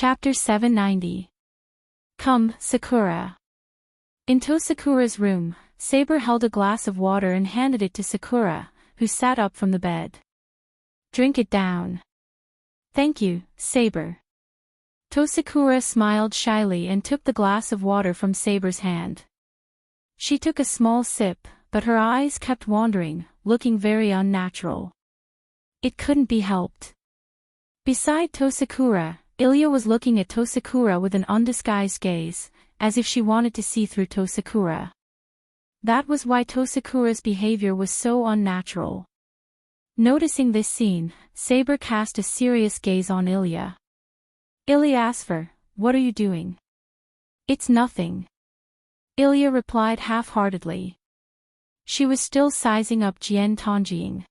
Chapter 790. Come, Sakura. In Sakura's room, Saber held a glass of water and handed it to Sakura, who sat up from the bed. Drink it down. Thank you, Saber. Sakura smiled shyly and took the glass of water from Saber's hand. She took a small sip, but her eyes kept wandering, looking very unnatural. It couldn't be helped. Beside Sakura, Ilya was looking at Sakura with an undisguised gaze, as if she wanted to see through Sakura. That was why Sakura's behavior was so unnatural. Noticing this scene, Saber cast a serious gaze on Ilya. Ilya asked, "What are you doing?" "It's nothing." Ilya replied half-heartedly. She was still sizing up Jian Tongjing.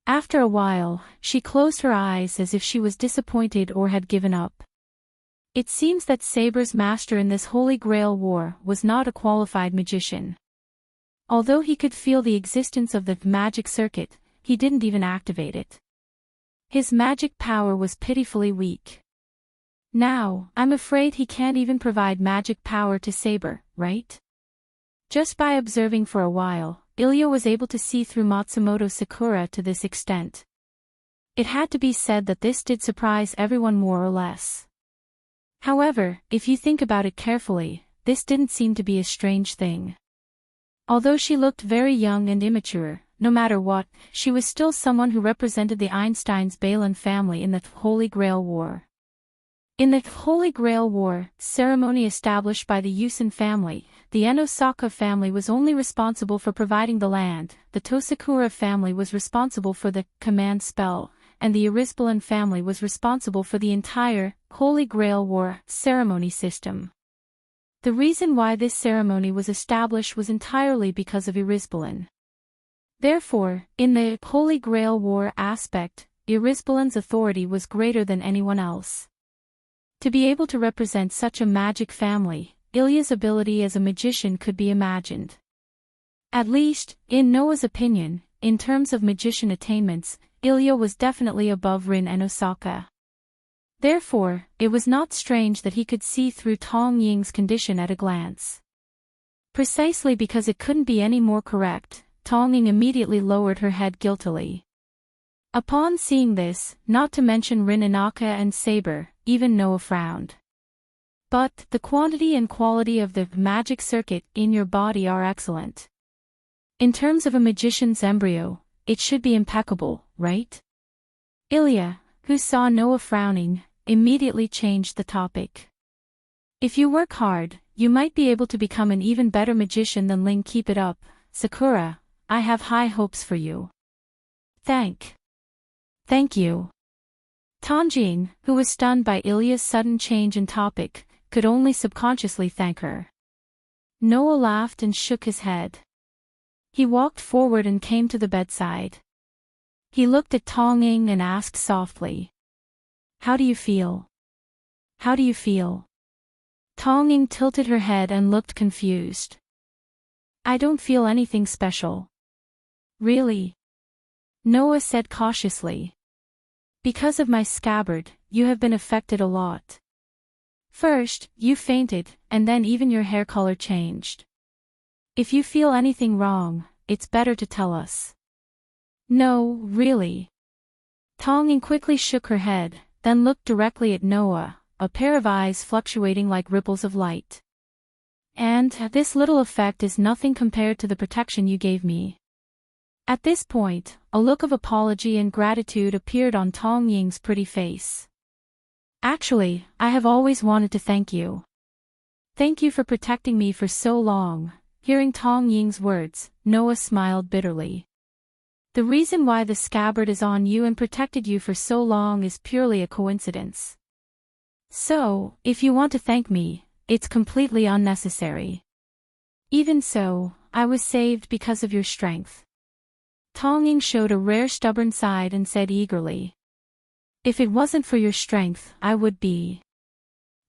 After a while, she closed her eyes as if she was disappointed or had given up. It seems that Saber's master in this Holy Grail war was not a qualified magician. Although he could feel the existence of the magic circuit, he didn't even activate it. His magic power was pitifully weak. Now, I'm afraid he can't even provide magic power to Saber, right? Just by observing for a while, Ilya was able to see through Matsumoto Sakura to this extent. It had to be said that this did surprise everyone more or less. However, if you think about it carefully, this didn't seem to be a strange thing. Although she looked very young and immature, no matter what, she was still someone who represented the Einstein's Balin family in the Holy Grail War. In the Holy Grail War, ceremony established by the Yusen family, the Enosaka family was only responsible for providing the land, the Tosakura family was responsible for the command spell, and the Irisbalan family was responsible for the entire Holy Grail War ceremony system. The reason why this ceremony was established was entirely because of Irisbalan. Therefore, in the Holy Grail War aspect, Irisbalan's authority was greater than anyone else. To be able to represent such a magic family, Ilya's ability as a magician could be imagined. At least, in Noah's opinion, in terms of magician attainments, Ilya was definitely above Rin and Osaka. Therefore, it was not strange that he could see through Tong Ying's condition at a glance. Precisely because it couldn't be any more correct, Tong Ying immediately lowered her head guiltily. Upon seeing this, not to mention Rin Inaka and Saber, even Noah frowned. But, the quantity and quality of the magic circuit in your body are excellent. In terms of a magician's embryo, it should be impeccable, right? Ilya, who saw Noah frowning, immediately changed the topic. If you work hard, you might be able to become an even better magician than Ling. Keep it up, Sakura, I have high hopes for you. Thank you. Tongjing, who was stunned by Ilya's sudden change in topic, could only subconsciously thank her. Noah laughed and shook his head. He walked forward and came to the bedside. He looked at Tongjing and asked softly, "How do you feel? How do you feel?" Tongjing tilted her head and looked confused. "I don't feel anything special." "Really?" Noah said cautiously. "Because of my scabbard, you have been affected a lot. First, you fainted, and then even your hair color changed. If you feel anything wrong, it's better to tell us." "No, really." Tongjing quickly shook her head, then looked directly at Noah, a pair of eyes fluctuating like ripples of light. "And this little effect is nothing compared to the protection you gave me." At this point, a look of apology and gratitude appeared on Tongjing's pretty face. "Actually, I have always wanted to thank you. Thank you for protecting me for so long." Hearing Tongjing's words, Noah smiled bitterly. "The reason why the scabbard is on you and protected you for so long is purely a coincidence. So, if you want to thank me, it's completely unnecessary. Even so, I was saved because of your strength." Tongjing showed a rare stubborn side and said eagerly, "If it wasn't for your strength, I would be."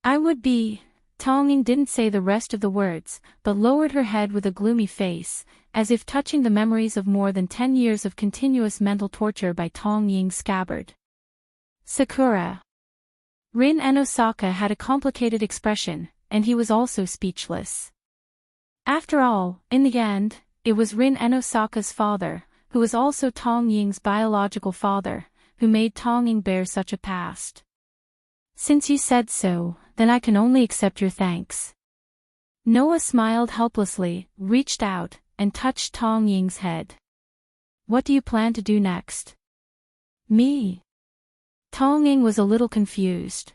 Tongjing didn't say the rest of the words, but lowered her head with a gloomy face, as if touching the memories of more than 10 years of continuous mental torture by Tongjing's scabbard. "Sakura." Rin and Osaka had a complicated expression, and he was also speechless. After all, in the end, it was Rin and Osaka's father, who was also Tong Ying's biological father, who made Tong Ying bear such a past. Since you said so, then I can only accept your thanks. Noah smiled helplessly, reached out, and touched Tong Ying's head. What do you plan to do next? Me? Tong Ying was a little confused.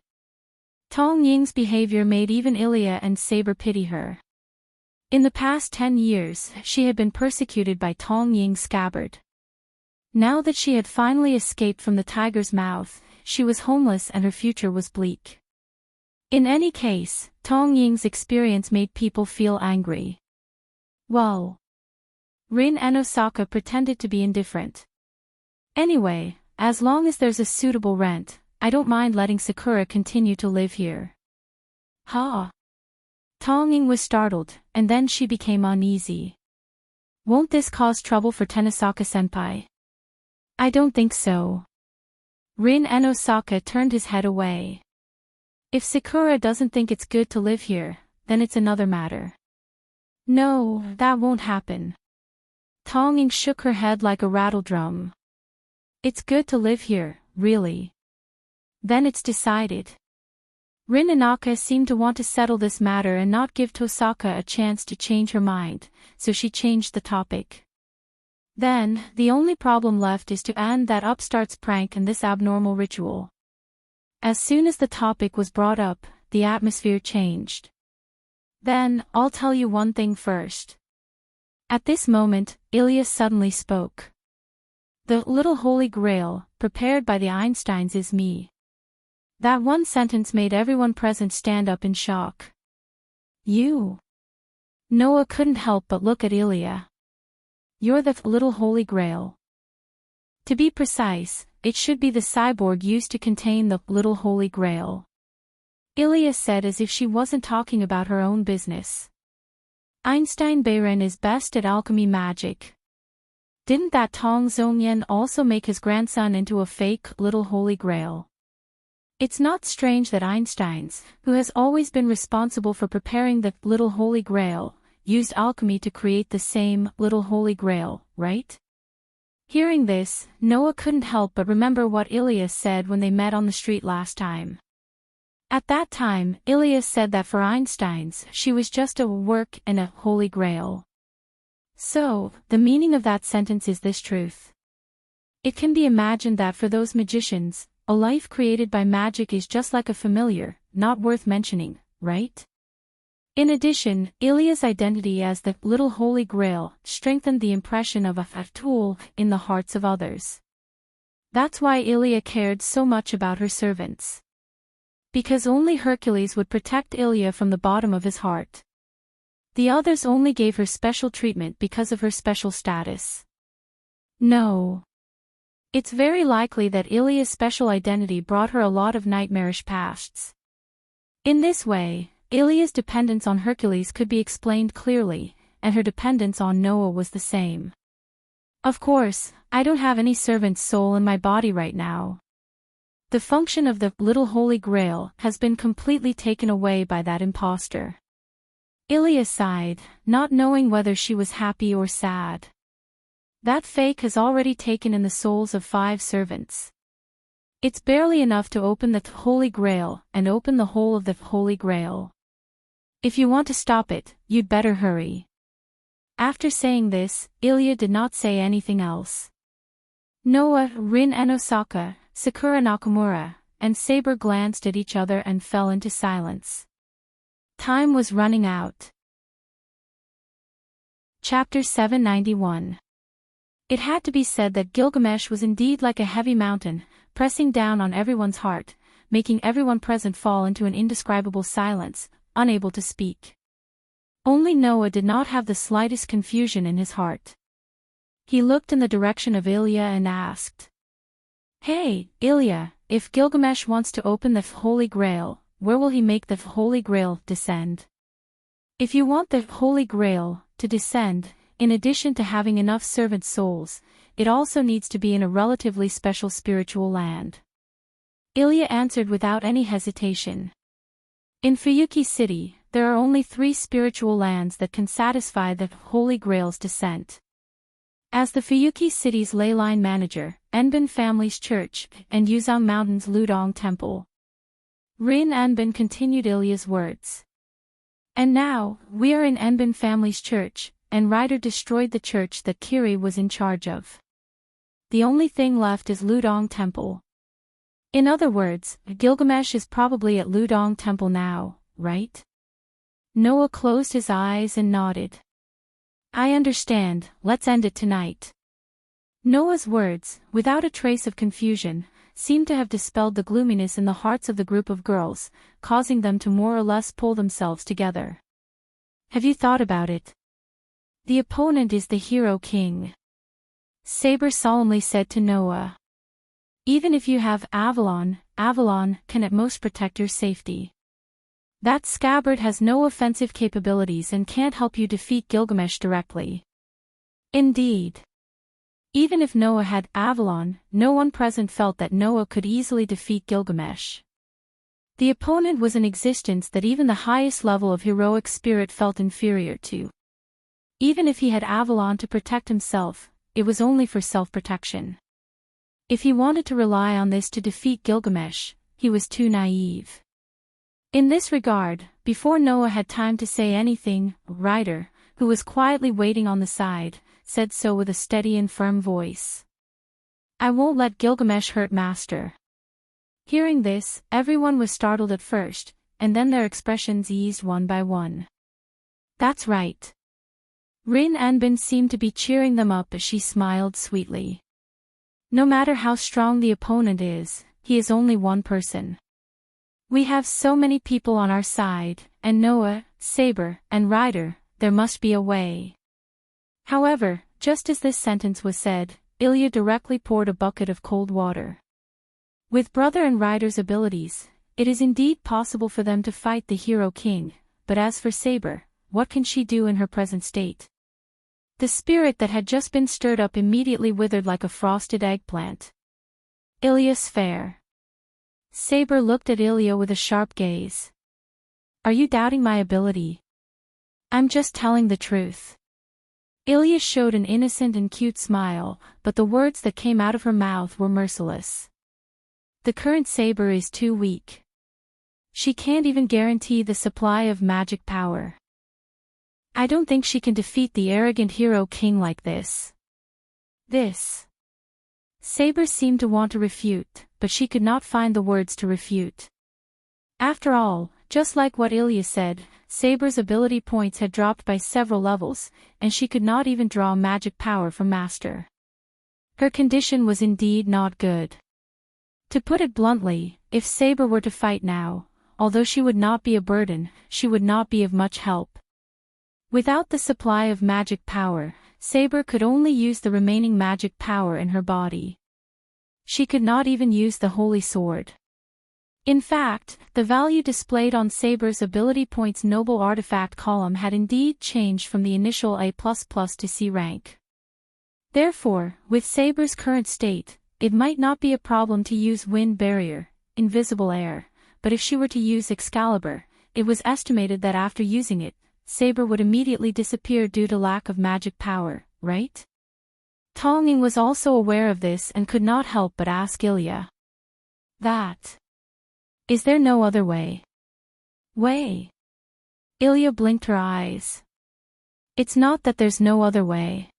Tong Ying's behavior made even Ilya and Saber pity her. In the past 10 years, she had been persecuted by Tong Ying's scabbard. Now that she had finally escaped from the tiger's mouth, she was homeless and her future was bleak. In any case, Tong Ying's experience made people feel angry. Well, Rin and Osaka pretended to be indifferent. Anyway, as long as there's a suitable rent, I don't mind letting Sakura continue to live here. Ha! Tong Ying was startled, and then she became uneasy. Won't this cause trouble for Tenosaka-senpai? I don't think so. Rin and Osaka turned his head away. If Sakura doesn't think it's good to live here, then it's another matter. No, that won't happen. Tong Ying shook her head like a rattledrum. It's good to live here, really. Then it's decided. Rin Inaka seemed to want to settle this matter and not give Tosaka a chance to change her mind, so she changed the topic. Then, the only problem left is to end that upstart's prank and this abnormal ritual. As soon as the topic was brought up, the atmosphere changed. Then, I'll tell you one thing first. At this moment, Ilya suddenly spoke. The little holy grail, prepared by the Einsteins, is me. That one sentence made everyone present stand up in shock. You? Noah couldn't help but look at Ilya. You're the little holy grail. To be precise, it should be the cyborg used to contain the little holy grail. Ilya said as if she wasn't talking about her own business. Einstein Bayren is best at alchemy magic. Didn't that Tong Zhongyan also make his grandson into a fake little holy grail? It's not strange that Einstein's, who has always been responsible for preparing the little holy grail, used alchemy to create the same little holy grail, right? Hearing this, Noah couldn't help but remember what Ilya said when they met on the street last time. At that time, Ilya said that for Einstein's, she was just a work and a holy grail. So, the meaning of that sentence is this truth. It can be imagined that for those magicians, a life created by magic is just like a familiar, not worth mentioning, right? In addition, Ilya's identity as the little holy grail strengthened the impression of a tool in the hearts of others. That's why Ilya cared so much about her servants. Because only Hercules would protect Ilya from the bottom of his heart. The others only gave her special treatment because of her special status. No. It's very likely that Ilya's special identity brought her a lot of nightmarish pasts. In this way, Ilya's dependence on Hercules could be explained clearly, and her dependence on Noah was the same. Of course, I don't have any servant's soul in my body right now. The function of the little holy grail has been completely taken away by that impostor. Ilya sighed, not knowing whether she was happy or sad. That fake has already taken in the souls of 5 servants. It's barely enough to open the Holy Grail and open the whole of the Holy Grail. If you want to stop it, you'd better hurry. After saying this, Ilya did not say anything else. Noah, Rin and Osaka, Sakura Nakamura, and Saber glanced at each other and fell into silence. Time was running out. Chapter 791. It had to be said that Gilgamesh was indeed like a heavy mountain, pressing down on everyone's heart, making everyone present fall into an indescribable silence, unable to speak. Only Noah did not have the slightest confusion in his heart. He looked in the direction of Ilya and asked, "Hey, Ilya, if Gilgamesh wants to open the Holy Grail, where will he make the Holy Grail descend? If you want the Holy Grail to descend, in addition to having enough servant souls, it also needs to be in a relatively special spiritual land. Ilya answered without any hesitation. In Fuyuki City, there are only 3 spiritual lands that can satisfy the Holy Grail's descent. As the Fuyuki City's ley line manager, Enbin Family's Church, and Yuzong Mountain's Ludong Temple. Rin Enbin continued Ilya's words. And now, we are in Enbin Family's Church, and Ryder destroyed the church that Kiri was in charge of. The only thing left is Ludong Temple. In other words, Gilgamesh is probably at Ludong Temple now, right? Noah closed his eyes and nodded. I understand, let's end it tonight. Noah's words, without a trace of confusion, seemed to have dispelled the gloominess in the hearts of the group of girls, causing them to more or less pull themselves together. Have you thought about it? The opponent is the Hero King. Saber solemnly said to Noah. Even if you have Avalon, Avalon can at most protect your safety. That scabbard has no offensive capabilities and can't help you defeat Gilgamesh directly. Indeed. Even if Noah had Avalon, no one present felt that Noah could easily defeat Gilgamesh. The opponent was an existence that even the highest level of heroic spirit felt inferior to. Even if he had Avalon to protect himself, it was only for self-protection. If he wanted to rely on this to defeat Gilgamesh, he was too naive. In this regard, before Noah had time to say anything, Ryder, who was quietly waiting on the side, said so with a steady and firm voice. I won't let Gilgamesh hurt Master. Hearing this, everyone was startled at first, and then their expressions eased one by one. That's right. Rin Enbin seemed to be cheering them up as she smiled sweetly. No matter how strong the opponent is, he is only one person. We have so many people on our side, and Noah, Saber, and Ryder, there must be a way. However, just as this sentence was said, Ilya directly poured a bucket of cold water. With Brother and Ryder's abilities, it is indeed possible for them to fight the Hero King, but as for Saber, what can she do in her present state? The spirit that had just been stirred up immediately withered like a frosted eggplant. Ilya's fair. Saber looked at Ilya with a sharp gaze. Are you doubting my ability? I'm just telling the truth. Ilya showed an innocent and cute smile, but the words that came out of her mouth were merciless. The current Saber is too weak. She can't even guarantee the supply of magic power. I don't think she can defeat the arrogant Hero King like this. Saber seemed to want to refute, but she could not find the words to refute. After all, just like what Ilya said, Saber's ability points had dropped by several levels, and she could not even draw magic power from Master. Her condition was indeed not good. To put it bluntly, if Saber were to fight now, although she would not be a burden, she would not be of much help. Without the supply of magic power, Saber could only use the remaining magic power in her body. She could not even use the holy sword. In fact, the value displayed on Saber's ability points noble artifact column had indeed changed from the initial A++ to C rank. Therefore, with Saber's current state, it might not be a problem to use wind barrier, invisible air, but if she were to use Excalibur, it was estimated that after using it, Saber would immediately disappear due to lack of magic power, right? Tong Ying was also aware of this and could not help but ask Ilya. Is there no other way? Ilya blinked her eyes. It's not that there's no other way.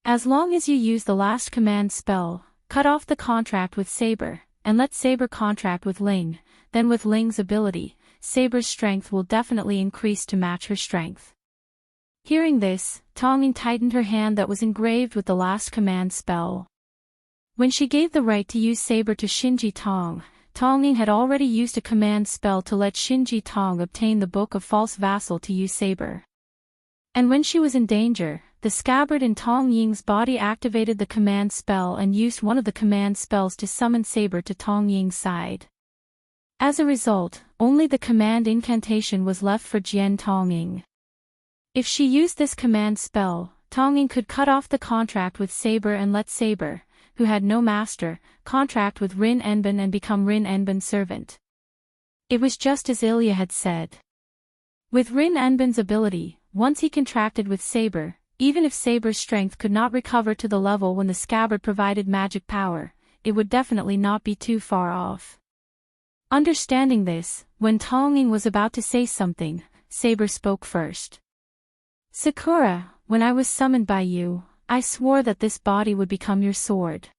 As long as you use the last command spell, cut off the contract with Saber, and let Saber contract with Ling, then with Ling's ability, Saber's strength will definitely increase to match her strength. Hearing this, Tong Ying tightened her hand that was engraved with the last command spell. When she gave the right to use Saber to Shinji Tong, Tong Ying had already used a command spell to let Shinji Tong obtain the Book of False Vassal to use Saber. And when she was in danger, the scabbard in Tong Ying's body activated the command spell and used one of the command spells to summon Saber to Tong Ying's side. As a result, only the command incantation was left for Jian Tong Ying. If she used this command spell, Tong Ying could cut off the contract with Saber and let Saber, who had no master, contract with Rin Enbin and become Rin Enbin's servant. It was just as Ilya had said. With Rin Enbin's ability, once he contracted with Saber, even if Saber's strength could not recover to the level when the scabbard provided magic power, it would definitely not be too far off. Understanding this, when Tonging was about to say something, Saber spoke first. Sakura, when I was summoned by you, I swore that this body would become your sword.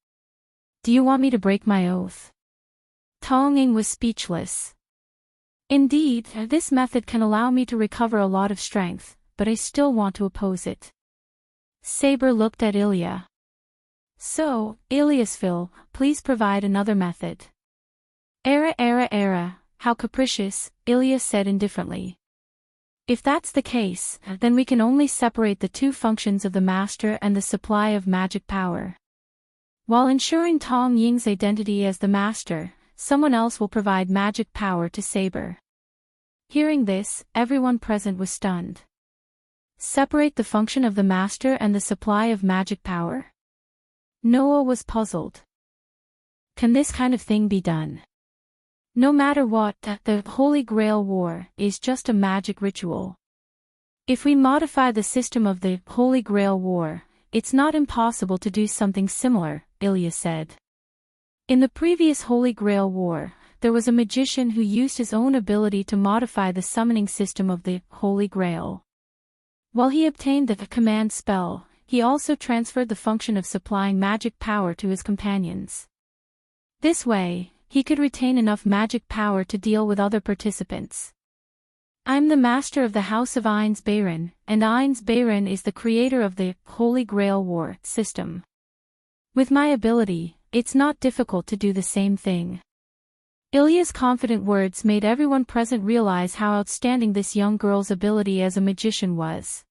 Do you want me to break my oath? Tonging was speechless. Indeed, this method can allow me to recover a lot of strength, but I still want to oppose it. Saber looked at Ilya. So, Ilyasville, please provide another method. Era, how capricious, Ilya said indifferently. If that's the case, then we can only separate the two functions of the master and the supply of magic power. While ensuring Tong Ying's identity as the master, someone else will provide magic power to Saber. Hearing this, everyone present was stunned. Separate the function of the master and the supply of magic power? Noah was puzzled. Can this kind of thing be done? No matter what, the Holy Grail War is just a magic ritual. If we modify the system of the Holy Grail War, it's not impossible to do something similar, Ilya said. In the previous Holy Grail War, there was a magician who used his own ability to modify the summoning system of the Holy Grail. While he obtained the command spell, he also transferred the function of supplying magic power to his companions. This way, he could retain enough magic power to deal with other participants. I'm the master of the House of Ainz Bayran, and Ainz Bayran is the creator of the Holy Grail War system. With my ability, it's not difficult to do the same thing. Ilya's confident words made everyone present realize how outstanding this young girl's ability as a magician was.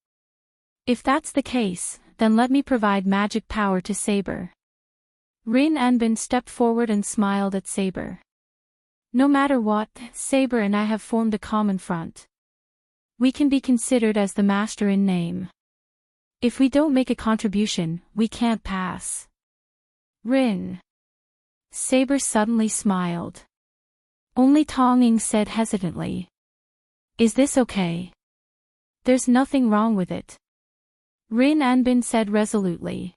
If that's the case, then let me provide magic power to Saber. Rin Enbin stepped forward and smiled at Saber. No matter what, Saber and I have formed a common front. We can be considered as the master in name. If we don't make a contribution, we can't pass. Rin. Saber suddenly smiled. Only Tonging said hesitantly. Is this okay? There's nothing wrong with it. Rin Enbin said resolutely.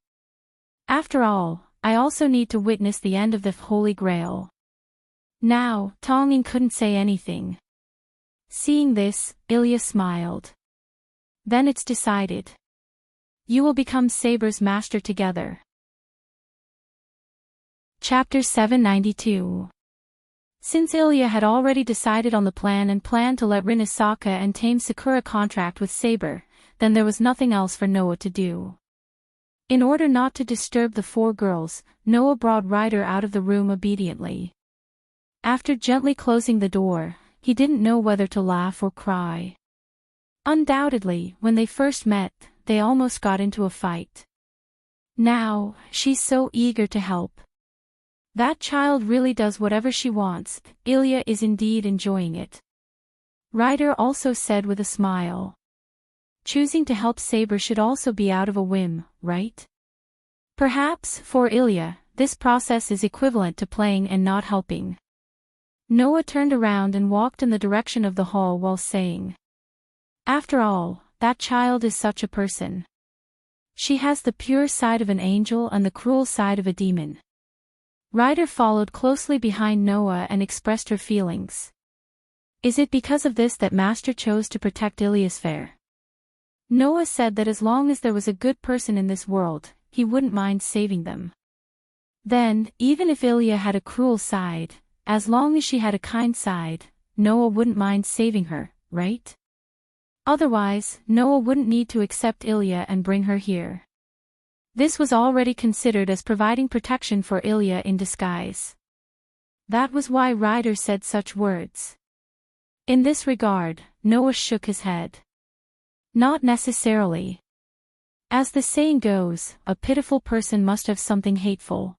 After all, I also need to witness the end of the Holy Grail. Now, Tonging couldn't say anything. Seeing this, Ilya smiled. Then it's decided. You will become Saber's master together. Chapter 792. Since Ilya had already decided on the plan and planned to let Rin Asaka and Tame Sakura contract with Saber, then there was nothing else for Noah to do. In order not to disturb the four girls, Noah brought Ryder out of the room obediently. After gently closing the door, he didn't know whether to laugh or cry. Undoubtedly, when they first met, they almost got into a fight. Now, she's so eager to help. That child really does whatever she wants, Ilya is indeed enjoying it. Ryder also said with a smile. Choosing to help Saber should also be out of a whim, right? Perhaps, for Ilya, this process is equivalent to playing and not helping. Noah turned around and walked in the direction of the hall while saying. After all, that child is such a person. She has the pure side of an angel and the cruel side of a demon. Ryder followed closely behind Noah and expressed her feelings. Is it because of this that Master chose to protect Ilyasville? Noah said that as long as there was a good person in this world, he wouldn't mind saving them. Then, even if Ilya had a cruel side, as long as she had a kind side, Noah wouldn't mind saving her, right? Otherwise, Noah wouldn't need to accept Ilya and bring her here. This was already considered as providing protection for Ilya in disguise. That was why Ryder said such words. In this regard, Noah shook his head. Not necessarily. As the saying goes, a pitiful person must have something hateful.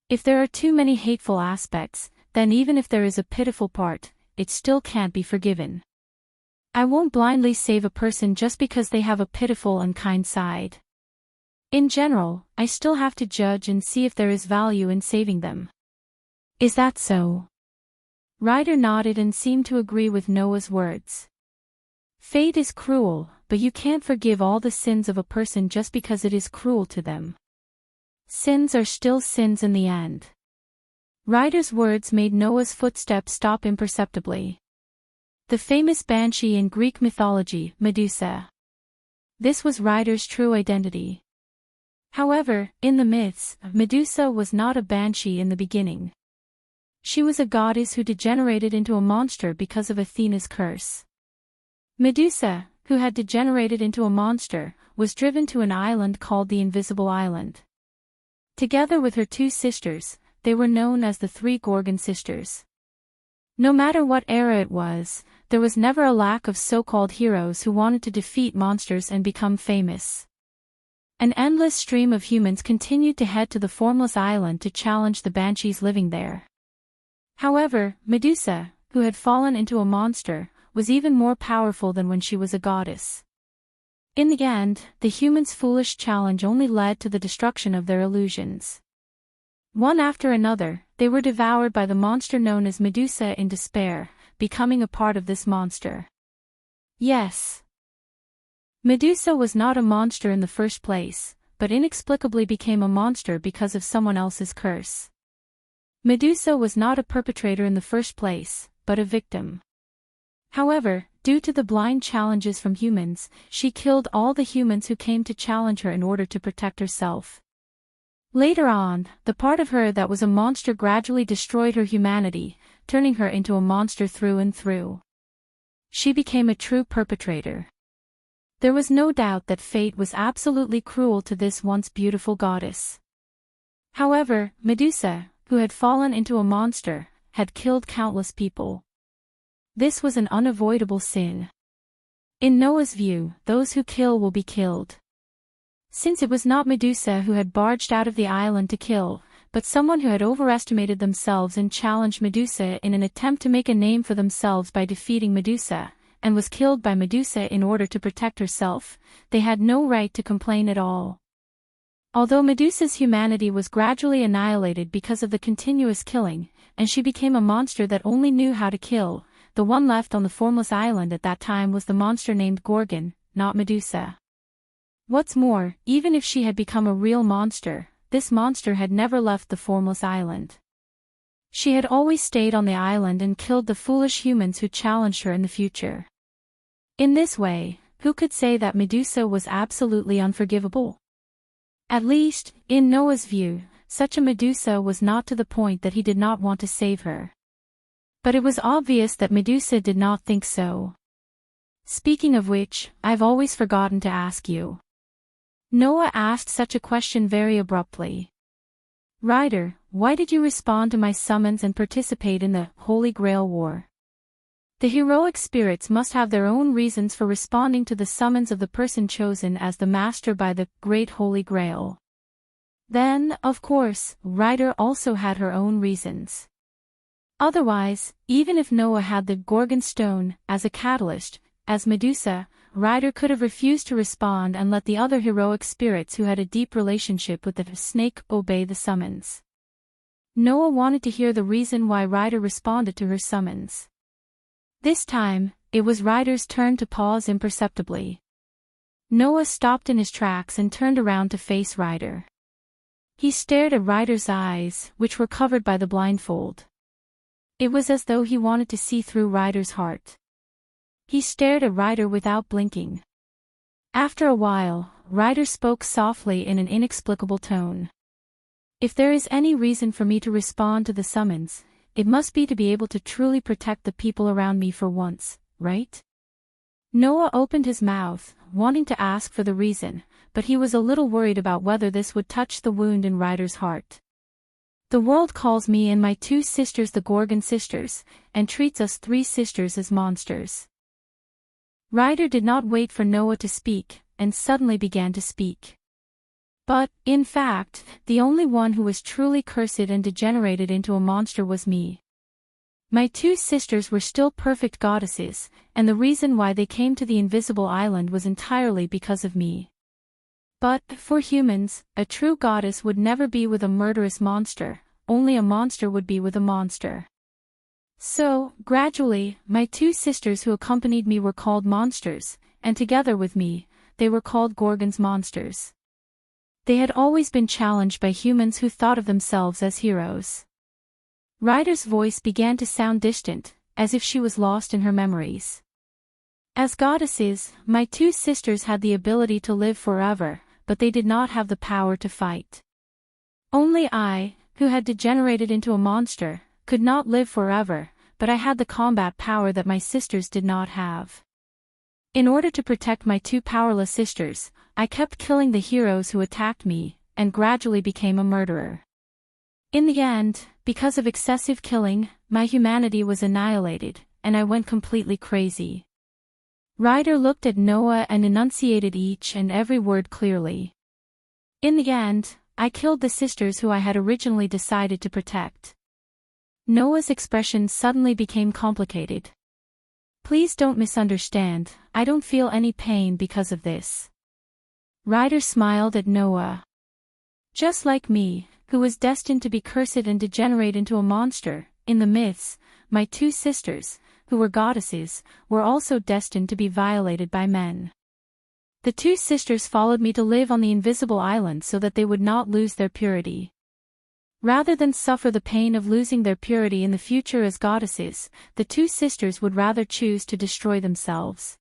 If there are too many hateful aspects, then even if there is a pitiful part, it still can't be forgiven. I won't blindly save a person just because they have a pitiful and kind side. In general, I still have to judge and see if there is value in saving them. Is that so? Ryder nodded and seemed to agree with Noah's words. Fate is cruel, but you can't forgive all the sins of a person just because it is cruel to them. Sins are still sins in the end. Ryder's words made Noah's footsteps stop imperceptibly. The famous banshee in Greek mythology, Medusa. This was Ryder's true identity. However, in the myths, Medusa was not a banshee in the beginning. She was a goddess who degenerated into a monster because of Athena's curse. Medusa, who had degenerated into a monster, was driven to an island called the Invisible Island. Together with her two sisters, they were known as the Three Gorgon Sisters. No matter what era it was, there was never a lack of so-called heroes who wanted to defeat monsters and become famous. An endless stream of humans continued to head to the formless island to challenge the banshees living there. However, Medusa, who had fallen into a monster, was even more powerful than when she was a goddess. In the end, the humans' foolish challenge only led to the destruction of their illusions. One after another, they were devoured by the monster known as Medusa in despair, becoming a part of this monster. Yes. Medusa was not a monster in the first place, but inexplicably became a monster because of someone else's curse. Medusa was not a perpetrator in the first place, but a victim. However, due to the blind challenges from humans, she killed all the humans who came to challenge her in order to protect herself. Later on, the part of her that was a monster gradually destroyed her humanity, turning her into a monster through and through. She became a true perpetrator. There was no doubt that fate was absolutely cruel to this once beautiful goddess. However, Medusa, who had fallen into a monster, had killed countless people. This was an unavoidable sin. In Noah's view, those who kill will be killed. Since it was not Medusa who had barged out of the island to kill, but someone who had overestimated themselves and challenged Medusa in an attempt to make a name for themselves by defeating Medusa, and was killed by Medusa in order to protect herself, they had no right to complain at all. Although Medusa's humanity was gradually annihilated because of the continuous killing, and she became a monster that only knew how to kill, the one left on the formless island at that time was the monster named Gorgon, not Medusa. What's more, even if she had become a real monster, this monster had never left the formless island. She had always stayed on the island and killed the foolish humans who challenged her in the future. In this way, who could say that Medusa was absolutely unforgivable? At least, in Noah's view, such a Medusa was not to the point that he did not want to save her. But it was obvious that Medusa did not think so. Speaking of which, I've always forgotten to ask you. Noah asked such a question very abruptly. Ryder, why did you respond to my summons and participate in the Holy Grail War? The heroic spirits must have their own reasons for responding to the summons of the person chosen as the master by the Great Holy Grail. Then, of course, Ryder also had her own reasons. Otherwise, even if Noah had the Gorgon Stone as a catalyst, as Medusa, Ryder could have refused to respond and let the other heroic spirits who had a deep relationship with the snake obey the summons. Noah wanted to hear the reason why Ryder responded to her summons. This time, it was Ryder's turn to pause imperceptibly. Noah stopped in his tracks and turned around to face Ryder. He stared at Ryder's eyes, which were covered by the blindfold. It was as though he wanted to see through Ryder's heart. He stared at Ryder without blinking. After a while, Ryder spoke softly in an inexplicable tone. If there is any reason for me to respond to the summons, it must be to be able to truly protect the people around me for once, right? Noah opened his mouth, wanting to ask for the reason, but he was a little worried about whether this would touch the wound in Ryder's heart. The world calls me and my two sisters the Gorgon sisters, and treats us three sisters as monsters. Ryder did not wait for Noah to speak, and suddenly began to speak. But, in fact, the only one who was truly cursed and degenerated into a monster was me. My two sisters were still perfect goddesses, and the reason why they came to the invisible island was entirely because of me. But, for humans, a true goddess would never be with a murderous monster, only a monster would be with a monster. So, gradually, my two sisters who accompanied me were called monsters, and together with me, they were called Gorgon's monsters. They had always been challenged by humans who thought of themselves as heroes. Ryder's voice began to sound distant, as if she was lost in her memories. As goddesses, my two sisters had the ability to live forever, but they did not have the power to fight. Only I, who had degenerated into a monster, could not live forever, but I had the combat power that my sisters did not have. In order to protect my two powerless sisters, I kept killing the heroes who attacked me, and gradually became a murderer. In the end, because of excessive killing, my humanity was annihilated, and I went completely crazy. Ryder looked at Noah and enunciated each and every word clearly. In the end, I killed the sisters who I had originally decided to protect. Noah's expression suddenly became complicated. Please don't misunderstand, I don't feel any pain because of this. Ryder smiled at Noah. Just like me, who was destined to be cursed and degenerate into a monster, in the myths, my two sisters, who were goddesses, were also destined to be violated by men. The two sisters followed me to live on the invisible island so that they would not lose their purity. Rather than suffer the pain of losing their purity in the future as goddesses, the two sisters would rather choose to destroy themselves.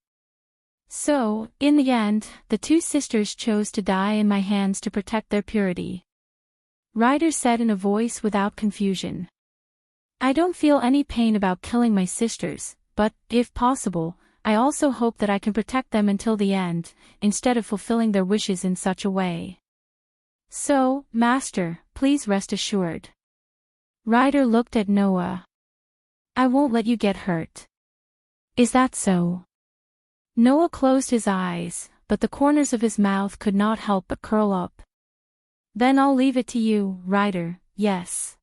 So, in the end, the two sisters chose to die in my hands to protect their purity. Ryder said in a voice without confusion. I don't feel any pain about killing my sisters, but, if possible, I also hope that I can protect them until the end, instead of fulfilling their wishes in such a way. So, Master, please rest assured. Ryder looked at Noah. I won't let you get hurt. Is that so? Noah closed his eyes, but the corners of his mouth could not help but curl up. Then I'll leave it to you, Ryder, yes.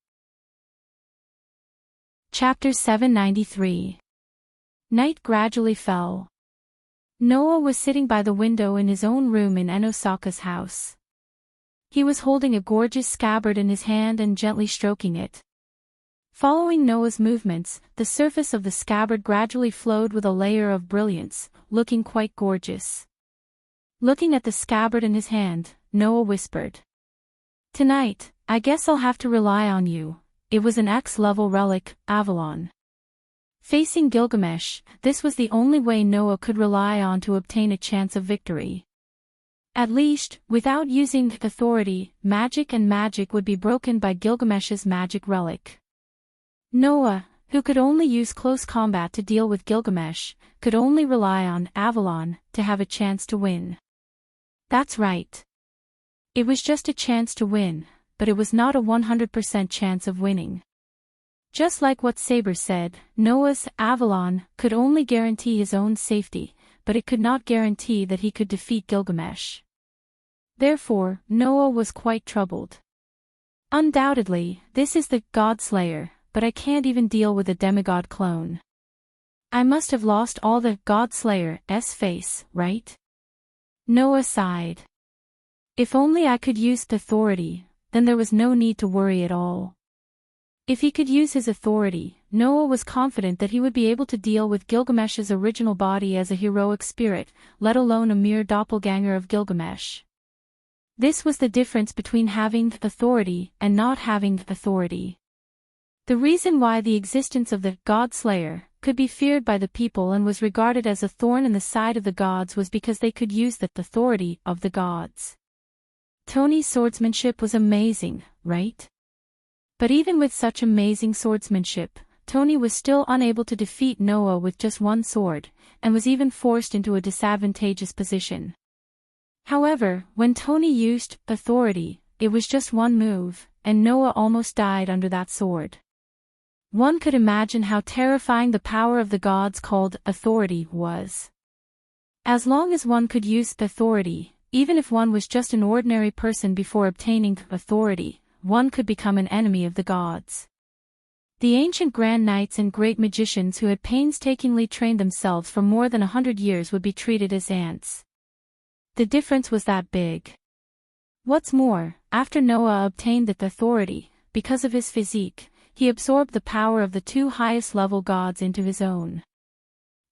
Chapter 793. Night gradually fell. Noah was sitting by the window in his own room in Enosaka's house. He was holding a gorgeous scabbard in his hand and gently stroking it. Following Noah's movements, the surface of the scabbard gradually flowed with a layer of brilliance, looking quite gorgeous. Looking at the scabbard in his hand, Noah whispered. Tonight, I guess I'll have to rely on you. It was an X-level relic, Avalon. Facing Gilgamesh, this was the only way Noah could rely on to obtain a chance of victory. At least, without using authority, magic would be broken by Gilgamesh's magic relic. Noah, who could only use close combat to deal with Gilgamesh, could only rely on Avalon to have a chance to win. That's right. It was just a chance to win, but it was not a 100% chance of winning. Just like what Saber said, Noah's Avalon could only guarantee his own safety, but it could not guarantee that he could defeat Gilgamesh. Therefore, Noah was quite troubled. Undoubtedly, this is the God Slayer, but I can't even deal with a demigod clone. I must have lost all the God Slayer's face, right? Noah sighed. If only I could use the authority, then there was no need to worry at all. If he could use his authority, Noah was confident that he would be able to deal with Gilgamesh's original body as a heroic spirit, let alone a mere doppelganger of Gilgamesh. This was the difference between having authority and not having authority. The reason why the existence of the God Slayer could be feared by the people and was regarded as a thorn in the side of the gods was because they could use the authority of the gods. Tony's swordsmanship was amazing, right? But even with such amazing swordsmanship, Tony was still unable to defeat Noah with just one sword, and was even forced into a disadvantageous position. However, when Tony used authority, it was just one move, and Noah almost died under that sword. One could imagine how terrifying the power of the gods called authority was. As long as one could use authority, even if one was just an ordinary person before obtaining authority, one could become an enemy of the gods. The ancient grand knights and great magicians who had painstakingly trained themselves for more than 100 years would be treated as ants. The difference was that big. What's more, after Noah obtained the authority, because of his physique, he absorbed the power of the two highest-level gods into his own.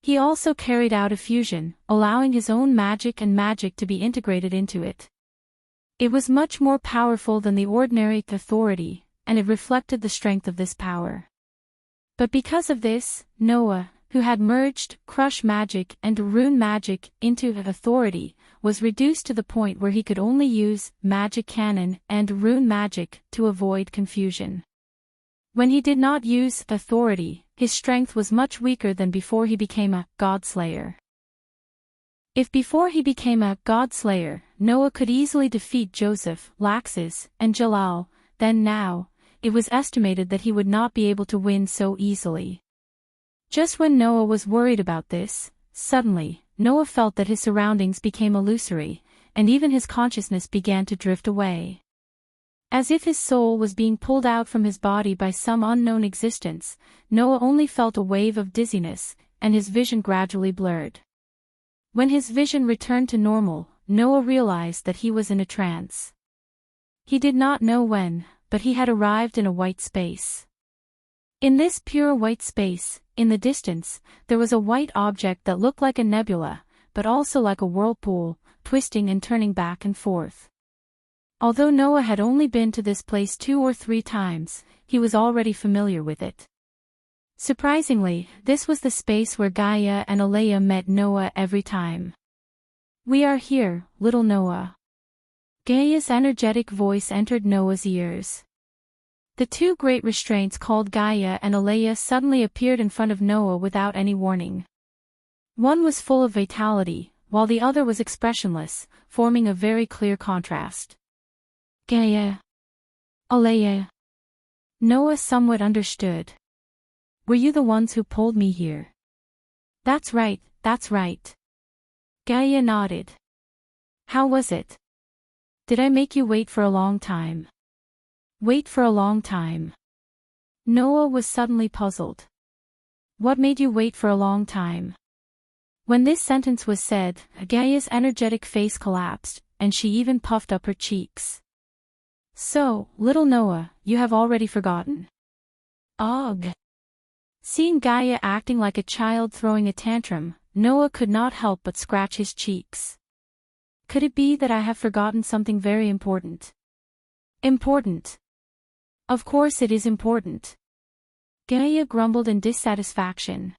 He also carried out a fusion, allowing his own magic and magic to be integrated into it. It was much more powerful than the ordinary authority, and it reflected the strength of this power. But because of this, Noah, who had merged crush magic and rune magic into authority, was reduced to the point where he could only use magic canon and rune magic to avoid confusion. When he did not use authority, his strength was much weaker than before he became a godslayer. If before he became a godslayer, Noah could easily defeat Joseph, Laxus, and Jalal, then now, it was estimated that he would not be able to win so easily. Just when Noah was worried about this, suddenly, Noah felt that his surroundings became illusory, and even his consciousness began to drift away. As if his soul was being pulled out from his body by some unknown existence, Noah only felt a wave of dizziness, and his vision gradually blurred. When his vision returned to normal, Noah realized that he was in a trance. He did not know when, but he had arrived in a white space. In this pure white space, in the distance, there was a white object that looked like a nebula, but also like a whirlpool, twisting and turning back and forth. Although Noah had only been to this place 2 or 3 times, he was already familiar with it. Surprisingly, this was the space where Gaia and Alea met Noah every time. "We are here, little Noah." Gaia's energetic voice entered Noah's ears. The two great restraints called Gaia and Alea suddenly appeared in front of Noah without any warning. One was full of vitality, while the other was expressionless, forming a very clear contrast. Gaia. Alea. Noah somewhat understood. "Were you the ones who pulled me here?" That's right, that's right." Gaia nodded. "How was it? Did I make you wait for a long time?" "Wait for a long time." Noah was suddenly puzzled. "What made you wait for a long time?" When this sentence was said, Gaia's energetic face collapsed, and she even puffed up her cheeks. "So, little Noah, you have already forgotten?" Ugh! Seeing Gaia acting like a child throwing a tantrum, Noah could not help but scratch his cheeks. Could it be that I have forgotten something very important? Important. Of course it is important. Gaia grumbled in dissatisfaction.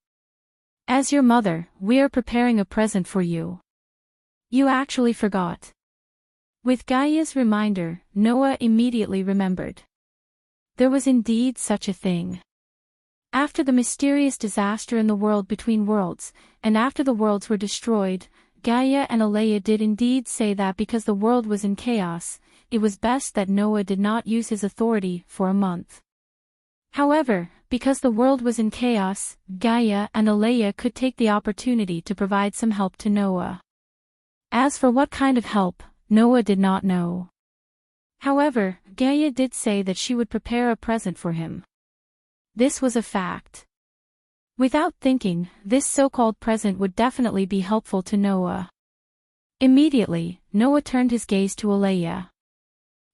"As your mother, we are preparing a present for you." "You actually forgot." With Gaia's reminder, Noah immediately remembered. There was indeed such a thing. After the mysterious disaster in the world between worlds, and after the worlds were destroyed, Gaia and Alea did indeed say that because the world was in chaos, it was best that Noah did not use his authority for a month. However, because the world was in chaos, Gaia and Alea could take the opportunity to provide some help to Noah. As for what kind of help, Noah did not know. However, Gaia did say that she would prepare a present for him. This was a fact. Without thinking, this so-called present would definitely be helpful to Noah. Immediately, Noah turned his gaze to Alea.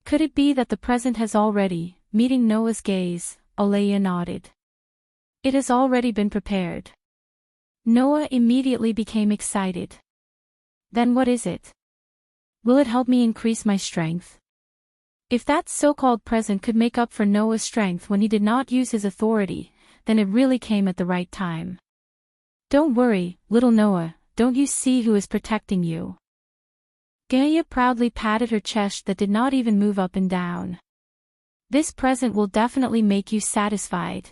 Could it be that the present has already, meeting Noah's gaze, Alea nodded. It has already been prepared. Noah immediately became excited. Then what is it? Will it help me increase my strength? If that so-called present could make up for Noah's strength when he did not use his authority, then it really came at the right time. Don't worry, little Noah, don't you see who is protecting you? Gaia proudly patted her chest that did not even move up and down. This present will definitely make you satisfied.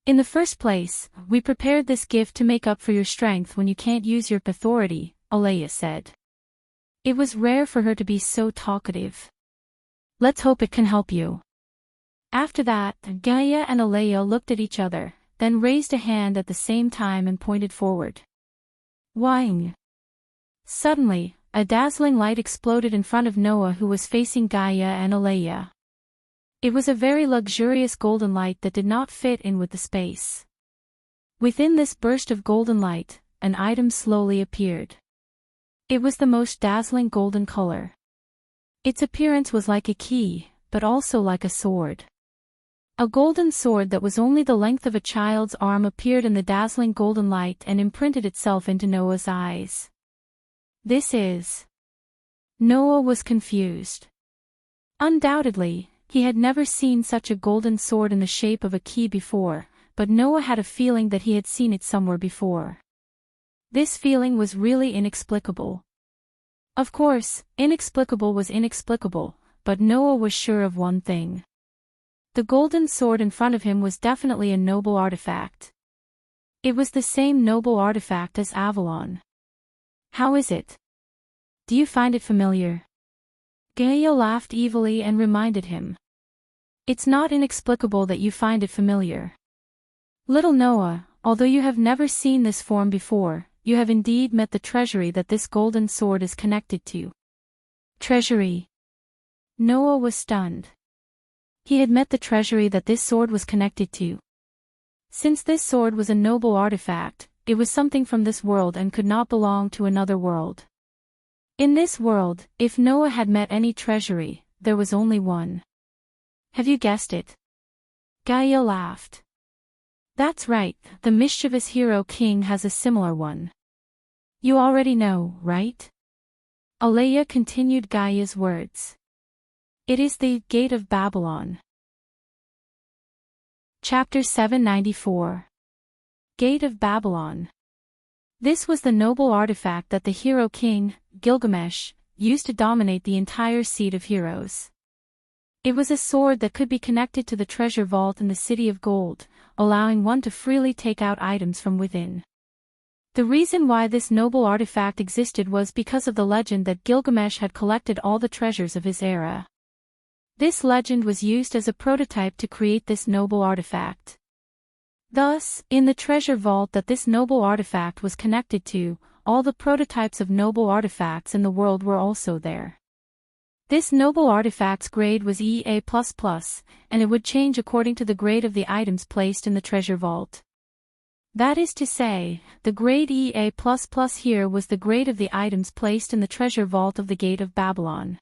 In the first place, we prepared this gift to make up for your strength when you can't use your authority, Alea said. It was rare for her to be so talkative. Let's hope it can help you. After that, Gaia and Alea looked at each other, then raised a hand at the same time and pointed forward. Whang! Suddenly, a dazzling light exploded in front of Noah, who was facing Gaia and Alea. It was a very luxurious golden light that did not fit in with the space. Within this burst of golden light, an item slowly appeared. It was the most dazzling golden color. Its appearance was like a key, but also like a sword. A golden sword that was only the length of a child's arm appeared in the dazzling golden light and imprinted itself into Noah's eyes. This is... Noah was confused. Undoubtedly, he had never seen such a golden sword in the shape of a key before, but Noah had a feeling that he had seen it somewhere before. This feeling was really inexplicable. Of course, inexplicable was inexplicable, but Noah was sure of one thing. The golden sword in front of him was definitely a noble artifact. It was the same noble artifact as Avalon. How is it? Do you find it familiar? Gaia laughed evilly and reminded him. It's not inexplicable that you find it familiar. Little Noah, although you have never seen this form before, you have indeed met the treasury that this golden sword is connected to. Treasury. Noah was stunned. He had met the treasury that this sword was connected to. Since this sword was a noble artifact, it was something from this world and could not belong to another world. In this world, if Noah had met any treasury, there was only one. Have you guessed it? Gaia laughed. That's right, the mischievous hero king has a similar one. You already know, right? Alea continued Gaia's words. It is the Gate of Babylon. Chapter 794. Gate of Babylon. This was the noble artifact that the hero king, Gilgamesh, used to dominate the entire seed of heroes. It was a sword that could be connected to the treasure vault in the City of Gold, allowing one to freely take out items from within. The reason why this noble artifact existed was because of the legend that Gilgamesh had collected all the treasures of his era. This legend was used as a prototype to create this noble artifact. Thus, in the treasure vault that this noble artifact was connected to, all the prototypes of noble artifacts in the world were also there. This noble artifact's grade was EA++, and it would change according to the grade of the items placed in the treasure vault. That is to say, the grade EA++ here was the grade of the items placed in the treasure vault of the Gate of Babylon.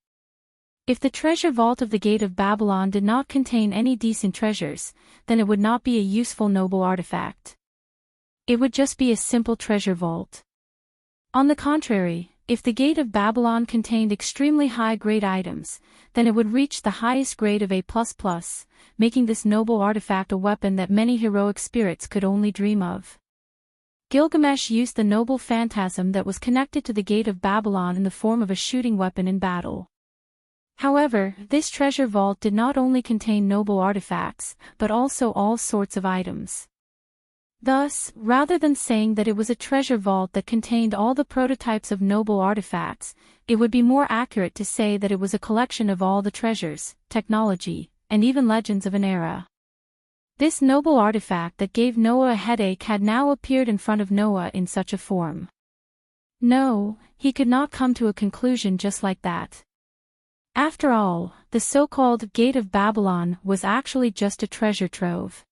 If the treasure vault of the Gate of Babylon did not contain any decent treasures, then it would not be a useful noble artifact. It would just be a simple treasure vault. On the contrary, if the Gate of Babylon contained extremely high-grade items, then it would reach the highest grade of A++, making this noble artifact a weapon that many heroic spirits could only dream of. Gilgamesh used the noble phantasm that was connected to the Gate of Babylon in the form of a shooting weapon in battle. However, this treasure vault did not only contain noble artifacts, but also all sorts of items. Thus, rather than saying that it was a treasure vault that contained all the prototypes of noble artifacts, it would be more accurate to say that it was a collection of all the treasures, technology, and even legends of an era. This noble artifact that gave Noah a headache had now appeared in front of Noah in such a form. No, he could not come to a conclusion just like that. After all, the so-called Gate of Babylon was actually just a treasure trove.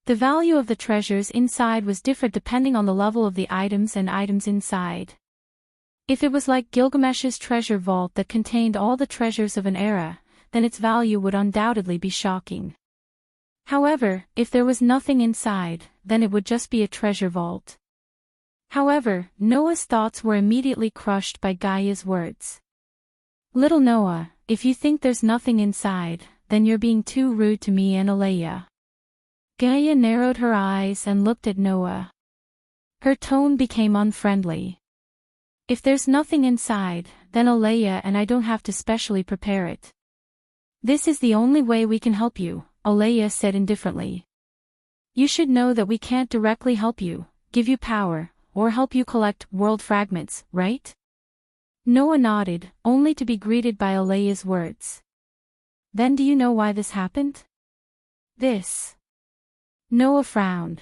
The value of the treasures inside was different depending on the level of the items and items inside. If it was like Gilgamesh's treasure vault that contained all the treasures of an era, then its value would undoubtedly be shocking. However, if there was nothing inside, then it would just be a treasure vault. However, Noah's thoughts were immediately crushed by Gaia's words. Little Noah, if you think there's nothing inside, then you're being too rude to me and Alea. Gaia narrowed her eyes and looked at Noah. Her tone became unfriendly. If there's nothing inside, then Alea and I don't have to specially prepare it. This is the only way we can help you, Alea said indifferently. You should know that we can't directly help you, give you power, or help you collect world fragments, right? Noah nodded, only to be greeted by Alea's words. Then do you know why this happened? This. Noah frowned.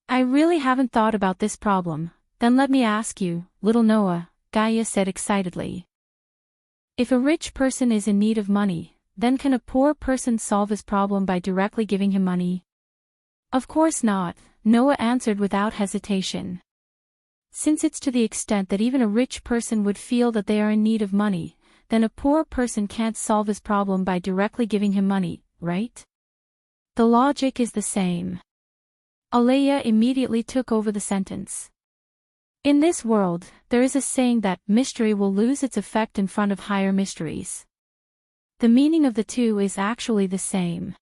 I really haven't thought about this problem, then let me ask you, little Noah, Gaia said excitedly. If a rich person is in need of money, then can a poor person solve his problem by directly giving him money? Of course not, Noah answered without hesitation. Since it's to the extent that even a rich person would feel that they are in need of money, then a poor person can't solve his problem by directly giving him money, right? The logic is the same. Alea immediately took over the sentence. In this world, there is a saying that mystery will lose its effect in front of higher mysteries. The meaning of the two is actually the same.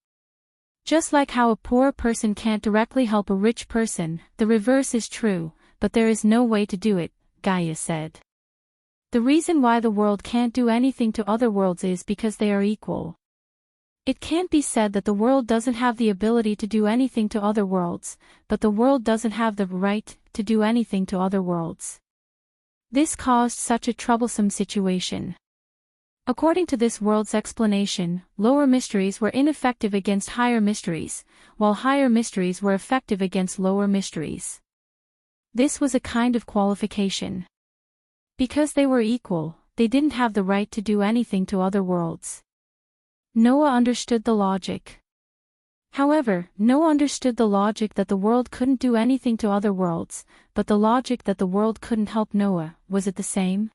Just like how a poor person can't directly help a rich person, the reverse is true, but there is no way to do it, Gaia said. The reason why the world can't do anything to other worlds is because they are equal. It can't be said that the world doesn't have the ability to do anything to other worlds, but the world doesn't have the right to do anything to other worlds. This caused such a troublesome situation. According to this world's explanation, lower mysteries were ineffective against higher mysteries, while higher mysteries were effective against lower mysteries. This was a kind of qualification. Because they were equal, they didn't have the right to do anything to other worlds. Noah understood the logic. However, Noah understood the logic that the world couldn't do anything to other worlds, but the logic that the world couldn't help Noah, was it the same?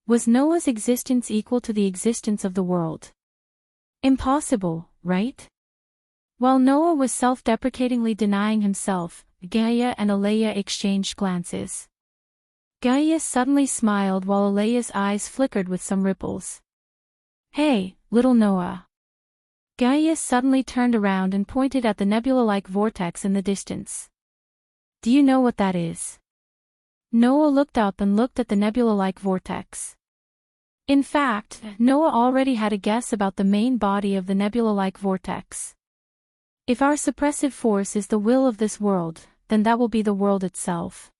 Was Noah's existence equal to the existence of the world? Impossible, right? While Noah was self-deprecatingly denying himself, Gaia and Alea exchanged glances. Gaia suddenly smiled while Alea's eyes flickered with some ripples. Hey, little Noah. Gaia suddenly turned around and pointed at the nebula-like vortex in the distance. Do you know what that is? Noah looked up and looked at the nebula-like vortex. In fact, Noah already had a guess about the main body of the nebula-like vortex. If our suppressive force is the will of this world, then that will be the world itself.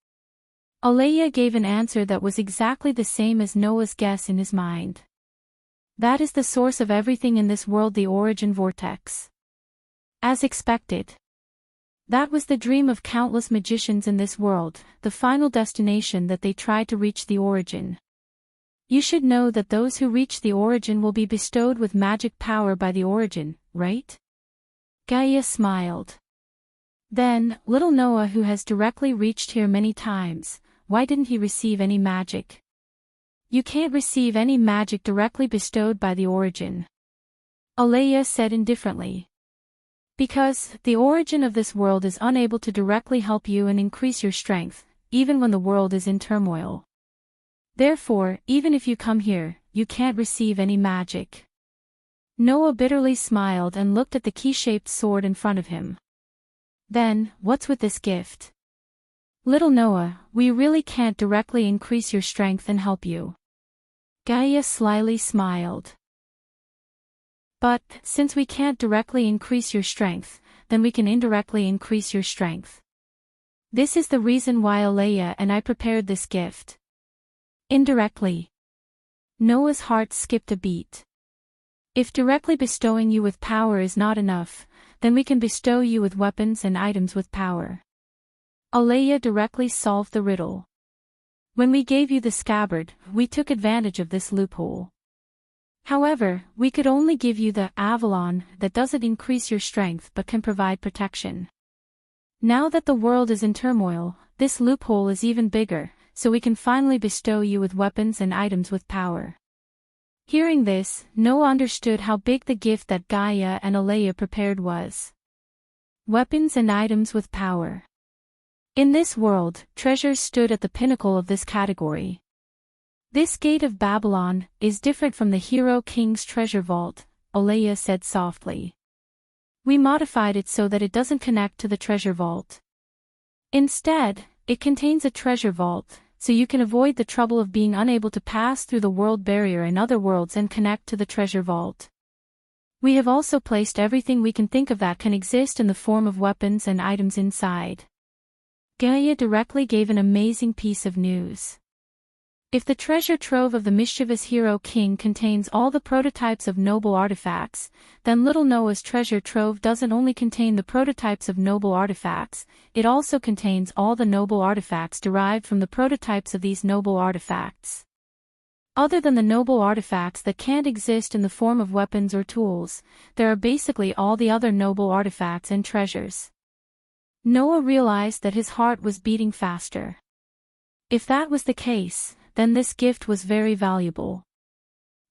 Alea gave an answer that was exactly the same as Noah's guess in his mind. That is the source of everything in this world, the origin vortex. As expected. That was the dream of countless magicians in this world, the final destination that they try to reach, the origin. You should know that those who reach the origin will be bestowed with magic power by the origin, right? Gaia smiled. Then, little Noah, who has directly reached here many times, why didn't he receive any magic? You can't receive any magic directly bestowed by the origin. Alea said indifferently. Because the origin of this world is unable to directly help you and increase your strength, even when the world is in turmoil. Therefore, even if you come here, you can't receive any magic. Noah bitterly smiled and looked at the key-shaped sword in front of him. Then, what's with this gift? Little Noah, we really can't directly increase your strength and help you. Gaia slyly smiled. But, since we can't directly increase your strength, then we can indirectly increase your strength. This is the reason why Alea and I prepared this gift. Indirectly. Noah's heart skipped a beat. If directly bestowing you with power is not enough, then we can bestow you with weapons and items with power. Alea directly solved the riddle. When we gave you the scabbard, we took advantage of this loophole. However, we could only give you the Avalon that doesn't increase your strength but can provide protection. Now that the world is in turmoil, this loophole is even bigger, so we can finally bestow you with weapons and items with power. Hearing this, Noah understood how big the gift that Gaia and Alea prepared was. Weapons and items with power. In this world, treasures stood at the pinnacle of this category. This gate of Babylon is different from the hero king's treasure vault, Alea said softly. We modified it so that it doesn't connect to the treasure vault. Instead, it contains a treasure vault, so you can avoid the trouble of being unable to pass through the world barrier in other worlds and connect to the treasure vault. We have also placed everything we can think of that can exist in the form of weapons and items inside. Gaia directly gave an amazing piece of news. If the treasure trove of the mischievous hero king contains all the prototypes of noble artifacts, then little Noah's treasure trove doesn't only contain the prototypes of noble artifacts, it also contains all the noble artifacts derived from the prototypes of these noble artifacts. Other than the noble artifacts that can't exist in the form of weapons or tools, there are basically all the other noble artifacts and treasures. Noah realized that his heart was beating faster. If that was the case, then this gift was very valuable.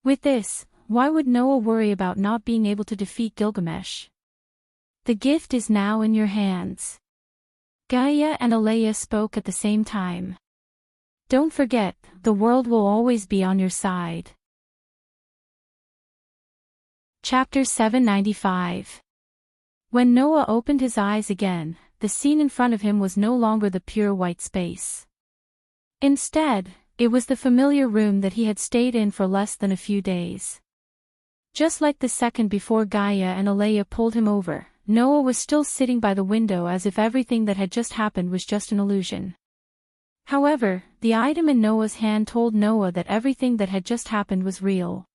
With this, why would Noah worry about not being able to defeat Gilgamesh? The gift is now in your hands. Gaia and Alea spoke at the same time. Don't forget, the world will always be on your side. Chapter 795. When Noah opened his eyes again, the scene in front of him was no longer the pure white space. Instead, it was the familiar room that he had stayed in for less than a few days. Just like the second before Gaia and Alea pulled him over, Noah was still sitting by the window as if everything that had just happened was just an illusion. However, the item in Noah's hand told Noah that everything that had just happened was real.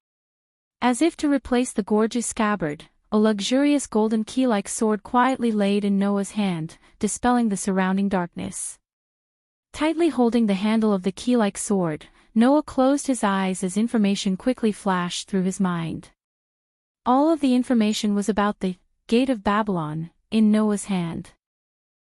As if to replace the gorgeous scabbard, a luxurious golden key-like sword quietly laid in Noah's hand, dispelling the surrounding darkness. Tightly holding the handle of the key-like sword, Noah closed his eyes as information quickly flashed through his mind. All of the information was about the Gate of Babylon in Noah's hand.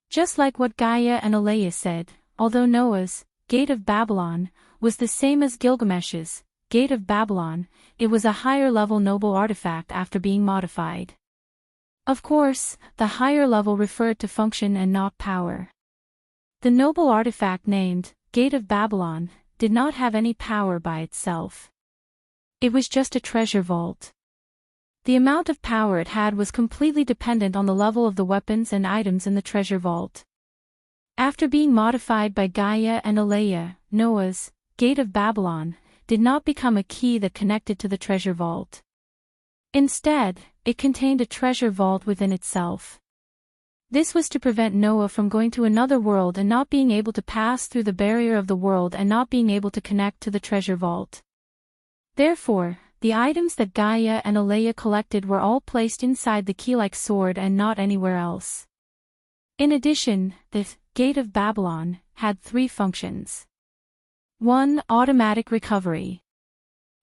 Just like what Gaia and Alea said, although Noah's Gate of Babylon was the same as Gilgamesh's Gate of Babylon, it was a higher-level noble artifact after being modified. Of course, the higher level referred to function and not power. The noble artifact named Gate of Babylon did not have any power by itself. It was just a treasure vault. The amount of power it had was completely dependent on the level of the weapons and items in the treasure vault. After being modified by Gaia and Alea, Noah's Gate of Babylon did not become a key that connected to the treasure vault. Instead, it contained a treasure vault within itself. This was to prevent Noah from going to another world and not being able to pass through the barrier of the world and not being able to connect to the treasure vault. Therefore, the items that Gaia and Alea collected were all placed inside the key-like sword and not anywhere else. In addition, the Gate of Babylon had 3 functions. 1. Automatic recovery.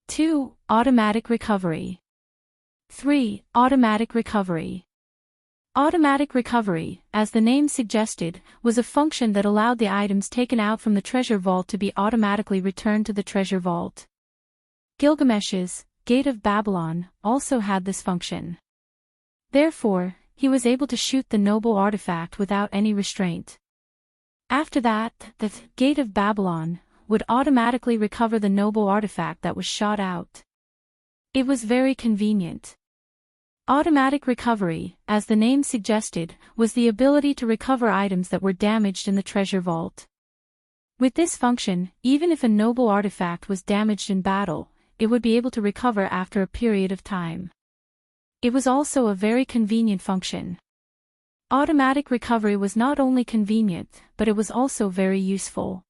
2. Automatic recovery. 3. Automatic recovery. Automatic recovery, as the name suggested, was a function that allowed the items taken out from the treasure vault to be automatically returned to the treasure vault. Gilgamesh's Gate of Babylon also had this function. Therefore, he was able to shoot the noble artifact without any restraint. After that, the Gate of Babylon would automatically recover the noble artifact that was shot out. It was very convenient. Automatic recovery, as the name suggested, was the ability to recover items that were damaged in the treasure vault. With this function, even if a noble artifact was damaged in battle, it would be able to recover after a period of time. It was also a very convenient function. Automatic recovery was not only convenient, but it was also very useful.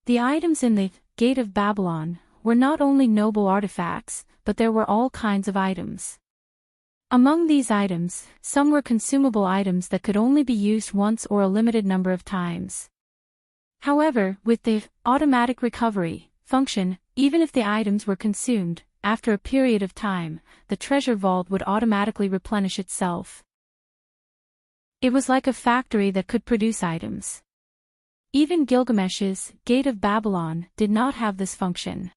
The items in the Gate of Babylon were not only noble artifacts, but there were all kinds of items. Among these items, some were consumable items that could only be used once or a limited number of times. However, with the automatic recovery function, even if the items were consumed, after a period of time, the treasure vault would automatically replenish itself. It was like a factory that could produce items. Even Gilgamesh's Gate of Babylon did not have this function.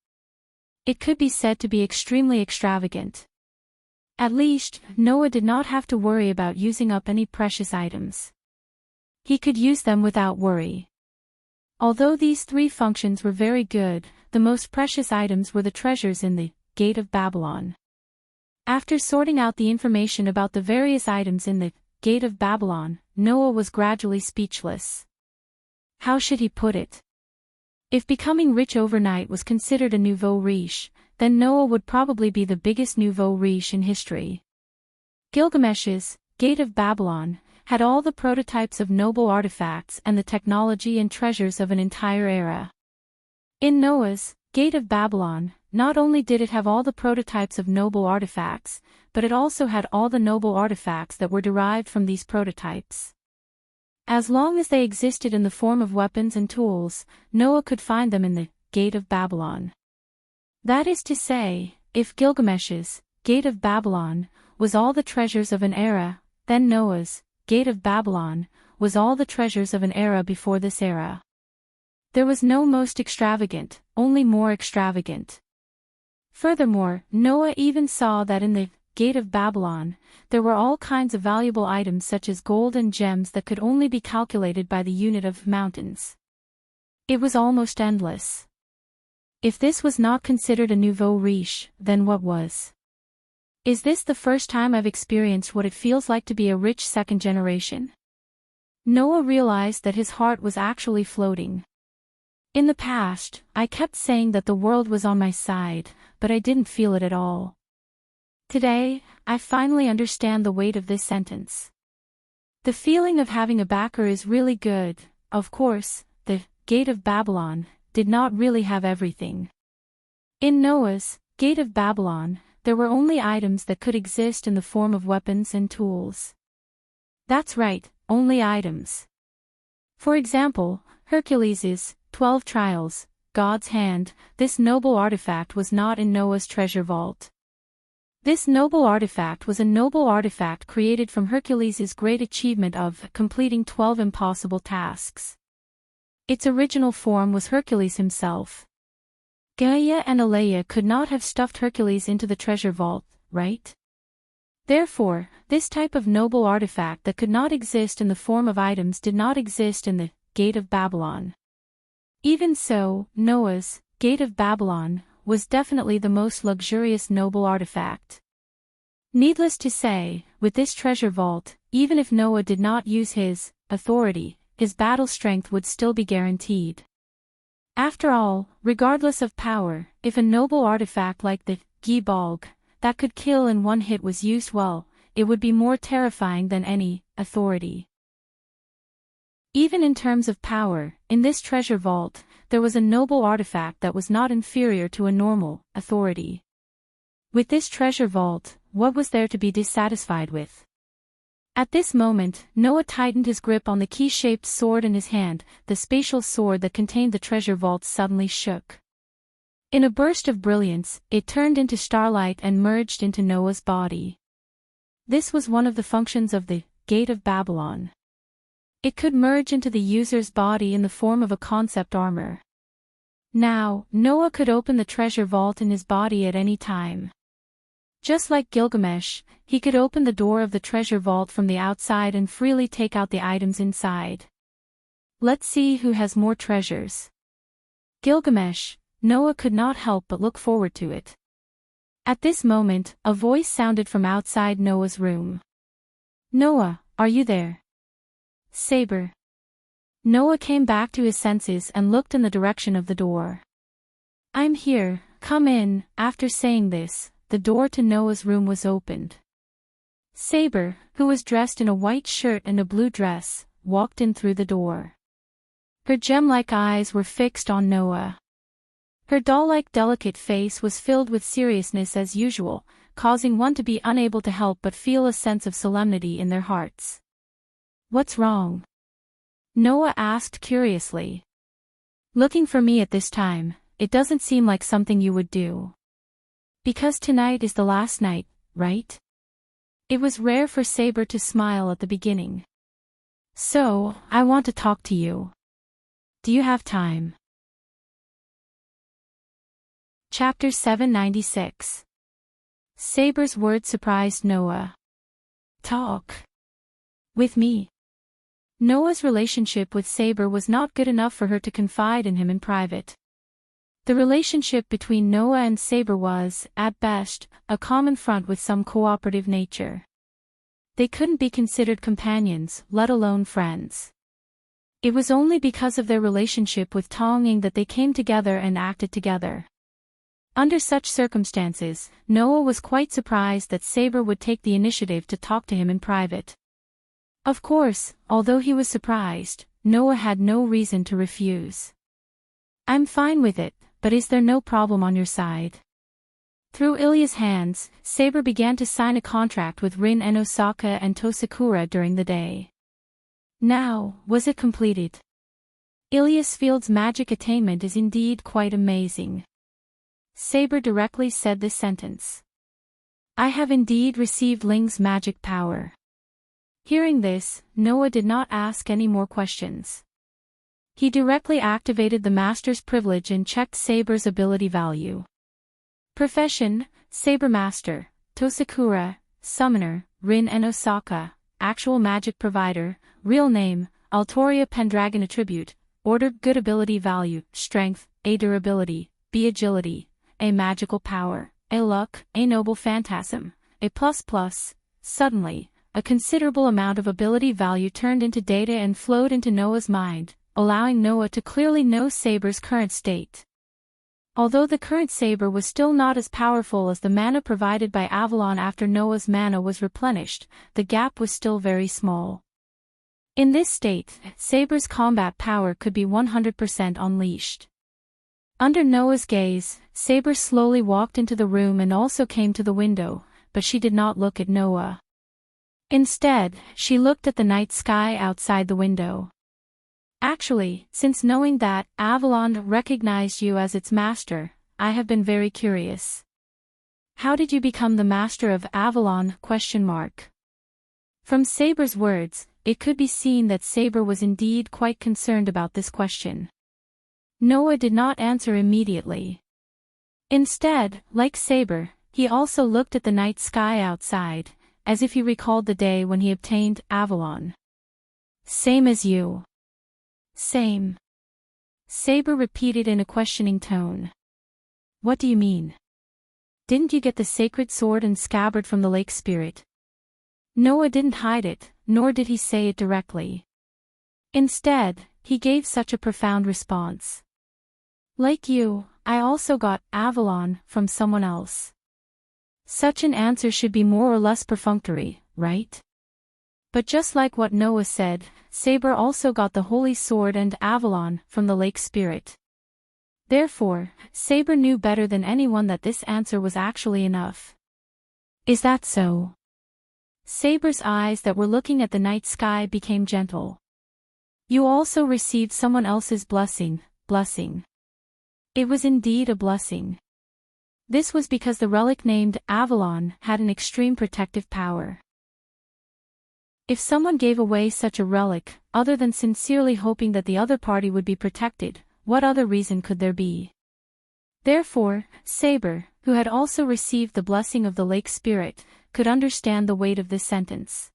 It could be said to be extremely extravagant. At least, Noah did not have to worry about using up any precious items. He could use them without worry. Although these 3 functions were very good, the most precious items were the treasures in the Gate of Babylon. After sorting out the information about the various items in the Gate of Babylon, Noah was gradually speechless. How should he put it? If becoming rich overnight was considered a nouveau riche, then Noah would probably be the biggest nouveau riche in history. Gilgamesh's Gate of Babylon had all the prototypes of noble artifacts and the technology and treasures of an entire era. In Noah's Gate of Babylon, not only did it have all the prototypes of noble artifacts, but it also had all the noble artifacts that were derived from these prototypes. As long as they existed in the form of weapons and tools, Noah could find them in the Gate of Babylon. That is to say, if Gilgamesh's Gate of Babylon was all the treasures of an era, then Noah's Gate of Babylon was all the treasures of an era before this era. There was no most extravagant, only more extravagant. Furthermore, Noah even saw that in the gate of Babylon, there were all kinds of valuable items such as gold and gems that could only be calculated by the unit of mountains. It was almost endless. If this was not considered a nouveau riche, then what was? Is this the first time I've experienced what it feels like to be a rich second generation? Noah realized that his heart was actually floating. In the past, I kept saying that the world was on my side, but I didn't feel it at all. Today, I finally understand the weight of this sentence. The feeling of having a backer is really good. Of course, the gate of Babylon did not really have everything. In Noah's gate of Babylon, there were only items that could exist in the form of weapons and tools. That's right, only items. For example, Hercules' 12 trials, God's hand, this noble artifact was not in Noah's treasure vault. This noble artifact was a noble artifact created from Hercules' great achievement of completing 12 impossible tasks. Its original form was Hercules himself. Gaia and Alea could not have stuffed Hercules into the treasure vault, right? Therefore, this type of noble artifact that could not exist in the form of items did not exist in the gate of Babylon. Even so, Noah's gate of Babylon was definitely the most luxurious noble artifact. Needless to say, with this treasure vault, even if Noah did not use his authority, his battle strength would still be guaranteed. After all, regardless of power, if a noble artifact like the Gibalg that could kill in one hit was used well, it would be more terrifying than any authority. Even in terms of power, in this treasure vault, there was a noble artifact that was not inferior to a normal authority. With this treasure vault, what was there to be dissatisfied with? At this moment, Noah tightened his grip on the key-shaped sword in his hand. The spatial sword that contained the treasure vault suddenly shook. In a burst of brilliance, it turned into starlight and merged into Noah's body. This was one of the functions of the gate of Babylon. It could merge into the user's body in the form of a concept armor. Now, Noah could open the treasure vault in his body at any time. Just like Gilgamesh, he could open the door of the treasure vault from the outside and freely take out the items inside. Let's see who has more treasures. Gilgamesh. Noah could not help but look forward to it. At this moment, a voice sounded from outside Noah's room. Noah, are you there? Saber. Noah came back to his senses and looked in the direction of the door. I'm here, come in. After saying this, the door to Noah's room was opened. Saber, who was dressed in a white shirt and a blue dress, walked in through the door. Her gem-like eyes were fixed on Noah. Her doll-like delicate face was filled with seriousness as usual, causing one to be unable to help but feel a sense of solemnity in their hearts. What's wrong? Noah asked curiously. Looking for me at this time, it doesn't seem like something you would do. Because tonight is the last night, right? It was rare for Saber to smile at the beginning. So, I want to talk to you. Do you have time? Chapter 796. Saber's words surprised Noah. Talk. With me. Noah's relationship with Saber was not good enough for her to confide in him in private. The relationship between Noah and Saber was, at best, a common front with some cooperative nature. They couldn't be considered companions, let alone friends. It was only because of their relationship with Tonging that they came together and acted together. Under such circumstances, Noah was quite surprised that Saber would take the initiative to talk to him in private. Of course, although he was surprised, Noah had no reason to refuse. I'm fine with it, but is there no problem on your side? Through Ilya's hands, Saber began to sign a contract with Rin and Osaka and Tosakura during the day. Now, was it completed? Ilya's field's magic attainment is indeed quite amazing. Saber directly said this sentence. I have indeed received Ling's magic power. Hearing this, Noah did not ask any more questions. He directly activated the Master's privilege and checked Saber's ability value. Profession: Saber Master, Tosakura, Summoner, Rin and Osaka, Actual Magic Provider. Real name: Altoria Pendragon. Attribute: Order, Good Ability. Value: Strength, A. Durability, B. Agility, A. Magical Power, A. Luck, A. Noble Phantasm, A++. Suddenly, a considerable amount of ability value turned into data and flowed into Noah's mind, allowing Noah to clearly know Saber's current state. Although the current Saber was still not as powerful as the mana provided by Avalon after Noah's mana was replenished, the gap was still very small. In this state, Saber's combat power could be 100% unleashed. Under Noah's gaze, Saber slowly walked into the room and also came to the window, but she did not look at Noah. Instead, she looked at the night sky outside the window. Actually, since knowing that Avalon recognized you as its master, I have been very curious. How did you become the master of Avalon? From Saber's words, it could be seen that Saber was indeed quite concerned about this question. Noah did not answer immediately. Instead, like Saber, he also looked at the night sky outside, as if he recalled the day when he obtained Avalon. Same as you. Same. Saber repeated in a questioning tone. What do you mean? Didn't you get the sacred sword and scabbard from the lake spirit? Noah didn't hide it, nor did he say it directly. Instead, he gave such a profound response. Like you, I also got Avalon from someone else. Such an answer should be more or less perfunctory, right? But just like what Noah said, Saber also got the holy sword and Avalon from the lake spirit. Therefore, Saber knew better than anyone that this answer was actually enough. Is that so? Saber's eyes that were looking at the night sky became gentle. You also received someone else's blessing. It was indeed a blessing. This was because the relic named Avalon had an extreme protective power. If someone gave away such a relic, other than sincerely hoping that the other party would be protected, what other reason could there be? Therefore, Saber, who had also received the blessing of the lake spirit, could understand the weight of this sentence.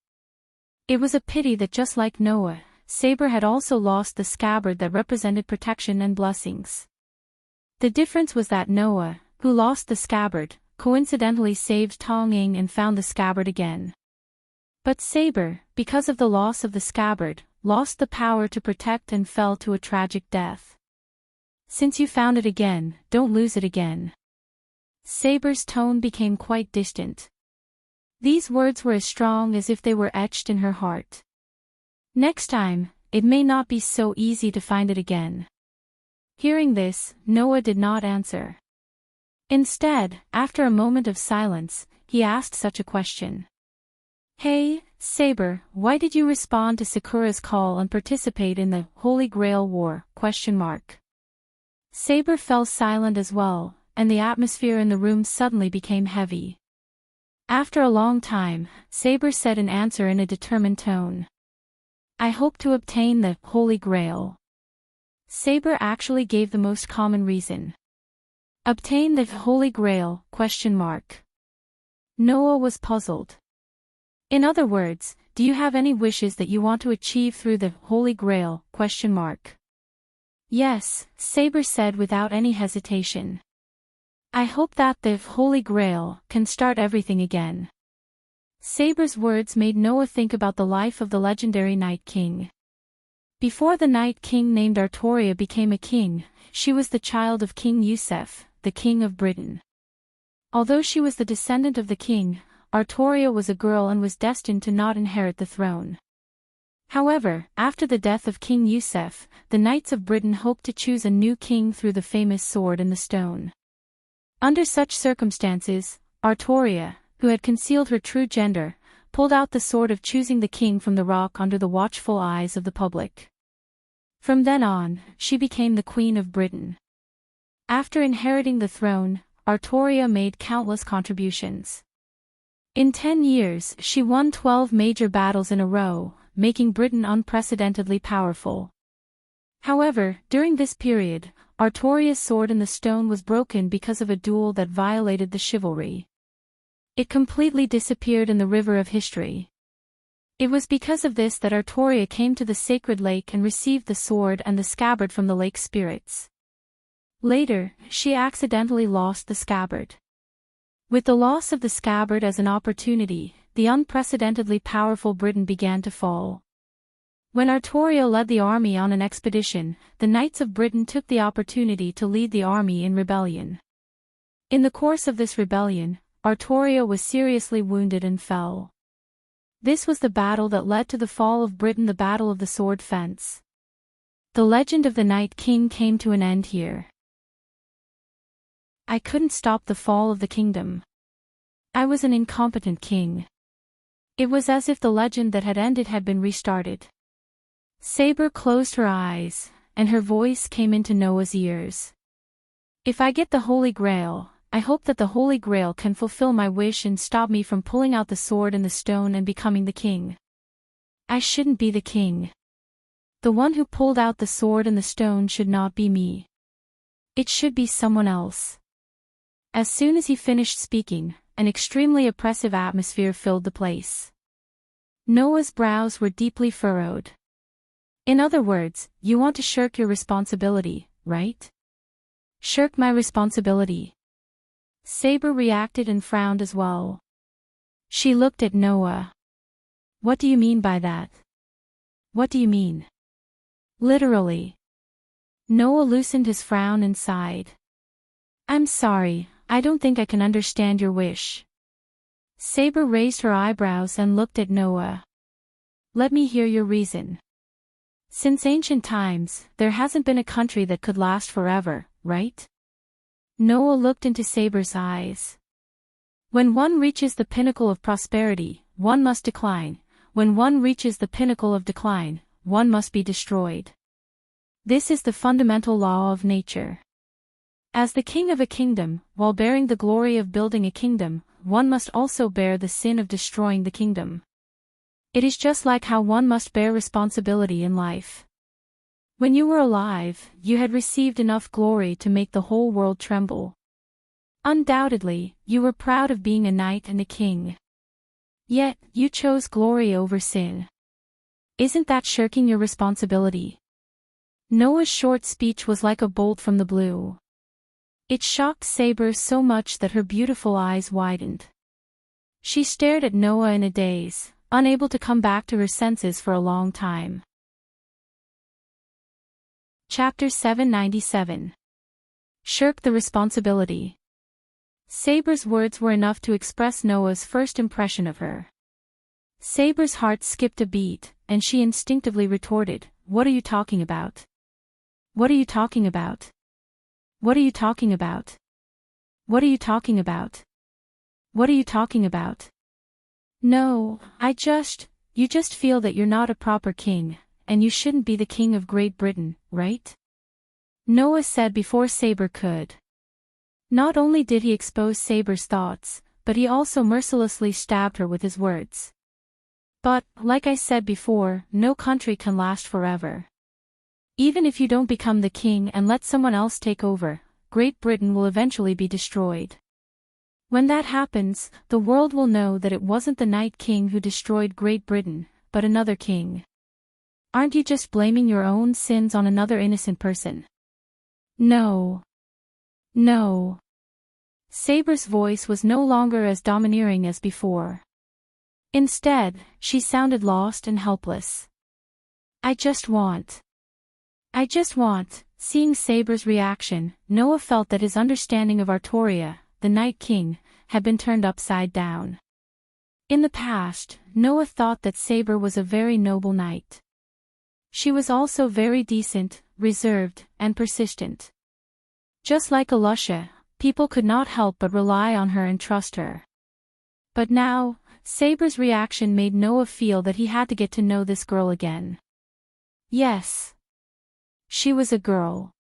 It was a pity that just like Noah, Saber had also lost the scabbard that represented protection and blessings. The difference was that Noah, who lost the scabbard, coincidentally saved Tong Ying and found the scabbard again. But Saber, because of the loss of the scabbard, lost the power to protect and fell to a tragic death. Since you found it again, don't lose it again. Saber's tone became quite distant. These words were as strong as if they were etched in her heart. Next time, it may not be so easy to find it again. Hearing this, Noah did not answer. Instead, after a moment of silence, he asked such a question. Hey, Saber, why did you respond to Sakura's call and participate in the Holy Grail War? Saber fell silent as well, and the atmosphere in the room suddenly became heavy. After a long time, Saber said in answer in a determined tone. I hope to obtain the Holy Grail. Saber actually gave the most common reason. Obtain the Holy Grail? Noah was puzzled. In other words, do you have any wishes that you want to achieve through the Holy Grail? Yes, Saber said without any hesitation. I hope that the Holy Grail can start everything again. Saber's words made Noah think about the life of the legendary Night King. Before the Night King named Artoria became a king, she was the child of King Yusef, the King of Britain. Although she was the descendant of the king, Artoria was a girl and was destined to not inherit the throne. However, after the death of King Yusef, the Knights of Britain hoped to choose a new king through the famous sword in the stone. Under such circumstances, Artoria, who had concealed her true gender, pulled out the sword of choosing the king from the rock under the watchful eyes of the public. From then on, she became the Queen of Britain. After inheriting the throne, Artoria made countless contributions. In 10 years, she won 12 major battles in a row, making Britain unprecedentedly powerful. However, during this period, Artoria's sword in the stone was broken because of a duel that violated the chivalry. It completely disappeared in the river of history. It was because of this that Artoria came to the sacred lake and received the sword and the scabbard from the lake spirits. Later, she accidentally lost the scabbard. With the loss of the scabbard as an opportunity, the unprecedentedly powerful Britain began to fall. When Artoria led the army on an expedition, the Knights of Britain took the opportunity to lead the army in rebellion. In the course of this rebellion, Artoria was seriously wounded and fell. This was the battle that led to the fall of Britain, the Battle of the Sword Fence. The legend of the Night King came to an end here. I couldn't stop the fall of the kingdom. I was an incompetent king. It was as if the legend that had ended had been restarted. Saber closed her eyes, and her voice came into Noah's ears. If I get the Holy Grail, I hope that the Holy Grail can fulfill my wish and stop me from pulling out the sword and the stone and becoming the king. I shouldn't be the king. The one who pulled out the sword and the stone should not be me. It should be someone else. As soon as he finished speaking, an extremely oppressive atmosphere filled the place. Noah's brows were deeply furrowed. In other words, you want to shirk your responsibility, right? Shirk my responsibility. Saber reacted and frowned as well. She looked at Noah. What do you mean by that? What do you mean? Literally. Noah loosened his frown and sighed. I'm sorry, I don't think I can understand your wish. Saber raised her eyebrows and looked at Noah. Let me hear your reason. Since ancient times, there hasn't been a country that could last forever, right? Noah looked into Saber's eyes. When one reaches the pinnacle of prosperity, one must decline. When one reaches the pinnacle of decline, one must be destroyed. This is the fundamental law of nature. As the king of a kingdom, while bearing the glory of building a kingdom, one must also bear the sin of destroying the kingdom. It is just like how one must bear responsibility in life. When you were alive, you had received enough glory to make the whole world tremble. Undoubtedly, you were proud of being a knight and a king. Yet, you chose glory over sin. Isn't that shirking your responsibility? Noah's short speech was like a bolt from the blue. It shocked Saber so much that her beautiful eyes widened. She stared at Noah in a daze, unable to come back to her senses for a long time. Chapter 797. Shirk the responsibility. Saber's words were enough to express Noah's first impression of her. Saber's heart skipped a beat, and she instinctively retorted, "What are you talking about? What are you talking about? What are you talking about? What are you talking about? What are you talking about? No, you just feel that you're not a proper king, and you shouldn't be the king of Great Britain, right?" Noah said before Saber could. Not only did he expose Saber's thoughts, but he also mercilessly stabbed her with his words. But, like I said before, no country can last forever. Even if you don't become the king and let someone else take over, Great Britain will eventually be destroyed. When that happens, the world will know that it wasn't the Night King who destroyed Great Britain, but another king. Aren't you just blaming your own sins on another innocent person? No. No. Saber's voice was no longer as domineering as before. Instead, she sounded lost and helpless. I just want. Seeing Saber's reaction, Noah felt that his understanding of Artoria, the Night King, had been turned upside down. In the past, Noah thought that Saber was a very noble knight. She was also very decent, reserved, and persistent. Just like Alusha, people could not help but rely on her and trust her. But now, Saber's reaction made Noah feel that he had to get to know this girl again. Yes. She was a girl.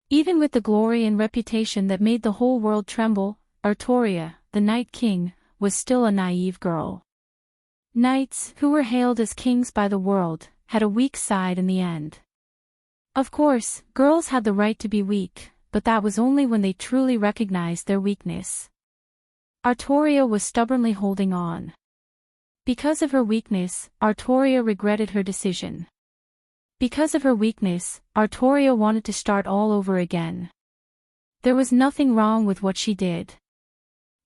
Even with the glory and reputation that made the whole world tremble, Artoria, the Night King, was still a naive girl. Knights, who were hailed as kings by the world, had a weak side in the end. Of course, girls had the right to be weak, but that was only when they truly recognized their weakness. Artoria was stubbornly holding on. Because of her weakness, Artoria regretted her decision. Because of her weakness, Artoria wanted to start all over again. There was nothing wrong with what she did.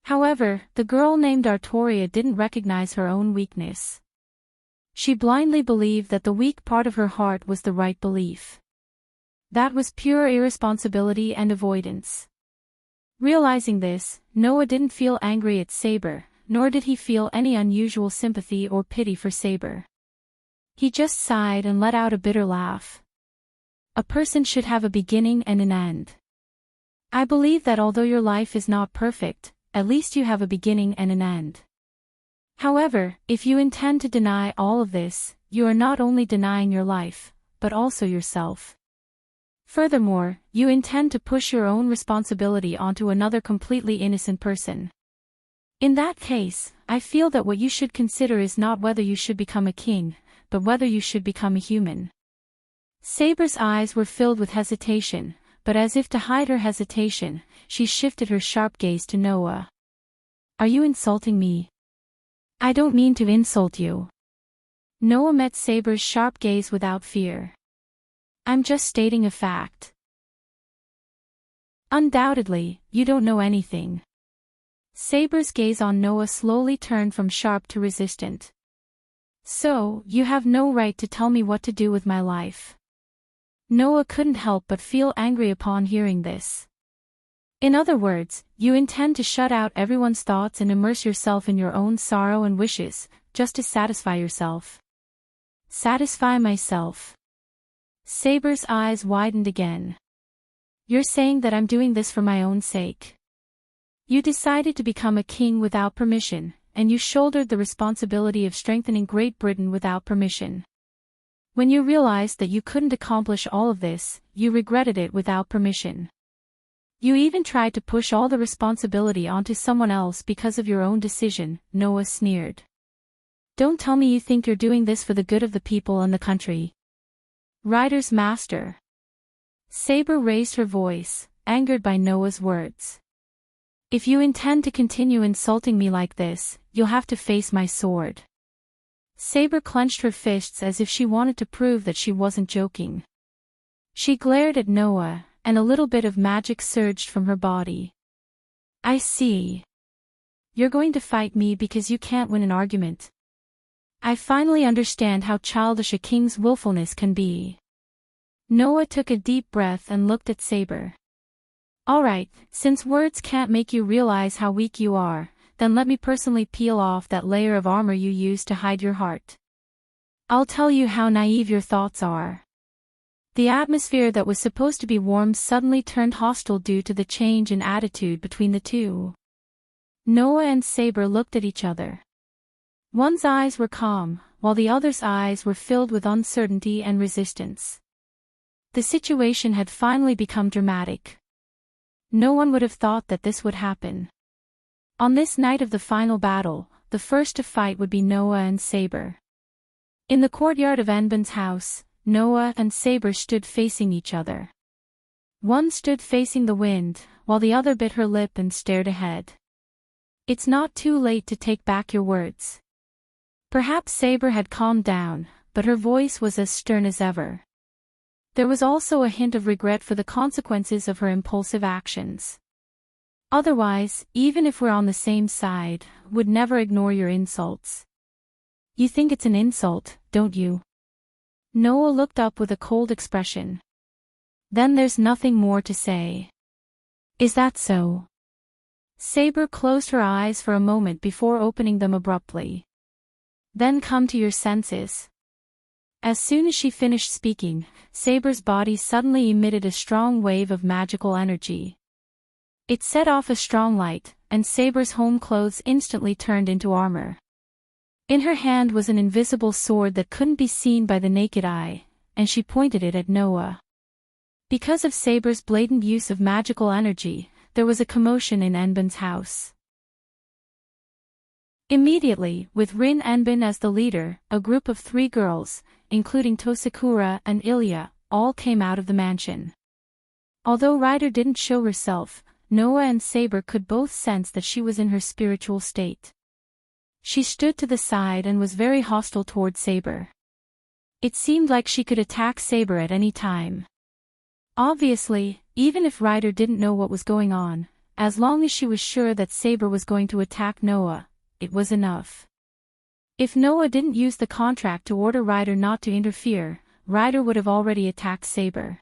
However, the girl named Artoria didn't recognize her own weakness. She blindly believed that the weak part of her heart was the right belief. That was pure irresponsibility and avoidance. Realizing this, Noah didn't feel angry at Saber, nor did he feel any unusual sympathy or pity for Saber. He just sighed and let out a bitter laugh. A person should have a beginning and an end. I believe that although your life is not perfect, at least you have a beginning and an end. However, if you intend to deny all of this, you are not only denying your life, but also yourself. Furthermore, you intend to push your own responsibility onto another completely innocent person. In that case, I feel that what you should consider is not whether you should become a king, but whether you should become a human. Saber's eyes were filled with hesitation, but as if to hide her hesitation, she shifted her sharp gaze to Noah. Are you insulting me? I don't mean to insult you. Noah met Saber's sharp gaze without fear. I'm just stating a fact. Undoubtedly, you don't know anything. Saber's gaze on Noah slowly turned from sharp to resistant. So, you have no right to tell me what to do with my life. Noah couldn't help but feel angry upon hearing this. In other words, you intend to shut out everyone's thoughts and immerse yourself in your own sorrow and wishes, just to satisfy yourself. Satisfy myself. Saber's eyes widened again. You're saying that I'm doing this for my own sake. You decided to become a king without permission, and you shouldered the responsibility of strengthening Great Britain without permission. When you realized that you couldn't accomplish all of this, you regretted it without permission. You even tried to push all the responsibility onto someone else because of your own decision, Noah sneered. Don't tell me you think you're doing this for the good of the people and the country. Writer's master. Saber raised her voice, angered by Noah's words. If you intend to continue insulting me like this, you'll have to face my sword. Saber clenched her fists as if she wanted to prove that she wasn't joking. She glared at Noah, and a little bit of magic surged from her body. I see. You're going to fight me because you can't win an argument. I finally understand how childish a king's willfulness can be. Noah took a deep breath and looked at Saber. Alright, since words can't make you realize how weak you are, then let me personally peel off that layer of armor you use to hide your heart. I'll tell you how naive your thoughts are. The atmosphere that was supposed to be warm suddenly turned hostile due to the change in attitude between the two. Noah and Saber looked at each other. One's eyes were calm, while the other's eyes were filled with uncertainty and resistance. The situation had finally become dramatic. No one would have thought that this would happen. On this night of the final battle, the first to fight would be Noah and Saber. In the courtyard of Enbin's house, Noah and Saber stood facing each other. One stood facing the wind, while the other bit her lip and stared ahead. It's not too late to take back your words. Perhaps Saber had calmed down, but her voice was as stern as ever. There was also a hint of regret for the consequences of her impulsive actions. Otherwise, even if we're on the same side, would never ignore your insults. You think it's an insult, don't you? Noah looked up with a cold expression. Then there's nothing more to say. Is that so? Saber closed her eyes for a moment before opening them abruptly. Then come to your senses. As soon as she finished speaking, Saber's body suddenly emitted a strong wave of magical energy. It set off a strong light, and Saber's home clothes instantly turned into armor. In her hand was an invisible sword that couldn't be seen by the naked eye, and she pointed it at Noah. Because of Saber's blatant use of magical energy, there was a commotion in Enbin's house. Immediately, with Rin Enbin as the leader, a group of 3 girls, including Tosakura and Ilya, all came out of the mansion. Although Ryder didn't show herself, Noah and Saber could both sense that she was in her spiritual state. She stood to the side and was very hostile toward Saber. It seemed like she could attack Saber at any time. Obviously, even if Ryder didn't know what was going on, as long as she was sure that Saber was going to attack Noah, it was enough. If Noah didn't use the contract to order Ryder not to interfere, Ryder would have already attacked Saber.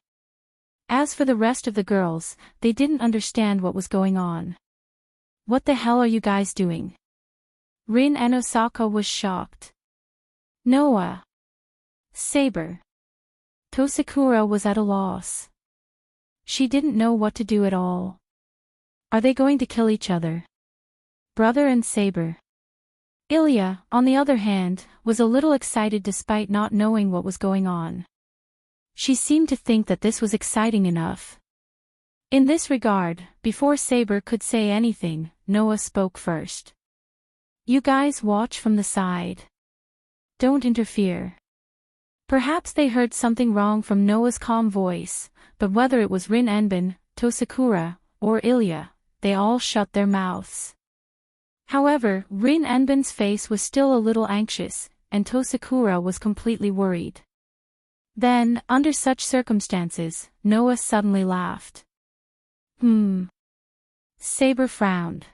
As for the rest of the girls, they didn't understand what was going on. "What the hell are you guys doing?" Rin and Osaka was shocked. Noah. Saber. Tosakura was at a loss. She didn't know what to do at all. Are they going to kill each other? Brother and Saber. Ilya, on the other hand, was a little excited despite not knowing what was going on. She seemed to think that this was exciting enough. In this regard, before Saber could say anything, Noah spoke first. "You guys watch from the side. Don't interfere." Perhaps they heard something wrong from Noah's calm voice, but whether it was Rin Enbin, Tosakura, or Ilya, they all shut their mouths. However, Rin Enbin's face was still a little anxious, and Tosakura was completely worried. Then, under such circumstances, Noah suddenly laughed. Saber frowned.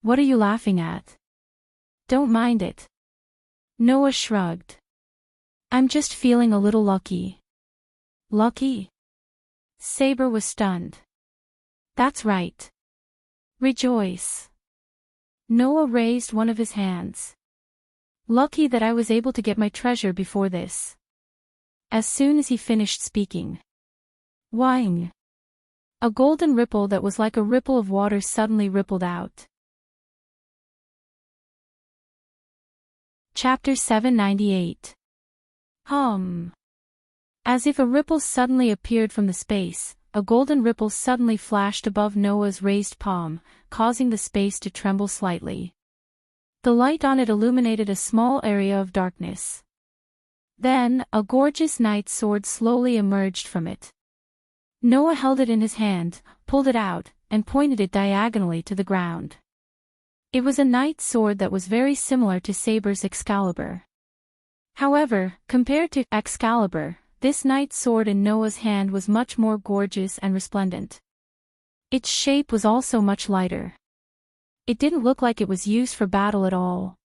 "What are you laughing at?" "Don't mind it." Noah shrugged. "I'm just feeling a little lucky." "Lucky?" Saber was stunned. "That's right. Rejoice." Noah raised one of his hands. "Lucky that I was able to get my treasure before this." As soon as he finished speaking, "Wang!" A golden ripple that was like a ripple of water suddenly rippled out. Chapter 798. As if a ripple suddenly appeared from the space, a golden ripple suddenly flashed above Noah's raised palm, causing the space to tremble slightly. The light on it illuminated a small area of darkness. Then, a gorgeous knight's sword slowly emerged from it. Noah held it in his hand, pulled it out, and pointed it diagonally to the ground. It was a knight's sword that was very similar to Saber's Excalibur. However, compared to Excalibur, this knight's sword in Noah's hand was much more gorgeous and resplendent. Its shape was also much lighter. It didn't look like it was used for battle at all.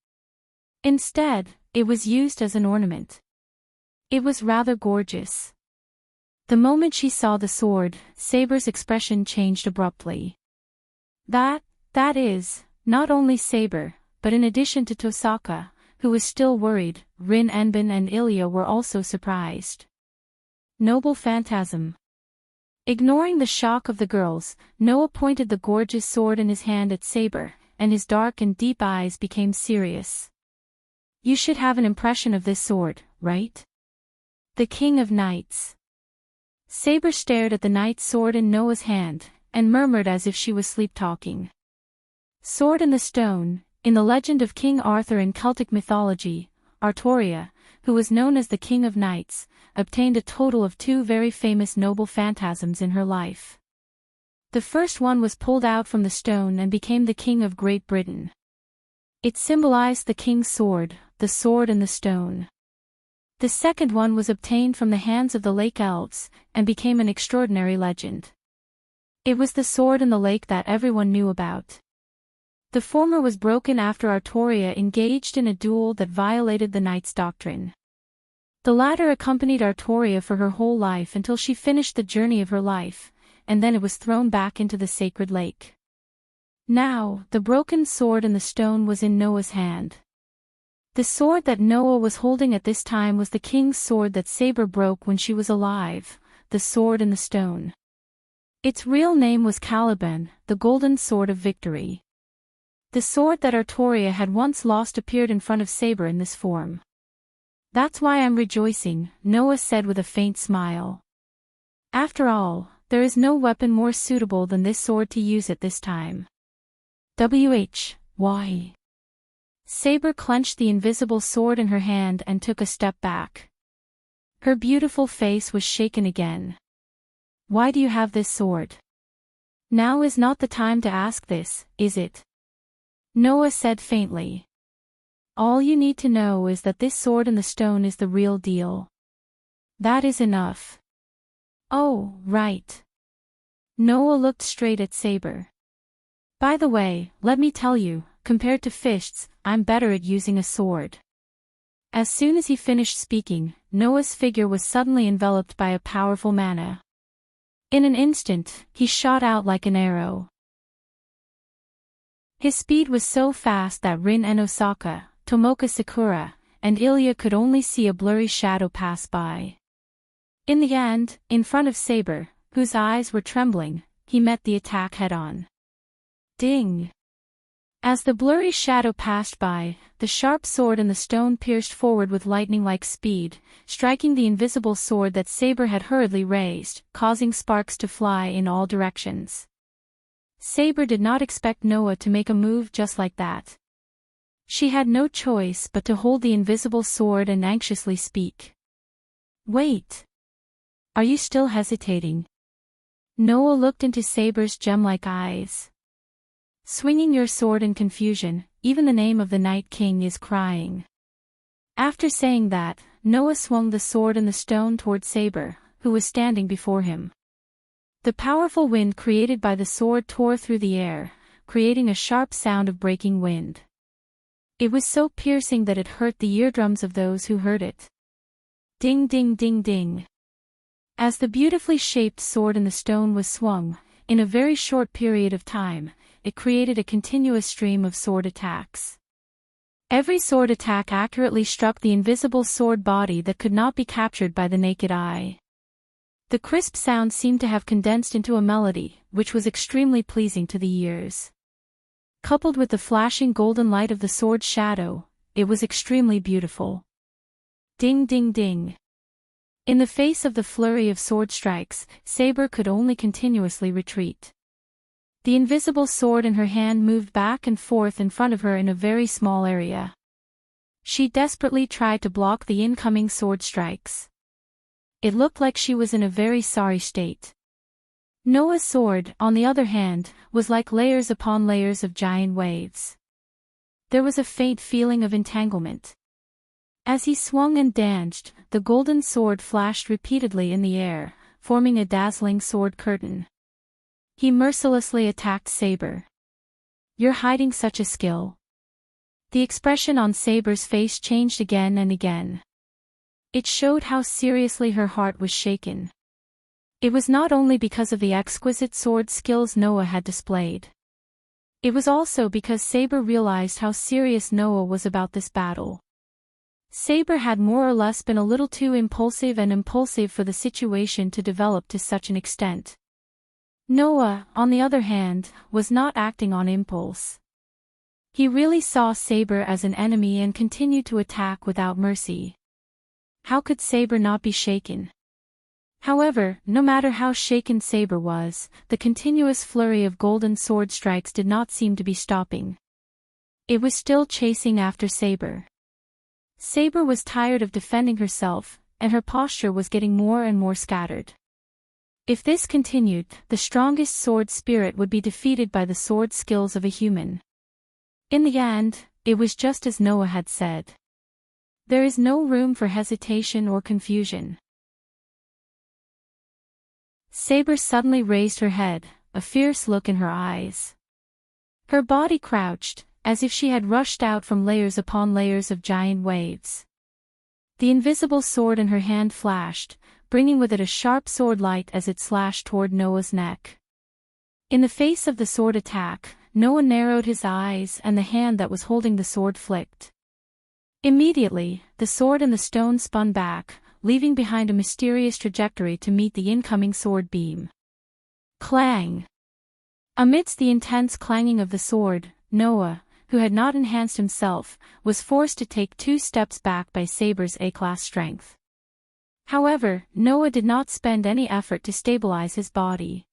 Instead, it was used as an ornament. It was rather gorgeous. The moment she saw the sword, Saber's expression changed abruptly. That is, not only Saber, but in addition to Tosaka, who was still worried, Rin Enbin and Ilya were also surprised. Noble phantasm. Ignoring the shock of the girls, Noah pointed the gorgeous sword in his hand at Saber, and his dark and deep eyes became serious. "You should have an impression of this sword, right? The King of Knights." Saber stared at the knight's sword in Noah's hand, and murmured as if she was sleep-talking. Sword in the Stone. In the legend of King Arthur in Celtic mythology, Artoria, who was known as the King of Knights, obtained a total of 2 very famous noble phantasms in her life. The first one was pulled out from the stone and became the King of Great Britain. It symbolized the king's sword, the sword in the stone. The second one was obtained from the hands of the lake elves, and became an extraordinary legend. It was the sword in the lake that everyone knew about. The former was broken after Artoria engaged in a duel that violated the knight's doctrine. The latter accompanied Artoria for her whole life until she finished the journey of her life, and then it was thrown back into the sacred lake. Now, the broken sword in the stone was in Noah's hand. The sword that Noah was holding at this time was the king's sword that Saber broke when she was alive, the sword in the stone. Its real name was Caliban, the golden sword of victory. The sword that Artoria had once lost appeared in front of Saber in this form. "That's why I'm rejoicing," Noah said with a faint smile. "After all, there is no weapon more suitable than this sword to use at this time." Why? Saber clenched the invisible sword in her hand and took a step back. Her beautiful face was shaken again. "Why do you have this sword? Now is not the time to ask this, is it?" Noah said faintly. "All you need to know is that this sword in the stone is the real deal. That is enough." "Oh, right." Noah looked straight at Saber. "By the way, let me tell you, compared to fists, I'm better at using a sword." As soon as he finished speaking, Noah's figure was suddenly enveloped by a powerful mana. In an instant, he shot out like an arrow. His speed was so fast that Rin and Osaka, Tomoka Sakura, and Ilya could only see a blurry shadow pass by. In the end, in front of Saber, whose eyes were trembling, he met the attack head-on. Ding! As the blurry shadow passed by, the sharp sword in the stone pierced forward with lightning-like speed, striking the invisible sword that Saber had hurriedly raised, causing sparks to fly in all directions. Saber did not expect Noah to make a move just like that. She had no choice but to hold the invisible sword and anxiously speak. "Wait. Are you still hesitating?" Noah looked into Saber's gem-like eyes. "Swinging your sword in confusion, even the name of the Night King is crying." After saying that, Noah swung the sword in the stone toward Saber, who was standing before him. The powerful wind created by the sword tore through the air, creating a sharp sound of breaking wind. It was so piercing that it hurt the eardrums of those who heard it. Ding ding ding ding. As the beautifully shaped sword in the stone was swung, in a very short period of time, it created a continuous stream of sword attacks. Every sword attack accurately struck the invisible sword body that could not be captured by the naked eye. The crisp sound seemed to have condensed into a melody, which was extremely pleasing to the ears. Coupled with the flashing golden light of the sword's shadow, it was extremely beautiful. Ding ding ding. In the face of the flurry of sword strikes, Saber could only continuously retreat. The invisible sword in her hand moved back and forth in front of her in a very small area. She desperately tried to block the incoming sword strikes. It looked like she was in a very sorry state. Noah's sword, on the other hand, was like layers upon layers of giant waves. There was a faint feeling of entanglement. As he swung and danced, the golden sword flashed repeatedly in the air, forming a dazzling sword curtain. He mercilessly attacked Saber. "You're hiding such a skill." The expression on Saber's face changed again and again. It showed how seriously her heart was shaken. It was not only because of the exquisite sword skills Noah had displayed. It was also because Saber realized how serious Noah was about this battle. Saber had more or less been a little too impulsive for the situation to develop to such an extent. Noah, on the other hand, was not acting on impulse. He really saw Saber as an enemy and continued to attack without mercy. How could Saber not be shaken? However, no matter how shaken Saber was, the continuous flurry of golden sword strikes did not seem to be stopping. It was still chasing after Saber. Saber was tired of defending herself, and her posture was getting more and more scattered. If this continued, the strongest sword spirit would be defeated by the sword skills of a human. In the end, it was just as Noah had said. There is no room for hesitation or confusion. Saber suddenly raised her head, a fierce look in her eyes. Her body crouched, as if she had rushed out from layers upon layers of giant waves. The invisible sword in her hand flashed, bringing with it a sharp sword light as it slashed toward Noah's neck. In the face of the sword attack, Noah narrowed his eyes and the hand that was holding the sword flicked. Immediately, the sword in the stone spun back, leaving behind a mysterious trajectory to meet the incoming sword beam. Clang! Amidst the intense clanging of the sword, Noah, who had not enhanced himself, was forced to take 2 steps back by Saber's A-class strength. However, Noah did not spend any effort to stabilize his body.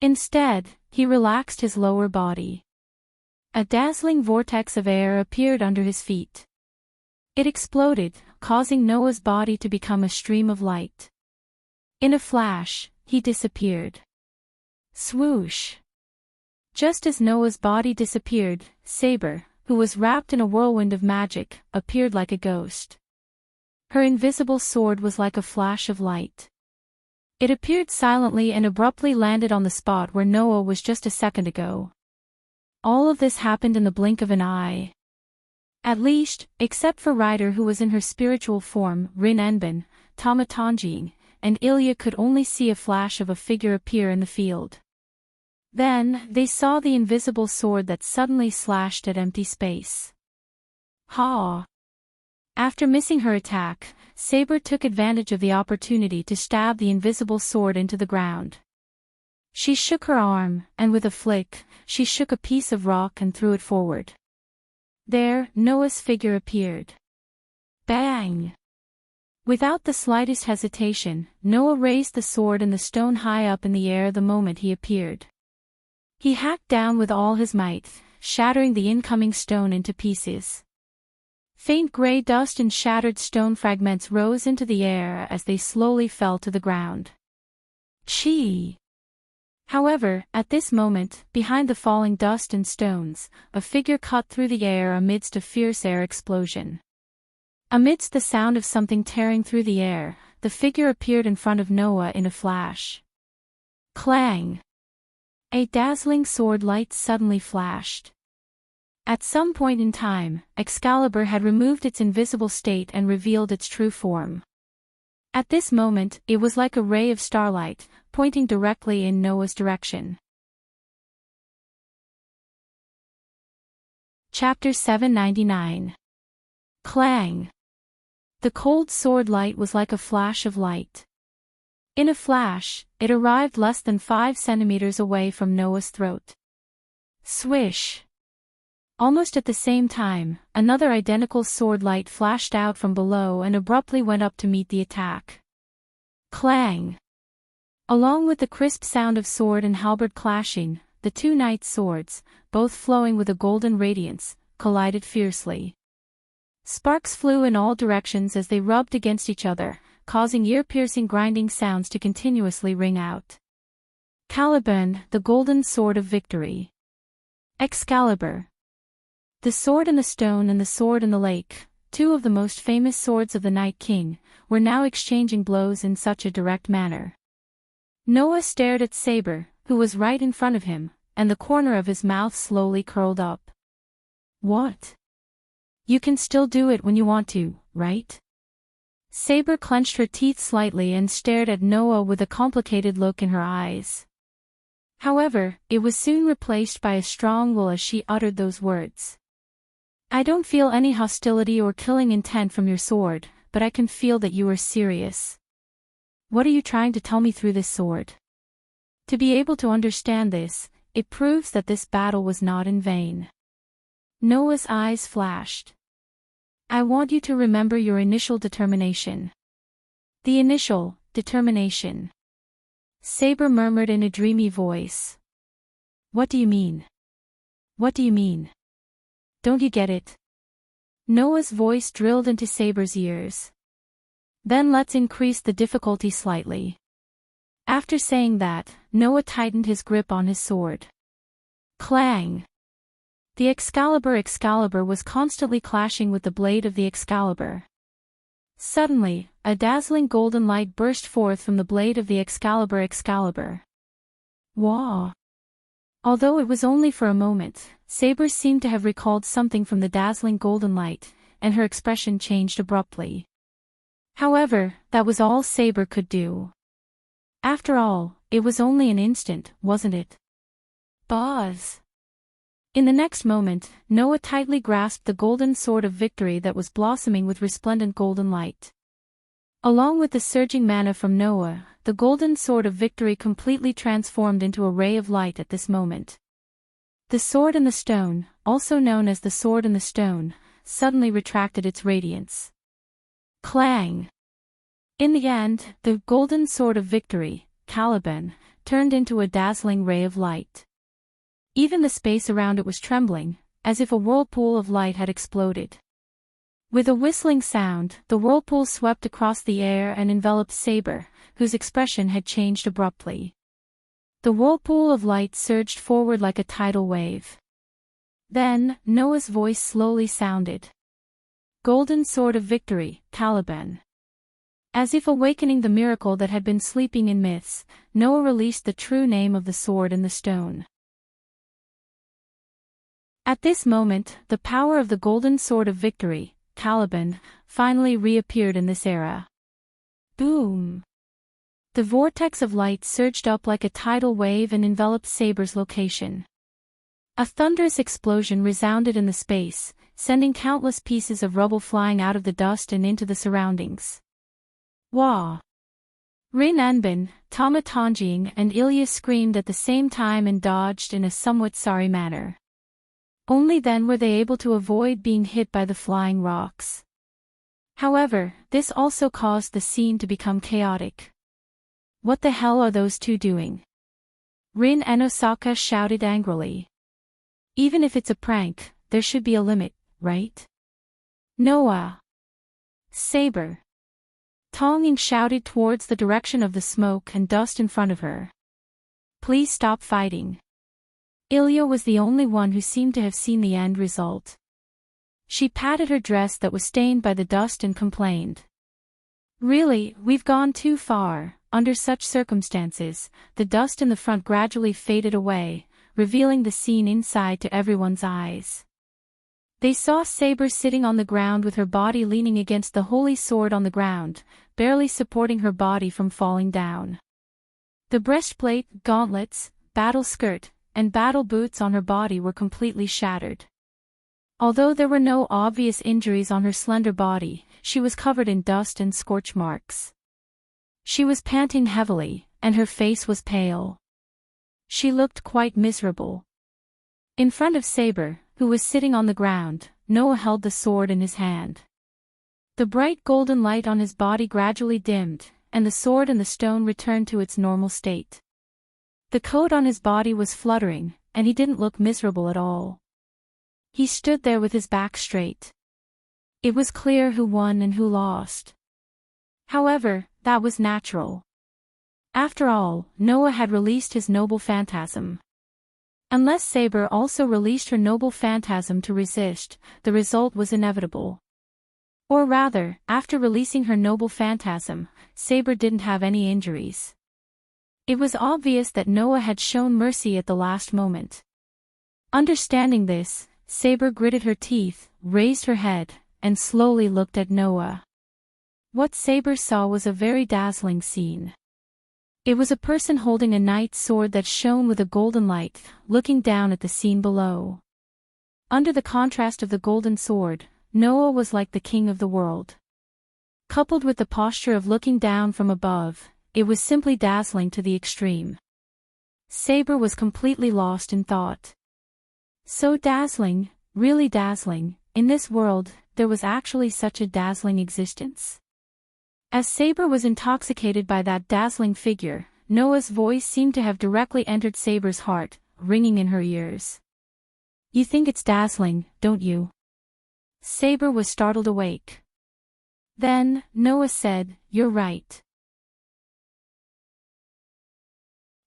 Instead, he relaxed his lower body. A dazzling vortex of air appeared under his feet. It exploded, causing Noah's body to become a stream of light. In a flash, he disappeared. Swoosh! Just as Noah's body disappeared, Saber, who was wrapped in a whirlwind of magic, appeared like a ghost. Her invisible sword was like a flash of light. It appeared silently and abruptly landed on the spot where Noah was just a second ago. All of this happened in the blink of an eye. At least, except for Ryder, who was in her spiritual form, Rin Enbin, Tama Tanjing, and Ilya could only see a flash of a figure appear in the field. Then, they saw the invisible sword that suddenly slashed at empty space. Ha! After missing her attack, Saber took advantage of the opportunity to stab the invisible sword into the ground. She shook her arm, and with a flick, she shook a piece of rock and threw it forward. There, Noah's figure appeared. Bang! Without the slightest hesitation, Noah raised the sword and the stone high up in the air the moment he appeared. He hacked down with all his might, shattering the incoming stone into pieces. Faint gray dust and shattered stone fragments rose into the air as they slowly fell to the ground. Chee! However, at this moment, behind the falling dust and stones, a figure cut through the air amidst a fierce air explosion. Amidst the sound of something tearing through the air, the figure appeared in front of Noah in a flash. Clang! A dazzling sword light suddenly flashed. At some point in time, Excalibur had removed its invisible state and revealed its true form. At this moment, it was like a ray of starlight, pointing directly in Noah's direction. Chapter 799. Clang! The cold sword light was like a flash of light. In a flash, it arrived less than 5 centimeters away from Noah's throat. Swish! Almost at the same time, another identical sword light flashed out from below and abruptly went up to meet the attack. Clang! Along with the crisp sound of sword and halberd clashing, the two knights' swords, both flowing with a golden radiance, collided fiercely. Sparks flew in all directions as they rubbed against each other, causing ear-piercing grinding sounds to continuously ring out. Caliban, the golden sword of victory. Excalibur. The sword and the stone and the sword and the lake, two of the most famous swords of the Night King, were now exchanging blows in such a direct manner. Noah stared at Saber, who was right in front of him, and the corner of his mouth slowly curled up. What? You can still do it when you want to, right? Saber clenched her teeth slightly and stared at Noah with a complicated look in her eyes. However, it was soon replaced by a strong will as she uttered those words. I don't feel any hostility or killing intent from your sword, but I can feel that you are serious. What are you trying to tell me through this sword? To be able to understand this, it proves that this battle was not in vain. Noah's eyes flashed. I want you to remember your initial determination. The initial determination. Saber murmured in a dreamy voice. What do you mean? What do you mean? Don't you get it? Noah's voice drilled into Saber's ears. Then let's increase the difficulty slightly. After saying that, Noah tightened his grip on his sword. Clang! The Excalibur was constantly clashing with the blade of the Excalibur. Suddenly, a dazzling golden light burst forth from the blade of the Excalibur. Wah! Although it was only for a moment, Saber seemed to have recalled something from the dazzling golden light, and her expression changed abruptly. However, that was all Saber could do. After all, it was only an instant, wasn't it? Buzz! In the next moment, Noah tightly grasped the golden sword of victory that was blossoming with resplendent golden light. Along with the surging mana from Noah, the golden sword of victory completely transformed into a ray of light at this moment. The sword and the stone, also known as the sword and the stone, suddenly retracted its radiance. Clang! In the end, the golden sword of victory, Caliban, turned into a dazzling ray of light. Even the space around it was trembling, as if a whirlpool of light had exploded. With a whistling sound, the whirlpool swept across the air and enveloped Saber, whose expression had changed abruptly. The whirlpool of light surged forward like a tidal wave. Then, Noah's voice slowly sounded. Golden Sword of Victory, Caliban. As if awakening the miracle that had been sleeping in myths, Noah released the true name of the sword and the stone. At this moment, the power of the Golden Sword of Victory, Caliban, finally reappeared in this era. Boom! The vortex of light surged up like a tidal wave and enveloped Saber's location. A thunderous explosion resounded in the space, sending countless pieces of rubble flying out of the dust and into the surroundings. Wah! Rin Anbin, Tama Tanjing and Ilya screamed at the same time and dodged in a somewhat sorry manner. Only then were they able to avoid being hit by the flying rocks. However, this also caused the scene to become chaotic. What the hell are those two doing? Rin and Osaka shouted angrily. Even if it's a prank, there should be a limit, right? Noah! Saber! Tonging shouted towards the direction of the smoke and dust in front of her. Please stop fighting. Ilya was the only one who seemed to have seen the end result. She patted her dress that was stained by the dust and complained. Really, we've gone too far. Under such circumstances, the dust in the front gradually faded away, revealing the scene inside to everyone's eyes. They saw Saber sitting on the ground with her body leaning against the holy sword on the ground, barely supporting her body from falling down. The breastplate, gauntlets, battle skirt, and battle boots on her body were completely shattered. Although there were no obvious injuries on her slender body, she was covered in dust and scorch marks. She was panting heavily, and her face was pale. She looked quite miserable. In front of Saber, who was sitting on the ground, Noah held the sword in his hand. The bright golden light on his body gradually dimmed, and the sword and the stone returned to its normal state. The coat on his body was fluttering, and he didn't look miserable at all. He stood there with his back straight. It was clear who won and who lost. However, that was natural. After all, Noah had released his noble phantasm. Unless Saber also released her noble phantasm to resist, the result was inevitable. Or rather, after releasing her noble phantasm, Saber didn't have any injuries. It was obvious that Noah had shown mercy at the last moment. Understanding this, Saber gritted her teeth, raised her head, and slowly looked at Noah. What Saber saw was a very dazzling scene. It was a person holding a knight's sword that shone with a golden light, looking down at the scene below. Under the contrast of the golden sword, Noah was like the king of the world. Coupled with the posture of looking down from above, it was simply dazzling to the extreme. Saber was completely lost in thought. So dazzling, really dazzling, in this world, there was actually such a dazzling existence. As Saber was intoxicated by that dazzling figure, Noah's voice seemed to have directly entered Saber's heart, ringing in her ears. You think it's dazzling, don't you? Saber was startled awake. Then, Noah said, You're right.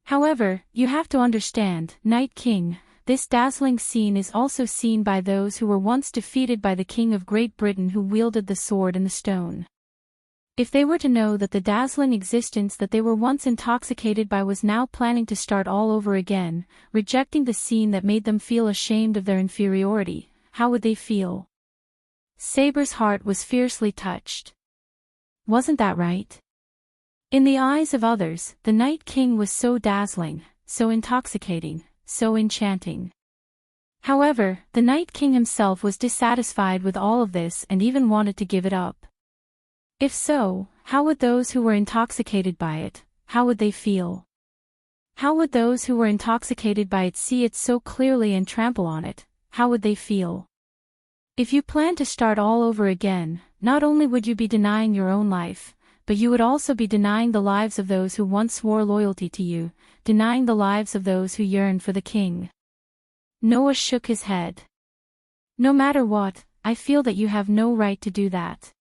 However, you have to understand, Night King, this dazzling scene is also seen by those who were once defeated by the King of Great Britain who wielded the sword and the stone. If they were to know that the dazzling existence that they were once intoxicated by was now planning to start all over again, rejecting the scene that made them feel ashamed of their inferiority, how would they feel? Saber's heart was fiercely touched. Wasn't that right? In the eyes of others, the Night King was so dazzling, so intoxicating, so enchanting. However, the Night King himself was dissatisfied with all of this and even wanted to give it up. If so, how would those who were intoxicated by it, how would they feel? How would those who were intoxicated by it see it so clearly and trample on it, how would they feel? If you plan to start all over again, not only would you be denying your own life, but you would also be denying the lives of those who once swore loyalty to you, denying the lives of those who yearned for the king. Noah shook his head. No matter what, I feel that you have no right to do that.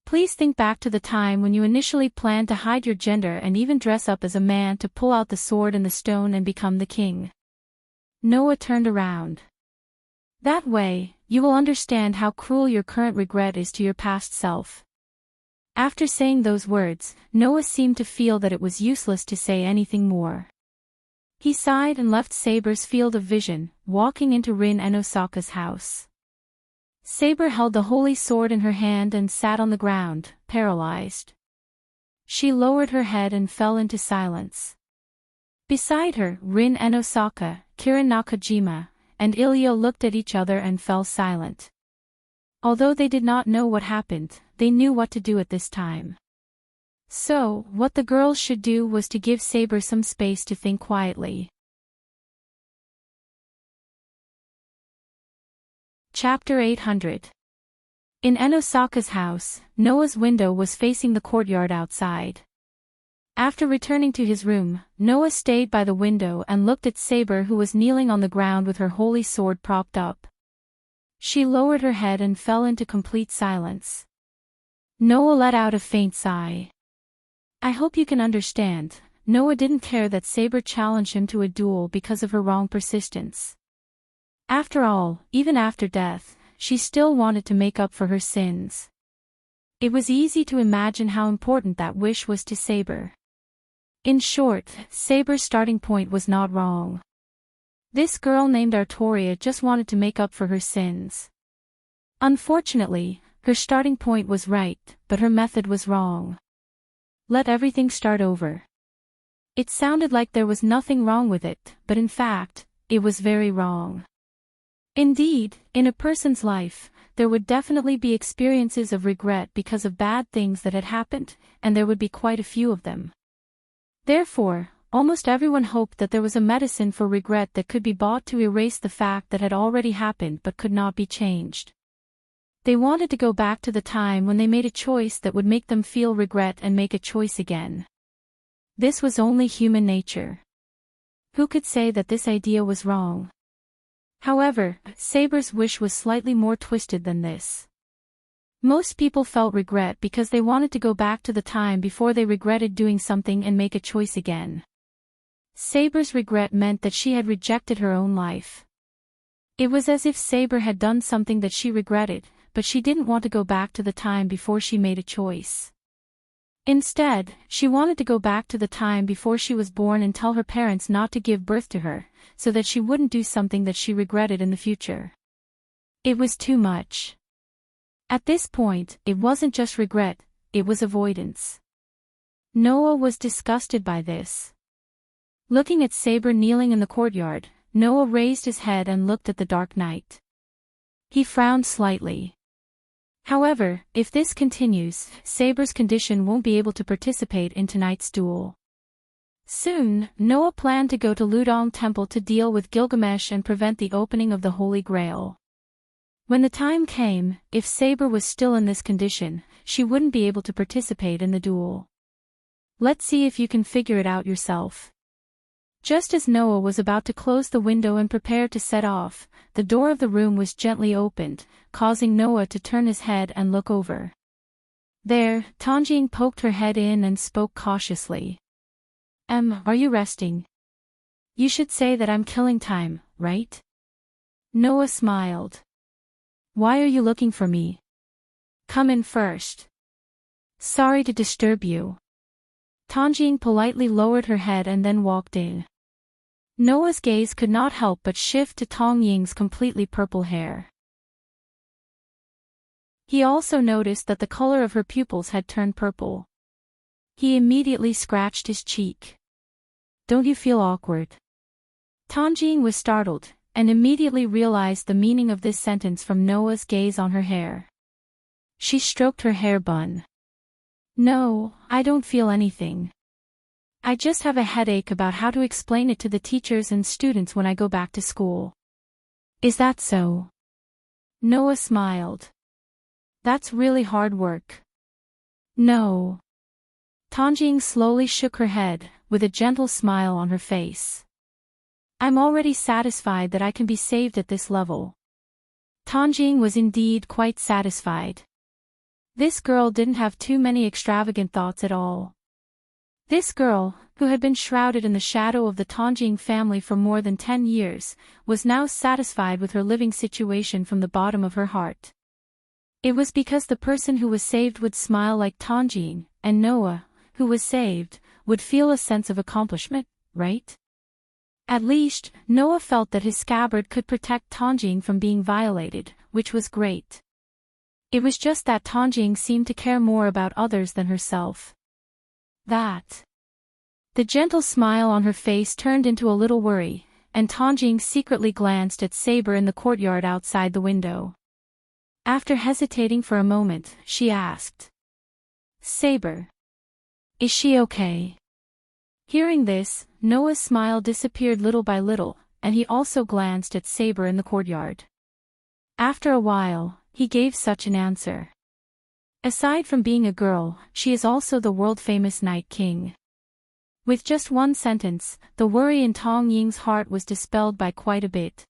Please think back to the time when you initially planned to hide your gender and even dress up as a man to pull out the sword and the stone and become the king. Noah turned around. That way, you will understand how cruel your current regret is to your past self. After saying those words, Noah seemed to feel that it was useless to say anything more. He sighed and left Saber's field of vision, walking into Rin and Osaka's house. Saber held the holy sword in her hand and sat on the ground, paralyzed. She lowered her head and fell into silence. Beside her, Rin and Osaka, Kirin Nakajima, and Ilyo looked at each other and fell silent. Although they did not know what happened, they knew what to do at this time. So, what the girls should do was to give Saber some space to think quietly. Chapter 800. In Osaka's house, Noah's window was facing the courtyard outside. After returning to his room, Noah stayed by the window and looked at Saber, who was kneeling on the ground with her holy sword propped up. She lowered her head and fell into complete silence. Noah let out a faint sigh. I hope you can understand, Noah didn't care that Saber challenged him to a duel because of her wrong persistence. After all, even after death, she still wanted to make up for her sins. It was easy to imagine how important that wish was to Saber. In short, Saber's starting point was not wrong. This girl named Artoria just wanted to make up for her sins. Unfortunately, her starting point was right, but her method was wrong. Let everything start over. It sounded like there was nothing wrong with it, but in fact, it was very wrong. Indeed, in a person's life, there would definitely be experiences of regret because of bad things that had happened, and there would be quite a few of them. Therefore, almost everyone hoped that there was a medicine for regret that could be bought to erase the fact that had already happened but could not be changed. They wanted to go back to the time when they made a choice that would make them feel regret and make a choice again. This was only human nature. Who could say that this idea was wrong? However, Saber's wish was slightly more twisted than this. Most people felt regret because they wanted to go back to the time before they regretted doing something and make a choice again. Saber's regret meant that she had rejected her own life. It was as if Saber had done something that she regretted, but she didn't want to go back to the time before she made a choice. Instead, she wanted to go back to the time before she was born and tell her parents not to give birth to her, so that she wouldn't do something that she regretted in the future. It was too much. At this point, it wasn't just regret, it was avoidance. Noah was disgusted by this. Looking at Saber kneeling in the courtyard, Noah raised his head and looked at the dark night. He frowned slightly. However, if this continues, Saber's condition won't be able to participate in tonight's duel. Soon, Noah planned to go to Ludong Temple to deal with Gilgamesh and prevent the opening of the Holy Grail. When the time came, if Saber was still in this condition, she wouldn't be able to participate in the duel. Let's see if you can figure it out yourself. Just as Noah was about to close the window and prepare to set off, the door of the room was gently opened, causing Noah to turn his head and look over. There, Tanjing poked her head in and spoke cautiously. Are you resting? You should say that I'm killing time, right? Noah smiled. Why are you looking for me? Come in first. Sorry to disturb you. Tanjing politely lowered her head and then walked in. Noah's gaze could not help but shift to Tong Ying's completely purple hair. He also noticed that the color of her pupils had turned purple. He immediately scratched his cheek. Don't you feel awkward? Tanjing was startled, and immediately realized the meaning of this sentence from Noah's gaze on her hair. She stroked her hair bun. No, I don't feel anything. I just have a headache about how to explain it to the teachers and students when I go back to school. Is that so? Noah smiled. That's really hard work. No. Tanjing slowly shook her head, with a gentle smile on her face. I'm already satisfied that I can be saved at this level. Tanjing was indeed quite satisfied. This girl didn't have too many extravagant thoughts at all. This girl, who had been shrouded in the shadow of the Tanjing family for more than 10 years, was now satisfied with her living situation from the bottom of her heart. It was because the person who was saved would smile like Tanjing, and Noah, who was saved, would feel a sense of accomplishment, right? At least, Noah felt that his scabbard could protect Tanjing from being violated, which was great. It was just that Tanjing seemed to care more about others than herself. The gentle smile on her face turned into a little worry, and Tanjing secretly glanced at Saber in the courtyard outside the window. After hesitating for a moment, she asked, "Saber, is she okay?" Hearing this, Noah's smile disappeared little by little, and he also glanced at Saber in the courtyard. After a while, he gave such an answer. Aside from being a girl, she is also the world-famous Night King. With just one sentence, the worry in Tong Ying's heart was dispelled by quite a bit.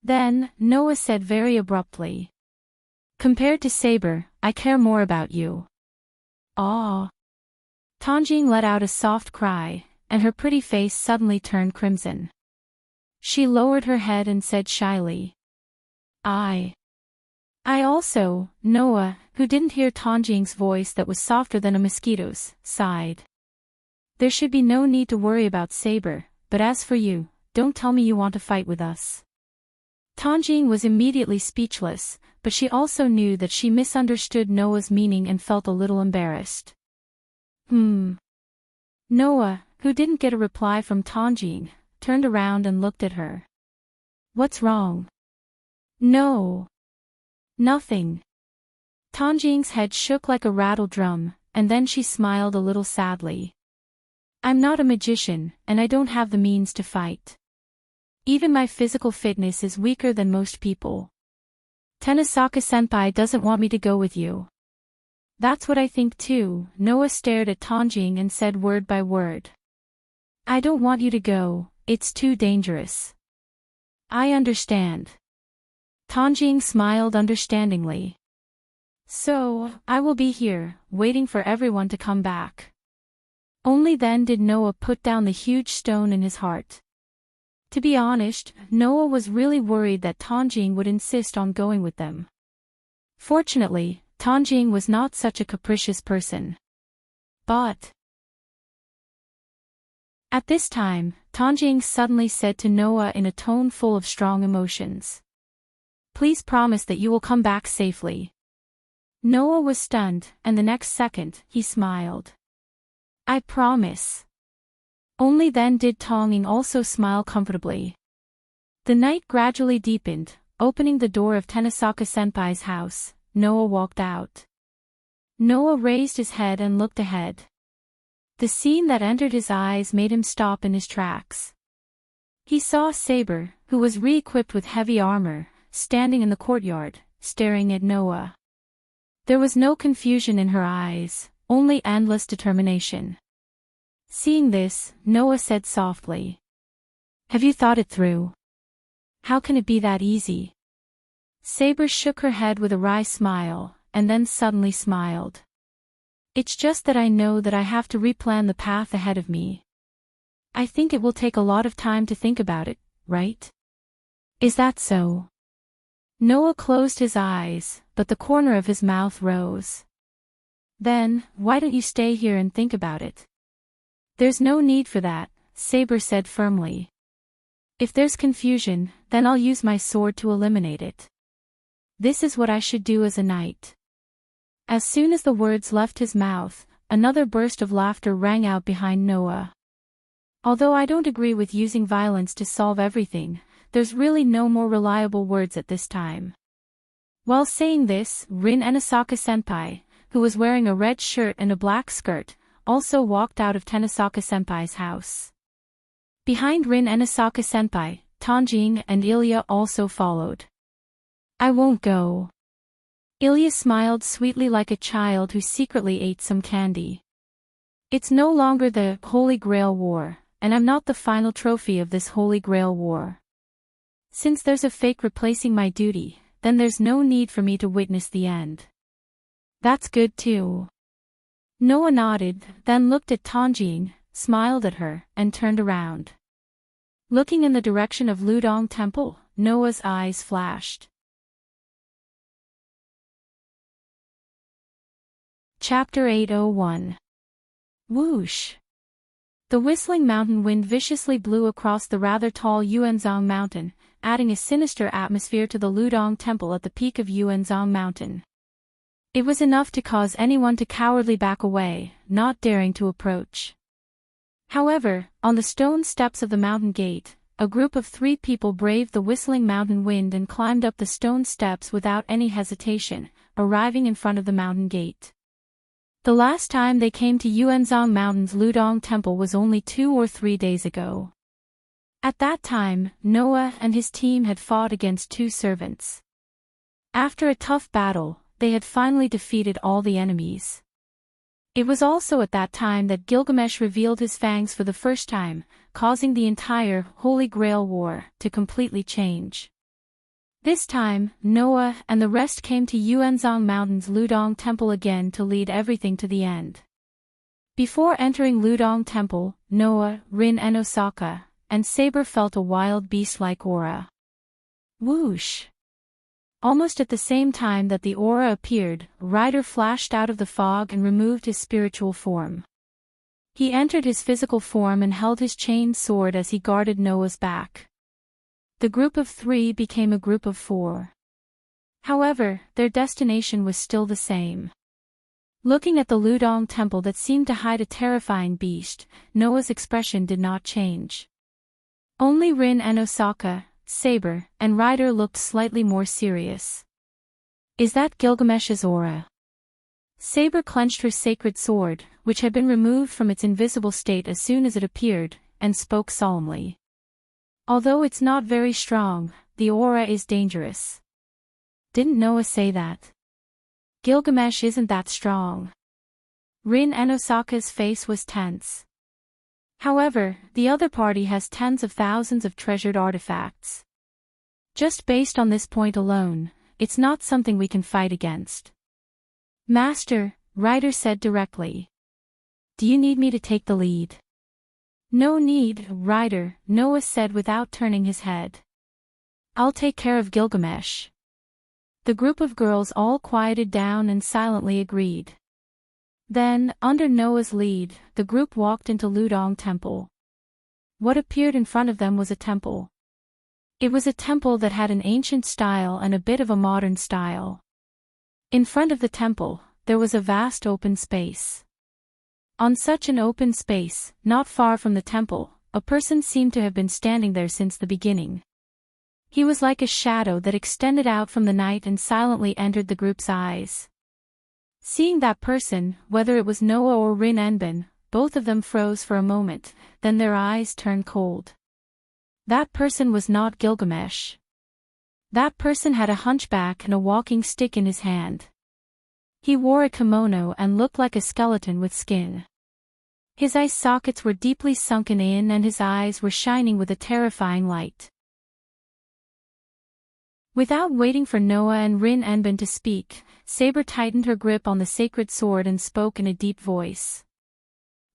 Then, Noah said very abruptly, "Compared to Saber, I care more about you." "Aw." Tanjing let out a soft cry, and her pretty face suddenly turned crimson. She lowered her head and said shyly, I also," Noah, who didn't hear Tanjing's voice that was softer than a mosquito's, sighed. "There should be no need to worry about Saber, but as for you, don't tell me you want to fight with us." Tanjing was immediately speechless, but she also knew that she misunderstood Noah's meaning and felt a little embarrassed. Noah, who didn't get a reply from Tanjing, turned around and looked at her. "What's wrong?" "No. Nothing." Tanjing's head shook like a rattle drum, and then she smiled a little sadly. "I'm not a magician, and I don't have the means to fight. Even my physical fitness is weaker than most people. Tenosaka-senpai doesn't want me to go with you." "That's what I think too." Noah stared at Tanjing and said word by word. "I don't want you to go, it's too dangerous." "I understand." Tanjing smiled understandingly. "So, I will be here, waiting for everyone to come back." Only then did Noah put down the huge stone in his heart. To be honest, Noah was really worried that Tanjing would insist on going with them. Fortunately, Tanjing was not such a capricious person. But at this time, Tanjing suddenly said to Noah in a tone full of strong emotions, "Please promise that you will come back safely." Noah was stunned, and the next second, he smiled. "I promise." Only then did Tanjing also smile comfortably. The night gradually deepened, opening the door of Tenosaka-senpai's house. Noah walked out. Noah raised his head and looked ahead. The scene that entered his eyes made him stop in his tracks. He saw Saber, who was re-equipped with heavy armor, standing in the courtyard, staring at Noah. There was no confusion in her eyes, only endless determination. Seeing this, Noah said softly, "Have you thought it through? How can it be that easy?" Saber shook her head with a wry smile, and then suddenly smiled. "It's just that I know that I have to replan the path ahead of me. I think it will take a lot of time to think about it, right?" "Is that so?" Noah closed his eyes, but the corner of his mouth rose. "Then, why don't you stay here and think about it?" "There's no need for that," Saber said firmly. "If there's confusion, then I'll use my sword to eliminate it. This is what I should do as a knight." As soon as the words left his mouth, another burst of laughter rang out behind Noah. "Although I don't agree with using violence to solve everything, there's really no more reliable words at this time." While saying this, Rin Enosaka-senpai, who was wearing a red shirt and a black skirt, also walked out of Tenosaka-senpai's house. Behind Rin Enosaka-senpai, Tanjing and Ilya also followed. "I won't go." Ilya smiled sweetly like a child who secretly ate some candy. "It's no longer the Holy Grail War, and I'm not the final trophy of this Holy Grail War. Since there's a fake replacing my duty, then there's no need for me to witness the end. That's good too. Noah nodded, then looked at Tanjing, smiled at her, and turned around. Looking in the direction of Ludong Temple, Noah's eyes flashed. Chapter 801. Whoosh! The whistling mountain wind viciously blew across the rather tall Yuanzhong mountain, adding a sinister atmosphere to the Ludong Temple at the peak of Yuanzhong mountain. It was enough to cause anyone to cowardly back away, not daring to approach. However, on the stone steps of the mountain gate, a group of 3 people braved the whistling mountain wind and climbed up the stone steps without any hesitation, arriving in front of the mountain gate. The last time they came to Yuanzhong Mountain's Ludong Temple was only 2 or 3 days ago. At that time, Noah and his team had fought against 2 servants. After a tough battle, they had finally defeated all the enemies. It was also at that time that Gilgamesh revealed his fangs for the first time, causing the entire Holy Grail War to completely change. This time, Noah and the rest came to Yuanzhong Mountain's Ludong Temple again to lead everything to the end. Before entering Ludong Temple, Noah, Rin and Osaka, and Saber felt a wild beast-like aura. Whoosh! Almost at the same time that the aura appeared, a rider flashed out of the fog and removed his spiritual form. He entered his physical form and held his chained sword as he guarded Noah's back. The group of 3 became a group of 4. However, their destination was still the same. Looking at the Ludong Temple that seemed to hide a terrifying beast, Noah's expression did not change. Only Rin and Osaka, Saber, and Ryder looked slightly more serious. Is that Gilgamesh's aura? Saber clenched her sacred sword, which had been removed from its invisible state as soon as it appeared, and spoke solemnly. Although it's not very strong, the aura is dangerous. Didn't Noah say that? Gilgamesh isn't that strong. Rin and Osaka's face was tense. However, the other party has tens of thousands of treasured artifacts. Just based on this point alone, it's not something we can fight against. Master, Ryder said directly. Do you need me to take the lead? No need, Ryder, Noah said without turning his head. I'll take care of Gilgamesh. The group of girls all quieted down and silently agreed. Then, under Noah's lead, the group walked into Ludong Temple. What appeared in front of them was a temple. It was a temple that had an ancient style and a bit of a modern style. In front of the temple, there was a vast open space. On such an open space, not far from the temple, a person seemed to have been standing there since the beginning. He was like a shadow that extended out from the night and silently entered the group's eyes. Seeing that person, whether it was Noah or Rin Enbin, both of them froze for a moment, then their eyes turned cold. That person was not Gilgamesh. That person had a hunchback and a walking stick in his hand. He wore a kimono and looked like a skeleton with skin. His eye sockets were deeply sunken in and his eyes were shining with a terrifying light. Without waiting for Noah and Rin Enbin to speak, Saber tightened her grip on the sacred sword and spoke in a deep voice.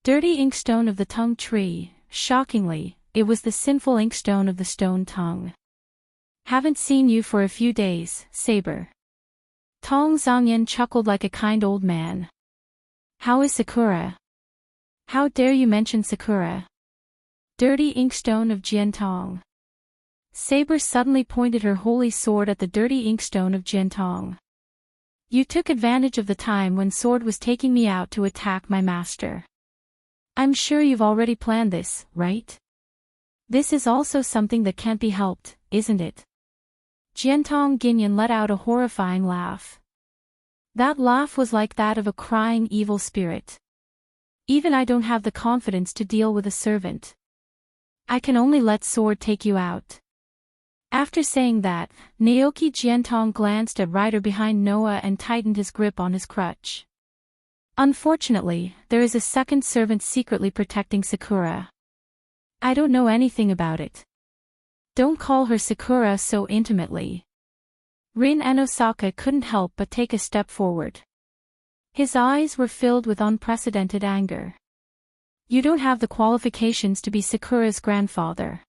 Dirty inkstone of the tongue tree, shockingly, it was the sinful inkstone of the stone tongue. Haven't seen you for a few days, Saber. Tong Zongyan chuckled like a kind old man. How is Sakura? How dare you mention Sakura? Dirty inkstone of Jiantong. Saber suddenly pointed her holy sword at the dirty inkstone of Jiantong. You took advantage of the time when Sword was taking me out to attack my master. I'm sure you've already planned this, right? This is also something that can't be helped, isn't it? Jiantong Ginyan let out a horrifying laugh. That laugh was like that of a crying evil spirit. Even I don't have the confidence to deal with a servant. I can only let Sword take you out. After saying that, Naoki Jiantong glanced at Ryder behind Noah and tightened his grip on his crutch. Unfortunately, there is a second servant secretly protecting Sakura. I don't know anything about it. Don't call her Sakura so intimately. Rin and Osaka couldn't help but take a step forward. His eyes were filled with unprecedented anger. You don't have the qualifications to be Sakura's grandfather.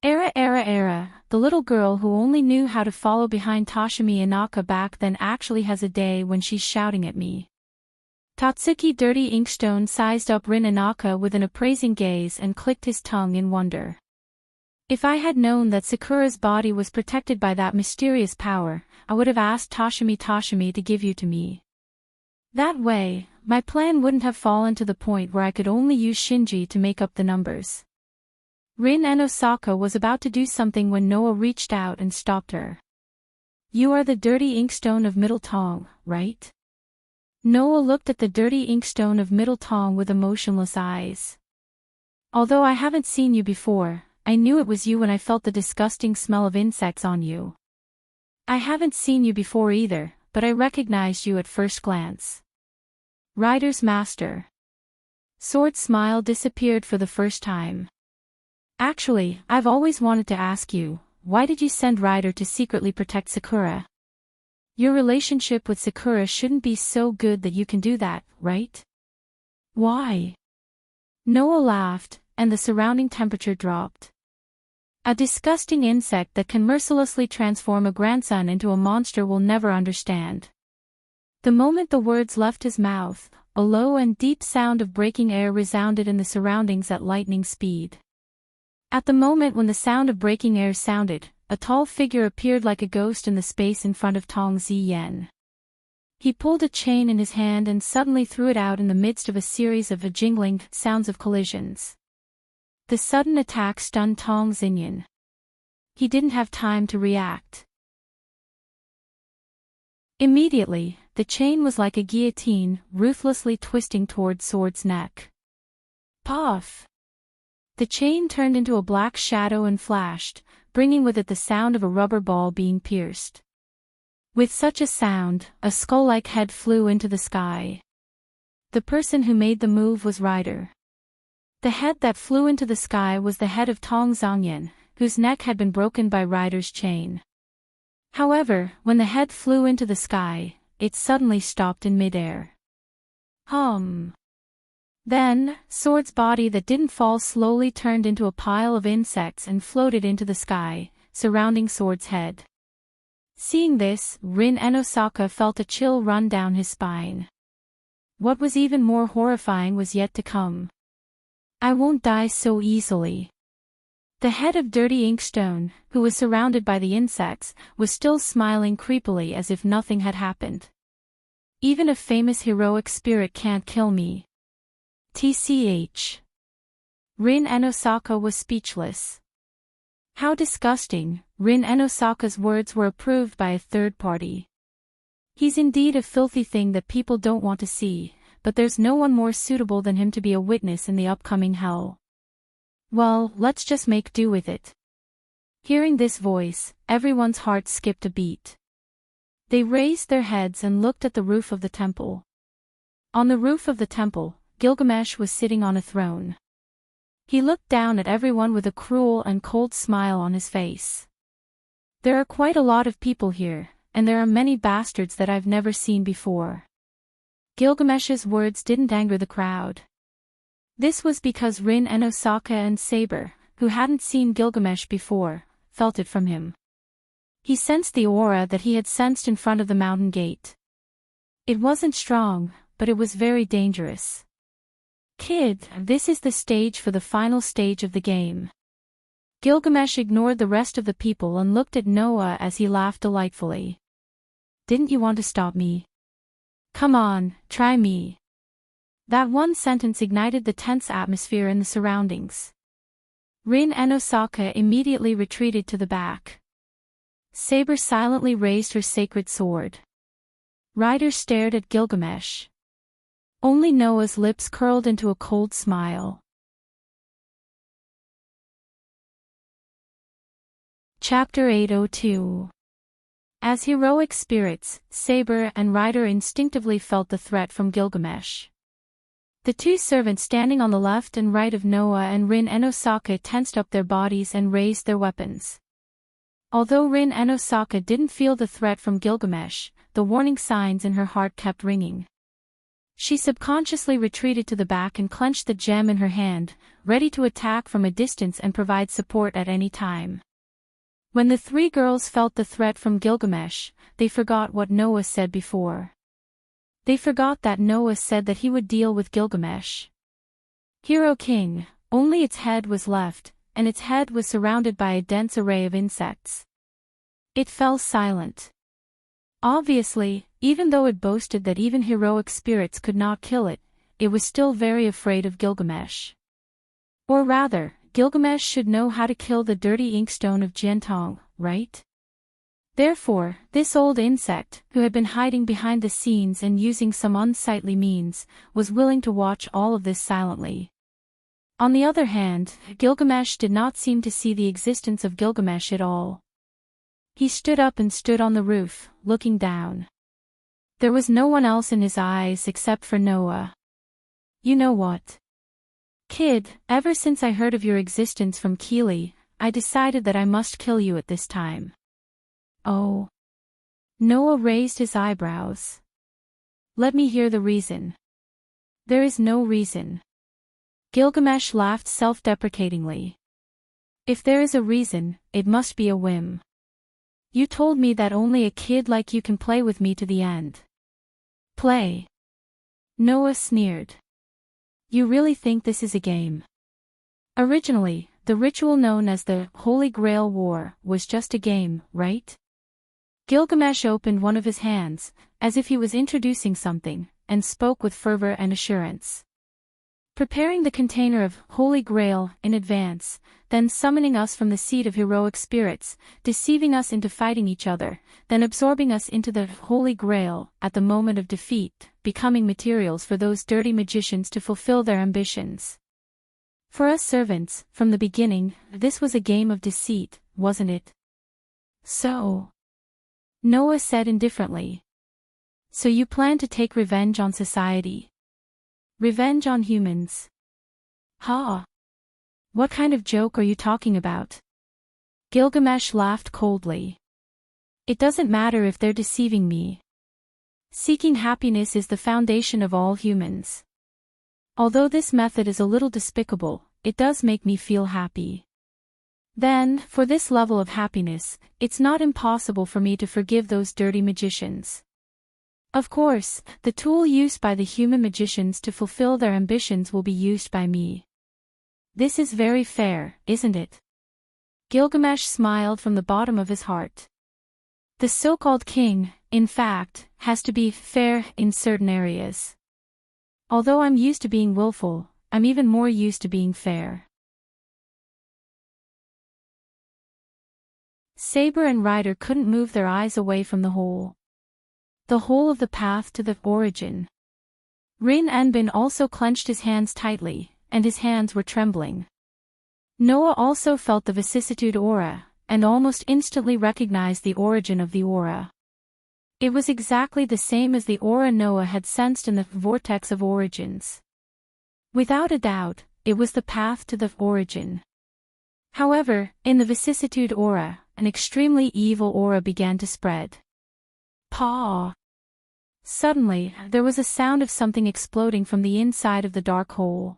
The little girl who only knew how to follow behind Toshimi Inaka back then actually has a day when she's shouting at me. Tatsuki Dirty Inkstone sized up Rin Inaka with an appraising gaze and clicked his tongue in wonder. If I had known that Sakura's body was protected by that mysterious power, I would have asked Toshimi to give you to me. That way, my plan wouldn't have fallen to the point where I could only use Shinji to make up the numbers. Rin and Osaka was about to do something when Noah reached out and stopped her. You are the Dirty Inkstone of Middle Tong, right? Noah looked at the Dirty Inkstone of Middle Tong with emotionless eyes. Although I haven't seen you before, I knew it was you when I felt the disgusting smell of insects on you. I haven't seen you before either, but I recognized you at first glance. Rider's master. Sword's smile disappeared for the first time. Actually, I've always wanted to ask you, why did you send Rider to secretly protect Sakura? Your relationship with Sakura shouldn't be so good that you can do that, right? Why? Noah laughed, and the surrounding temperature dropped. A disgusting insect that can mercilessly transform a grandson into a monster will never understand. The moment the words left his mouth, a low and deep sound of breaking air resounded in the surroundings at lightning speed. At the moment when the sound of breaking air sounded, a tall figure appeared like a ghost in the space in front of Tong Ziyan. He pulled a chain in his hand and suddenly threw it out in the midst of a series of jingling sounds of collisions. The sudden attack stunned Tong Ziyan. He didn't have time to react. Immediately, the chain was like a guillotine, ruthlessly twisting toward Sword's neck. Puff! The chain turned into a black shadow and flashed, bringing with it the sound of a rubber ball being pierced. With such a sound, a skull-like head flew into the sky. The person who made the move was Rider. The head that flew into the sky was the head of Tong Ziyan, whose neck had been broken by Rider's chain. However, when the head flew into the sky, it suddenly stopped in midair. Then, Sword's body that didn't fall slowly turned into a pile of insects and floated into the sky, surrounding Sword's head. Seeing this, Rin and Osaka felt a chill run down his spine. What was even more horrifying was yet to come. I won't die so easily. The head of Dirty Inkstone, who was surrounded by the insects, was still smiling creepily as if nothing had happened. Even a famous heroic spirit can't kill me. TCH. Rin and Osaka was speechless. How disgusting. Rin and Osaka's words were approved by a third party. He's indeed a filthy thing that people don't want to see, but there's no one more suitable than him to be a witness in the upcoming hell. Well, let's just make do with it. Hearing this voice, everyone's heart skipped a beat. They raised their heads and looked at the roof of the temple. On the roof of the temple, Gilgamesh was sitting on a throne. He looked down at everyone with a cruel and cold smile on his face. There are quite a lot of people here, and there are many bastards that I've never seen before. Gilgamesh's words didn't anger the crowd. This was because Rin and Osaka and Saber, who hadn't seen Gilgamesh before, felt it from him. He sensed the aura that he had sensed in front of the mountain gate. It wasn't strong, but it was very dangerous. Kid, this is the stage for the final stage of the game. Gilgamesh ignored the rest of the people and looked at Noah as he laughed delightfully. Didn't you want to stop me? Come on, try me. That one sentence ignited the tense atmosphere in the surroundings. Rin and Osaka immediately retreated to the back. Saber silently raised her sacred sword. Rider stared at Gilgamesh. Only Noah's lips curled into a cold smile. Chapter 802. As heroic spirits, Saber and Rider instinctively felt the threat from Gilgamesh. The two servants standing on the left and right of Noah and Rin and Osaka tensed up their bodies and raised their weapons. Although Rin and Osaka didn't feel the threat from Gilgamesh, the warning signs in her heart kept ringing. She subconsciously retreated to the back and clenched the gem in her hand, ready to attack from a distance and provide support at any time. When the three girls felt the threat from Gilgamesh, they forgot what Noah said before. They forgot that Noah said that he would deal with Gilgamesh. Hero King, only its head was left, and its head was surrounded by a dense array of insects. It fell silent. Obviously, even though it boasted that even heroic spirits could not kill it, it was still very afraid of Gilgamesh. Or rather, Gilgamesh should know how to kill the dirty inkstone of Jiantong, right? Therefore, this old insect, who had been hiding behind the scenes and using some unsightly means, was willing to watch all of this silently. On the other hand, Gilgamesh did not seem to see the existence of Gilgamesh at all. He stood up and stood on the roof, looking down. There was no one else in his eyes except for Noah. You know what? Kid, ever since I heard of your existence from Keeley, I decided that I must kill you at this time. Oh. Noah raised his eyebrows. Let me hear the reason. There is no reason. Gilgamesh laughed self-deprecatingly. If there is a reason, it must be a whim. You told me that only a kid like you can play with me to the end. Play. Noah sneered. You really think this is a game? Originally, the ritual known as the Holy Grail War was just a game, right? Gilgamesh opened one of his hands, as if he was introducing something, and spoke with fervor and assurance. Preparing the container of Holy Grail in advance, then summoning us from the seed of heroic spirits, deceiving us into fighting each other, then absorbing us into the Holy Grail at the moment of defeat, becoming materials for those dirty magicians to fulfill their ambitions. For us servants, from the beginning, this was a game of deceit, wasn't it? So, Noah said indifferently. So you plan to take revenge on society? Revenge on humans? Ha! What kind of joke are you talking about? Gilgamesh laughed coldly. It doesn't matter if they're deceiving me. Seeking happiness is the foundation of all humans. Although this method is a little despicable, it does make me feel happy. Then, for this level of happiness, it's not impossible for me to forgive those dirty magicians. Of course, the tool used by the human magicians to fulfill their ambitions will be used by me. This is very fair, isn't it? Gilgamesh smiled from the bottom of his heart. The so-called king, in fact, has to be fair in certain areas. Although I'm used to being willful, I'm even more used to being fair. Saber and Ryder couldn't move their eyes away from the hole. The whole of the path to the origin. Rin Enbin also clenched his hands tightly, and his hands were trembling. Noah also felt the vicissitude aura, and almost instantly recognized the origin of the aura. It was exactly the same as the aura Noah had sensed in the vortex of origins. Without a doubt, it was the path to the origin. However, in the vicissitude aura, an extremely evil aura began to spread. Paw! Suddenly, there was a sound of something exploding from the inside of the dark hole.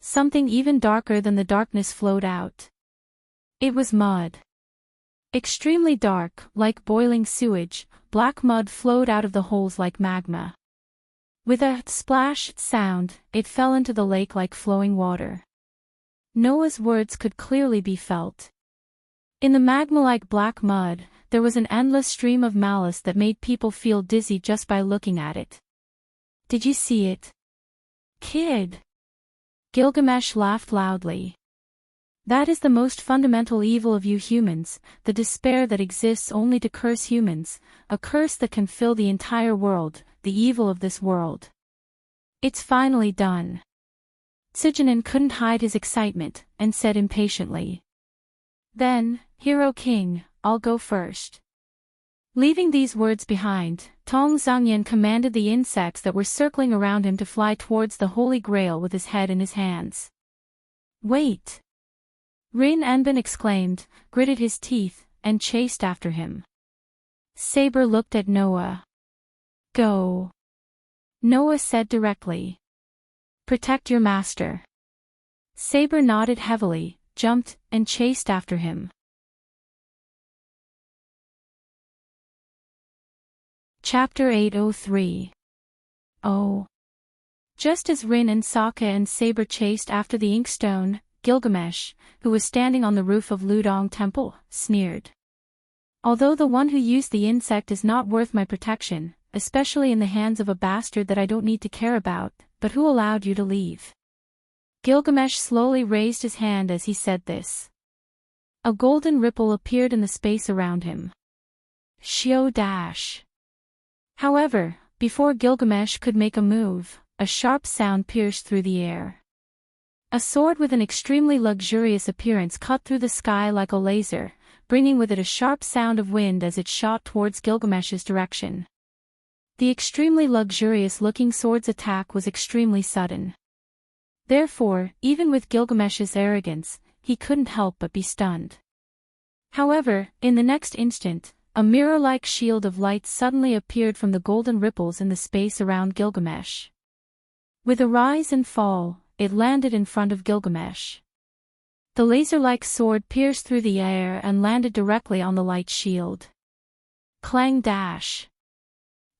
Something even darker than the darkness flowed out. It was mud. Extremely dark, like boiling sewage, black mud flowed out of the holes like magma. With a splash sound, it fell into the lake like flowing water. Noah's words could clearly be felt. In the magma-like black mud, there was an endless stream of malice that made people feel dizzy just by looking at it. Did you see it? Kid! Gilgamesh laughed loudly. That is the most fundamental evil of you humans, the despair that exists only to curse humans, a curse that can fill the entire world, the evil of this world. It's finally done. Sijanin couldn't hide his excitement, and said impatiently. Then, Hero King, I'll go first. Leaving these words behind, Tong Zhangyan commanded the insects that were circling around him to fly towards the Holy Grail with his head in his hands. Wait! Rin Enbin exclaimed, gritted his teeth, and chased after him. Saber looked at Noah. "Go," Noah said directly. "Protect your master." Saber nodded heavily, jumped, and chased after him. Chapter 803. Oh. Just as Rin and Sokka and Saber chased after the Inkstone, Gilgamesh, who was standing on the roof of Ludong Temple, sneered. "Although the one who used the insect is not worth my protection, especially in the hands of a bastard that I don't need to care about, but who allowed you to leave?" Gilgamesh slowly raised his hand as he said this. A golden ripple appeared in the space around him. Shio dash. However, before Gilgamesh could make a move, a sharp sound pierced through the air. A sword with an extremely luxurious appearance cut through the sky like a laser, bringing with it a sharp sound of wind as it shot towards Gilgamesh's direction. The extremely luxurious-looking sword's attack was extremely sudden. Therefore, even with Gilgamesh's arrogance, he couldn't help but be stunned. However, in the next instant, a mirror-like shield of light suddenly appeared from the golden ripples in the space around Gilgamesh. With a rise and fall, it landed in front of Gilgamesh. The laser-like sword pierced through the air and landed directly on the light shield. Clang dash.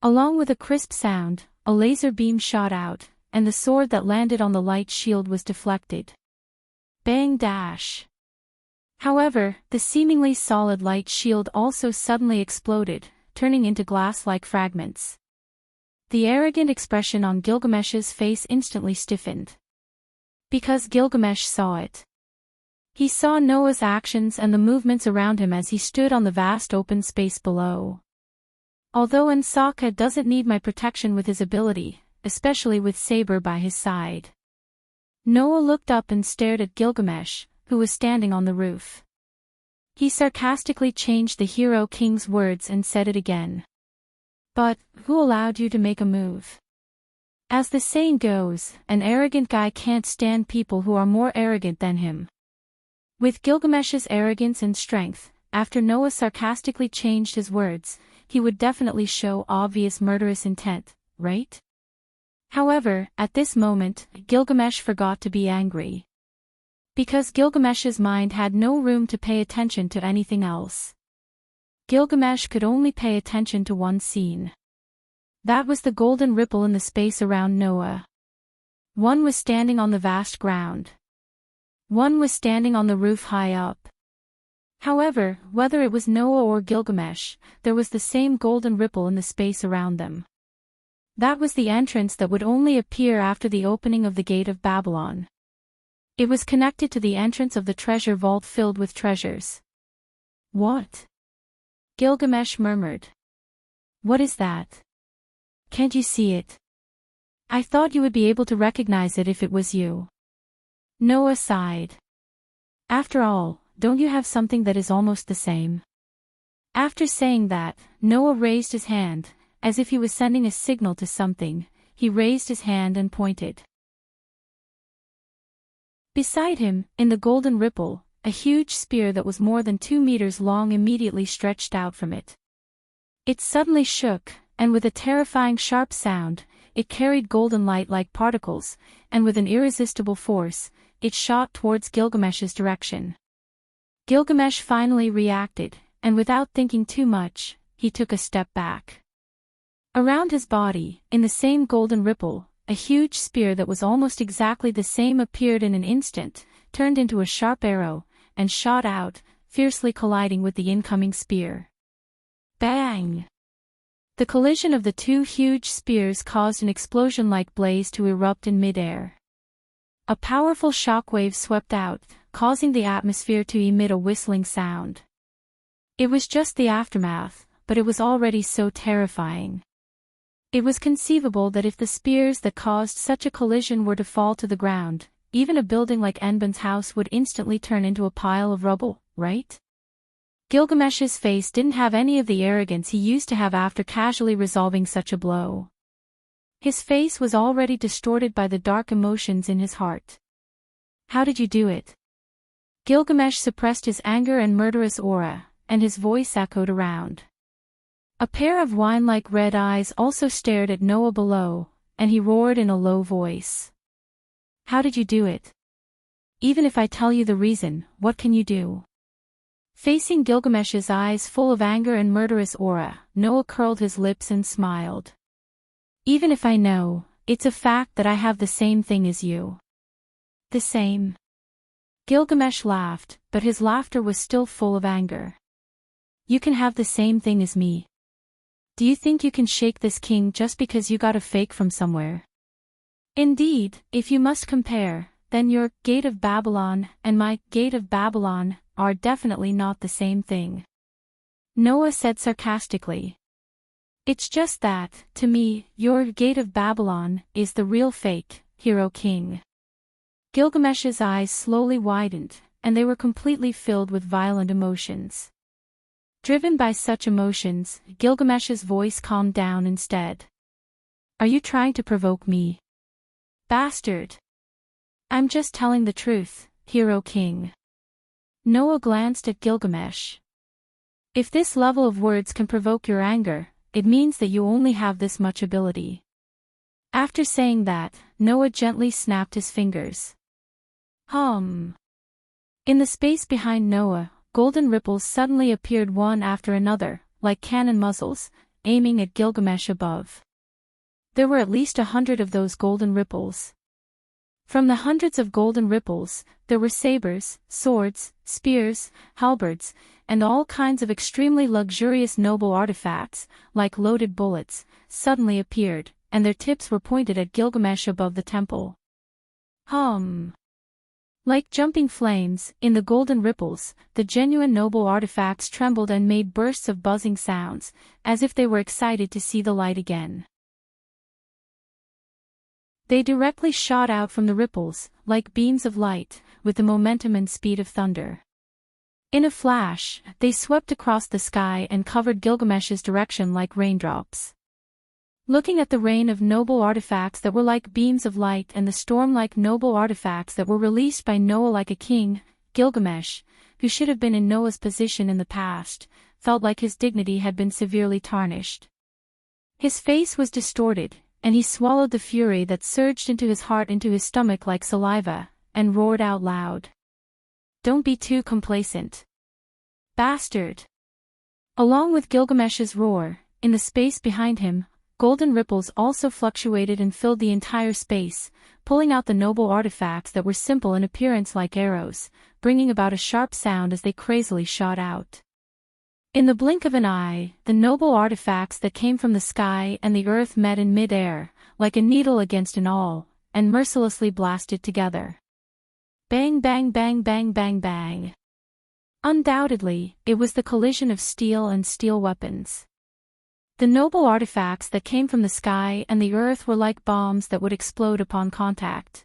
Along with a crisp sound, a laser beam shot out, and the sword that landed on the light shield was deflected. Bang dash. However, the seemingly solid light shield also suddenly exploded, turning into glass-like fragments. The arrogant expression on Gilgamesh's face instantly stiffened. Because Gilgamesh saw it. He saw Noah's actions and the movements around him as he stood on the vast open space below. Although Sokka doesn't need my protection with his ability, especially with Saber by his side. Noah looked up and stared at Gilgamesh, who was standing on the roof. He sarcastically changed the Hero King's words and said it again. "But, who allowed you to make a move?" As the saying goes, an arrogant guy can't stand people who are more arrogant than him. With Gilgamesh's arrogance and strength, after Noah sarcastically changed his words, he would definitely show obvious murderous intent, right? However, at this moment, Gilgamesh forgot to be angry. Because Gilgamesh's mind had no room to pay attention to anything else. Gilgamesh could only pay attention to one scene. That was the golden ripple in the space around Noah. One was standing on the vast ground. One was standing on the roof high up. However, whether it was Noah or Gilgamesh, there was the same golden ripple in the space around them. That was the entrance that would only appear after the opening of the gate of Babylon. It was connected to the entrance of the treasure vault filled with treasures. "What?" Gilgamesh murmured. "What is that? Can't you see it? I thought you would be able to recognize it if it was you." Noah sighed. "After all, don't you have something that is almost the same?" After saying that, Noah raised his hand, as if he was sending a signal to something. He raised his hand and pointed. Beside him, in the golden ripple, a huge spear that was more than 2 meters long immediately stretched out from it. It suddenly shook, and with a terrifying sharp sound, it carried golden light-like particles, and with an irresistible force, it shot towards Gilgamesh's direction. Gilgamesh finally reacted, and without thinking too much, he took a step back. Around his body, in the same golden ripple, a huge spear that was almost exactly the same appeared in an instant, turned into a sharp arrow, and shot out, fiercely colliding with the incoming spear. Bang! The collision of the two huge spears caused an explosion-like blaze to erupt in mid-air. A powerful shockwave swept out, causing the atmosphere to emit a whistling sound. It was just the aftermath, but it was already so terrifying. It was conceivable that if the spears that caused such a collision were to fall to the ground, even a building like Enban's house would instantly turn into a pile of rubble, right? Gilgamesh's face didn't have any of the arrogance he used to have after casually resolving such a blow. His face was already distorted by the dark emotions in his heart. "How did you do it?" Gilgamesh suppressed his anger and murderous aura, and his voice echoed around. A pair of wine-like red eyes also stared at Noah below, and he roared in a low voice. "How did you do it? Even if I tell you the reason, what can you do?" Facing Gilgamesh's eyes full of anger and murderous aura, Noah curled his lips and smiled. "Even if I know, it's a fact that I have the same thing as you." "The same?" Gilgamesh laughed, but his laughter was still full of anger. "You can have the same thing as me. Do you think you can shake this king just because you got a fake from somewhere? Indeed, if you must compare, then your Gate of Babylon and my Gate of Babylon are definitely not the same thing," Noah said sarcastically. "It's just that, to me, your Gate of Babylon is the real fake, hero king." Gilgamesh's eyes slowly widened, and they were completely filled with violent emotions. Driven by such emotions, Gilgamesh's voice calmed down instead. "Are you trying to provoke me? Bastard!" "I'm just telling the truth, hero king." Noah glanced at Gilgamesh. "If this level of words can provoke your anger, it means that you only have this much ability." After saying that, Noah gently snapped his fingers. In the space behind Noah, golden ripples suddenly appeared one after another, like cannon muzzles, aiming at Gilgamesh above. There were at least 100 of those golden ripples. From the hundreds of golden ripples, there were sabers, swords, spears, halberds, and all kinds of extremely luxurious noble artifacts, like loaded bullets, suddenly appeared, and their tips were pointed at Gilgamesh above the temple. Like jumping flames, in the golden ripples, the genuine noble artifacts trembled and made bursts of buzzing sounds, as if they were excited to see the light again. They directly shot out from the ripples, like beams of light, with the momentum and speed of thunder. In a flash, they swept across the sky and covered Gilgamesh's direction like raindrops. Looking at the rain of noble artifacts that were like beams of light and the storm like noble artifacts that were released by Noah like a king, Gilgamesh, who should have been in Noah's position in the past, felt like his dignity had been severely tarnished. His face was distorted, and he swallowed the fury that surged into his heart into his stomach like saliva, and roared out loud. "Don't be too complacent, bastard!" Along with Gilgamesh's roar, in the space behind him, golden ripples also fluctuated and filled the entire space, pulling out the noble artifacts that were simple in appearance like arrows, bringing about a sharp sound as they crazily shot out. In the blink of an eye, the noble artifacts that came from the sky and the earth met in mid-air, like a needle against an awl, and mercilessly blasted together. Bang bang bang bang bang bang. Undoubtedly, it was the collision of steel and steel weapons. The noble artifacts that came from the sky and the earth were like bombs that would explode upon contact.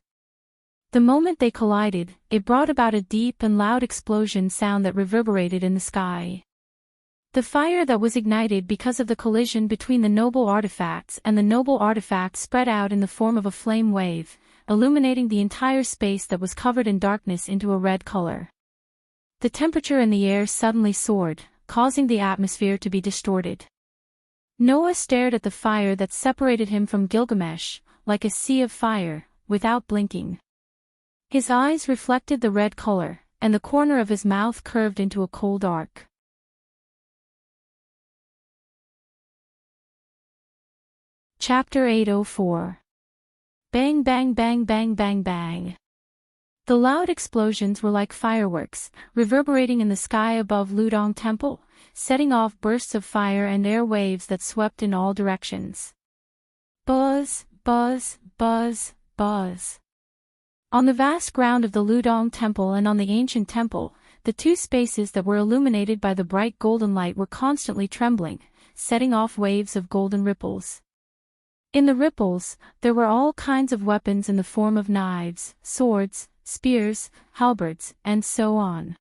The moment they collided, it brought about a deep and loud explosion sound that reverberated in the sky. The fire that was ignited because of the collision between the noble artifacts and the noble artifacts spread out in the form of a flame wave, illuminating the entire space that was covered in darkness into a red color. The temperature in the air suddenly soared, causing the atmosphere to be distorted. Noah stared at the fire that separated him from Gilgamesh, like a sea of fire, without blinking. His eyes reflected the red color, and the corner of his mouth curved into a cold arc. Chapter 804. Bang bang bang bang bang bang. The loud explosions were like fireworks, reverberating in the sky above Ludong Temple, setting off bursts of fire and air waves that swept in all directions. Buzz, buzz, buzz, buzz. On the vast ground of the Ludong Temple and on the ancient temple, the two spaces that were illuminated by the bright golden light were constantly trembling, setting off waves of golden ripples. In the ripples, there were all kinds of weapons in the form of knives, swords, spears, halberds, and so on.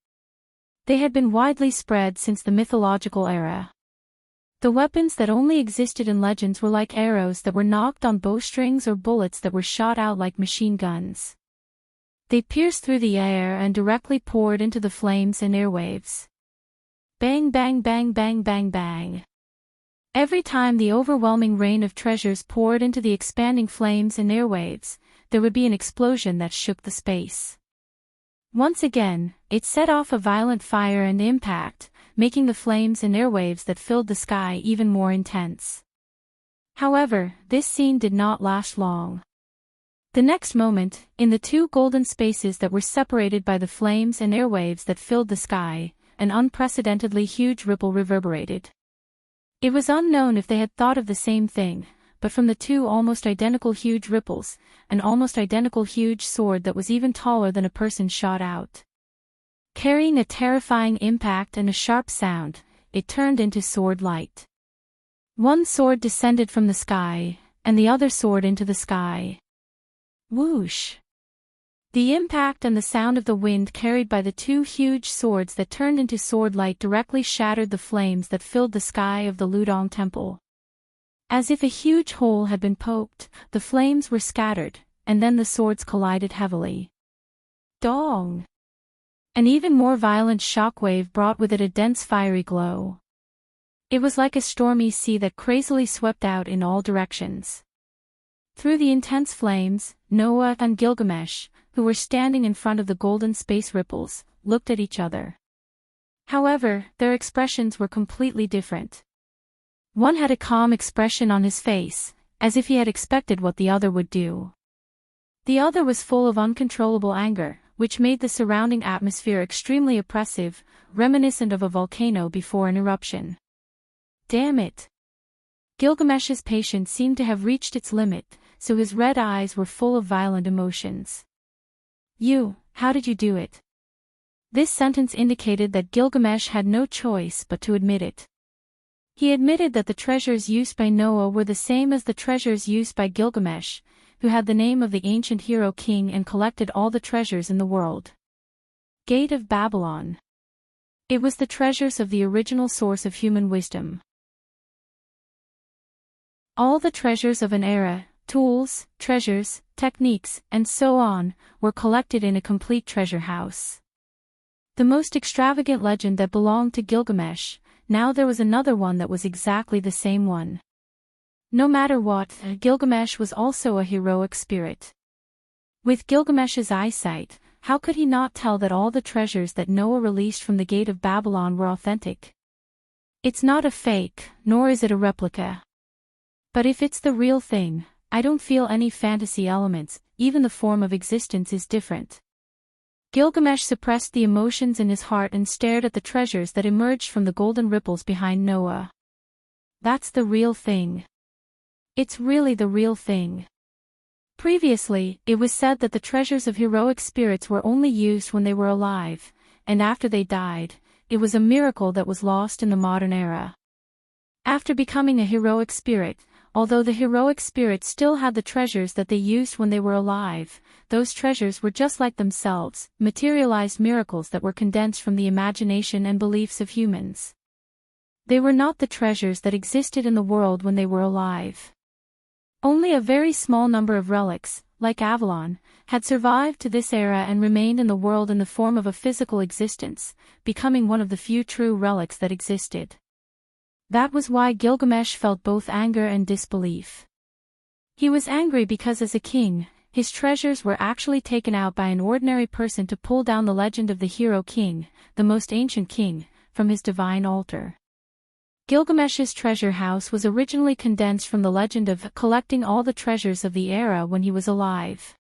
They had been widely spread since the mythological era. The weapons that only existed in legends were like arrows that were knocked on bowstrings or bullets that were shot out like machine guns. They pierced through the air and directly poured into the flames and airwaves. Bang bang bang bang bang bang. Every time the overwhelming rain of treasures poured into the expanding flames and airwaves, there would be an explosion that shook the space. Once again, it set off a violent fire and impact, making the flames and airwaves that filled the sky even more intense. However, this scene did not last long. The next moment, in the two golden spaces that were separated by the flames and airwaves that filled the sky, an unprecedentedly huge ripple reverberated. It was unknown if they had thought of the same thing, but from the two almost identical huge ripples, an almost identical huge sword that was even taller than a person shot out. Carrying a terrifying impact and a sharp sound, it turned into sword light. One sword descended from the sky, and the other soared into the sky. Whoosh! The impact and the sound of the wind carried by the two huge swords that turned into sword light directly shattered the flames that filled the sky of the Ludong Temple. As if a huge hole had been poked, the flames were scattered, and then the swords collided heavily. Dong! An even more violent shockwave brought with it a dense fiery glow. It was like a stormy sea that crazily swept out in all directions. Through the intense flames, Noah and Gilgamesh, who were standing in front of the golden space ripples, looked at each other. However, their expressions were completely different. One had a calm expression on his face, as if he had expected what the other would do. The other was full of uncontrollable anger, which made the surrounding atmosphere extremely oppressive, reminiscent of a volcano before an eruption. Damn it! Gilgamesh's patience seemed to have reached its limit, so his red eyes were full of violent emotions. How did you do it? This sentence indicated that Gilgamesh had no choice but to admit it. He admitted that the treasures used by Noah were the same as the treasures used by Gilgamesh, who had the name of the ancient hero king and collected all the treasures in the world. Gate of Babylon. It was the treasures of the original source of human wisdom. All the treasures of an era, tools, treasures, techniques, and so on, were collected in a complete treasure house. The most extravagant legend that belonged to Gilgamesh, now there was another one that was exactly the same one. No matter what, Gilgamesh was also a heroic spirit. With Gilgamesh's eyesight, how could he not tell that all the treasures that Noah released from the Gate of Babylon were authentic? It's not a fake, nor is it a replica. But if it's the real thing, I don't feel any fantasy elements, even the form of existence is different. Gilgamesh suppressed the emotions in his heart and stared at the treasures that emerged from the golden ripples behind Noah. That's the real thing. It's really the real thing. Previously, it was said that the treasures of heroic spirits were only used when they were alive, and after they died, it was a miracle that was lost in the modern era. After becoming a heroic spirit, although the heroic spirit still had the treasures that they used when they were alive, those treasures were just like themselves, materialized miracles that were condensed from the imagination and beliefs of humans. They were not the treasures that existed in the world when they were alive. Only a very small number of relics, like Avalon, had survived to this era and remained in the world in the form of a physical existence, becoming one of the few true relics that existed. That was why Gilgamesh felt both anger and disbelief. He was angry because as a king, his treasures were actually taken out by an ordinary person to pull down the legend of the hero king, the most ancient king, from his divine altar. Gilgamesh's treasure house was originally condensed from the legend of collecting all the treasures of the era when he was alive.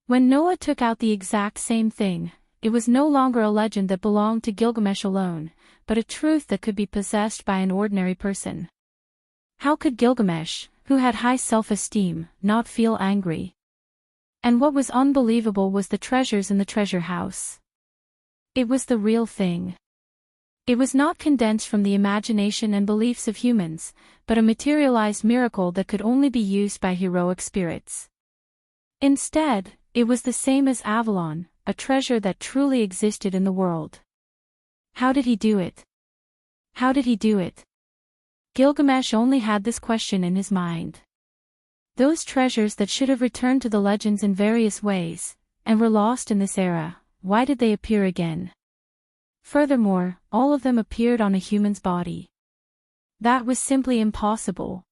When Noah took out the exact same thing, it was no longer a legend that belonged to Gilgamesh alone, but a truth that could be possessed by an ordinary person. How could Gilgamesh, who had high self-esteem, not feel angry? And what was unbelievable was the treasures in the treasure house. It was the real thing. It was not condensed from the imagination and beliefs of humans, but a materialized miracle that could only be used by heroic spirits. Instead, it was the same as Avalon, a treasure that truly existed in the world. How did he do it? How did he do it? Gilgamesh only had this question in his mind. Those treasures that should have returned to the legends in various ways, and were lost in this era, why did they appear again? Furthermore, all of them appeared on a human's body. That was simply impossible.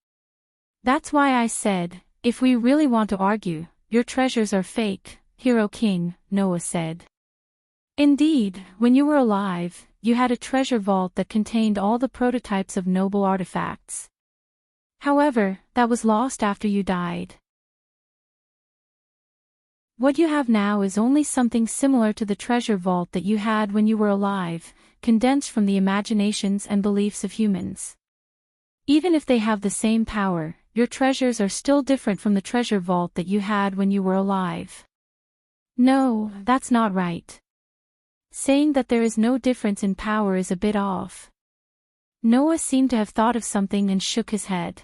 That's why I said, if we really want to argue, your treasures are fake, Hero King, Noah said. Indeed, when you were alive, you had a treasure vault that contained all the prototypes of noble artifacts. However, that was lost after you died. What you have now is only something similar to the treasure vault that you had when you were alive, condensed from the imaginations and beliefs of humans. Even if they have the same power, your treasures are still different from the treasure vault that you had when you were alive. No, that's not right. Saying that there is no difference in power is a bit off. Noah seemed to have thought of something and shook his head.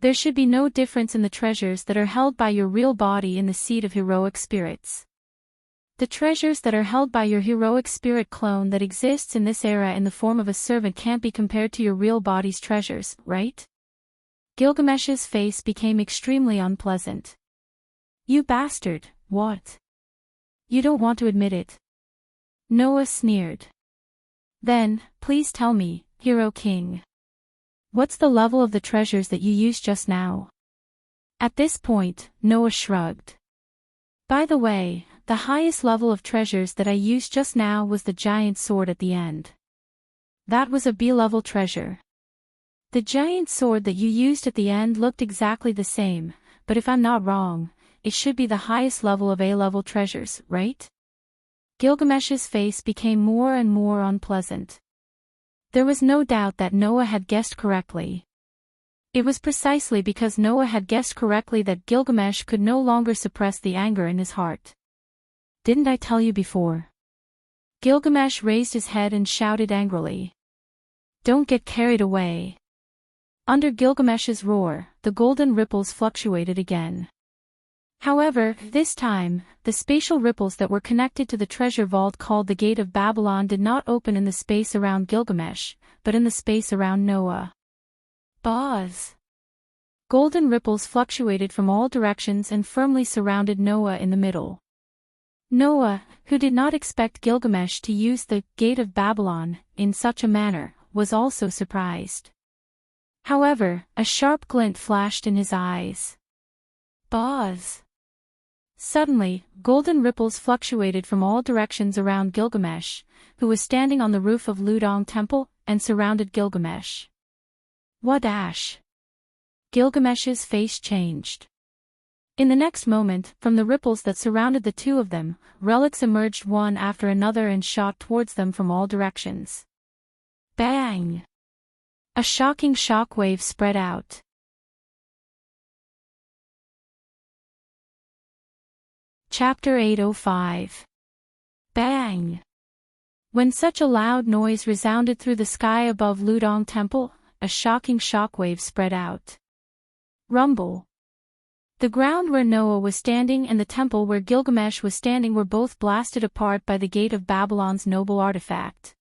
There should be no difference in the treasures that are held by your real body in the seat of heroic spirits. The treasures that are held by your heroic spirit clone that exists in this era in the form of a servant can't be compared to your real body's treasures, right? Gilgamesh's face became extremely unpleasant. You bastard, what? You don't want to admit it. Noah sneered. Then, please tell me, Hero King. What's the level of the treasures that you used just now? At this point, Noah shrugged. By the way, the highest level of treasures that I used just now was the giant sword at the end. That was a B-level treasure. The giant sword that you used at the end looked exactly the same, but if I'm not wrong, it should be the highest level of A-level treasures, right? Gilgamesh's face became more and more unpleasant. There was no doubt that Noah had guessed correctly. It was precisely because Noah had guessed correctly that Gilgamesh could no longer suppress the anger in his heart. Didn't I tell you before? Gilgamesh raised his head and shouted angrily. Don't get carried away. Under Gilgamesh's roar, the golden ripples fluctuated again. However, this time, the spatial ripples that were connected to the treasure vault called the Gate of Babylon did not open in the space around Gilgamesh, but in the space around Noah. Buzz! Golden ripples fluctuated from all directions and firmly surrounded Noah in the middle. Noah, who did not expect Gilgamesh to use the Gate of Babylon in such a manner, was also surprised. However, a sharp glint flashed in his eyes. Buzz! Suddenly, golden ripples fluctuated from all directions around Gilgamesh, who was standing on the roof of Ludong Temple, and surrounded Gilgamesh. Wadash! Gilgamesh's face changed. In the next moment, from the ripples that surrounded the two of them, relics emerged one after another and shot towards them from all directions. Bang! A shocking shockwave spread out. Chapter 805. Bang! When such a loud noise resounded through the sky above Ludong Temple, a shocking shockwave spread out. Rumble! The ground where Noah was standing and the temple where Gilgamesh was standing were both blasted apart by the Gate of Babylon's noble artifact.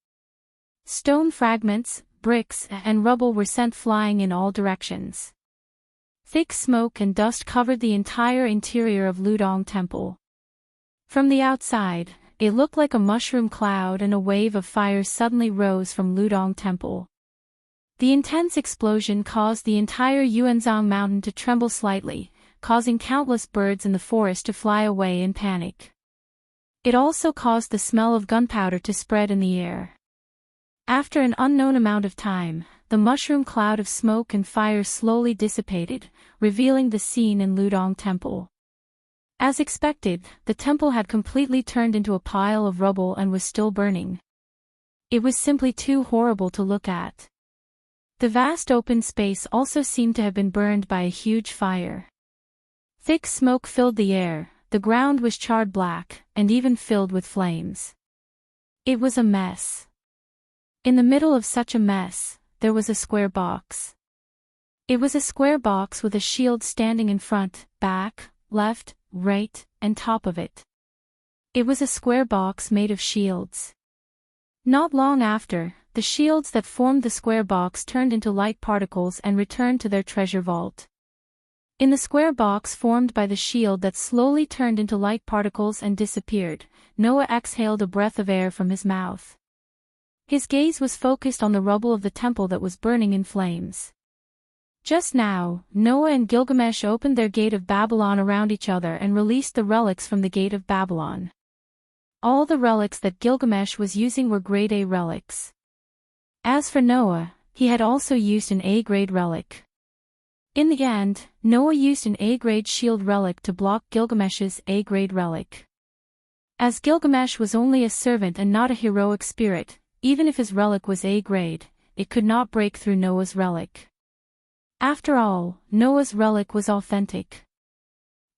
Stone fragments, bricks, and rubble were sent flying in all directions. Thick smoke and dust covered the entire interior of Ludong Temple. From the outside, it looked like a mushroom cloud and a wave of fire suddenly rose from Ludong Temple. The intense explosion caused the entire Yuanzhang mountain to tremble slightly, causing countless birds in the forest to fly away in panic. It also caused the smell of gunpowder to spread in the air. After an unknown amount of time, the mushroom cloud of smoke and fire slowly dissipated, revealing the scene in Ludong Temple. As expected, the temple had completely turned into a pile of rubble and was still burning. It was simply too horrible to look at. The vast open space also seemed to have been burned by a huge fire. Thick smoke filled the air, the ground was charred black, and even filled with flames. It was a mess. In the middle of such a mess, there was a square box. It was a square box with a shield standing in front, back, left, right, and top of it. It was a square box made of shields. Not long after, the shields that formed the square box turned into light particles and returned to their treasure vault. In the square box formed by the shield that slowly turned into light particles and disappeared, Noah exhaled a breath of air from his mouth. His gaze was focused on the rubble of the temple that was burning in flames. Just now, Noah and Gilgamesh opened their gate of Babylon around each other and released the relics from the gate of Babylon. All the relics that Gilgamesh was using were grade A relics. As for Noah, he had also used an A-grade relic. In the end, Noah used an A-grade shield relic to block Gilgamesh's A-grade relic. As Gilgamesh was only a servant and not a heroic spirit, even if his relic was A-grade, it could not break through Noah's relic. After all, Noah's relic was authentic.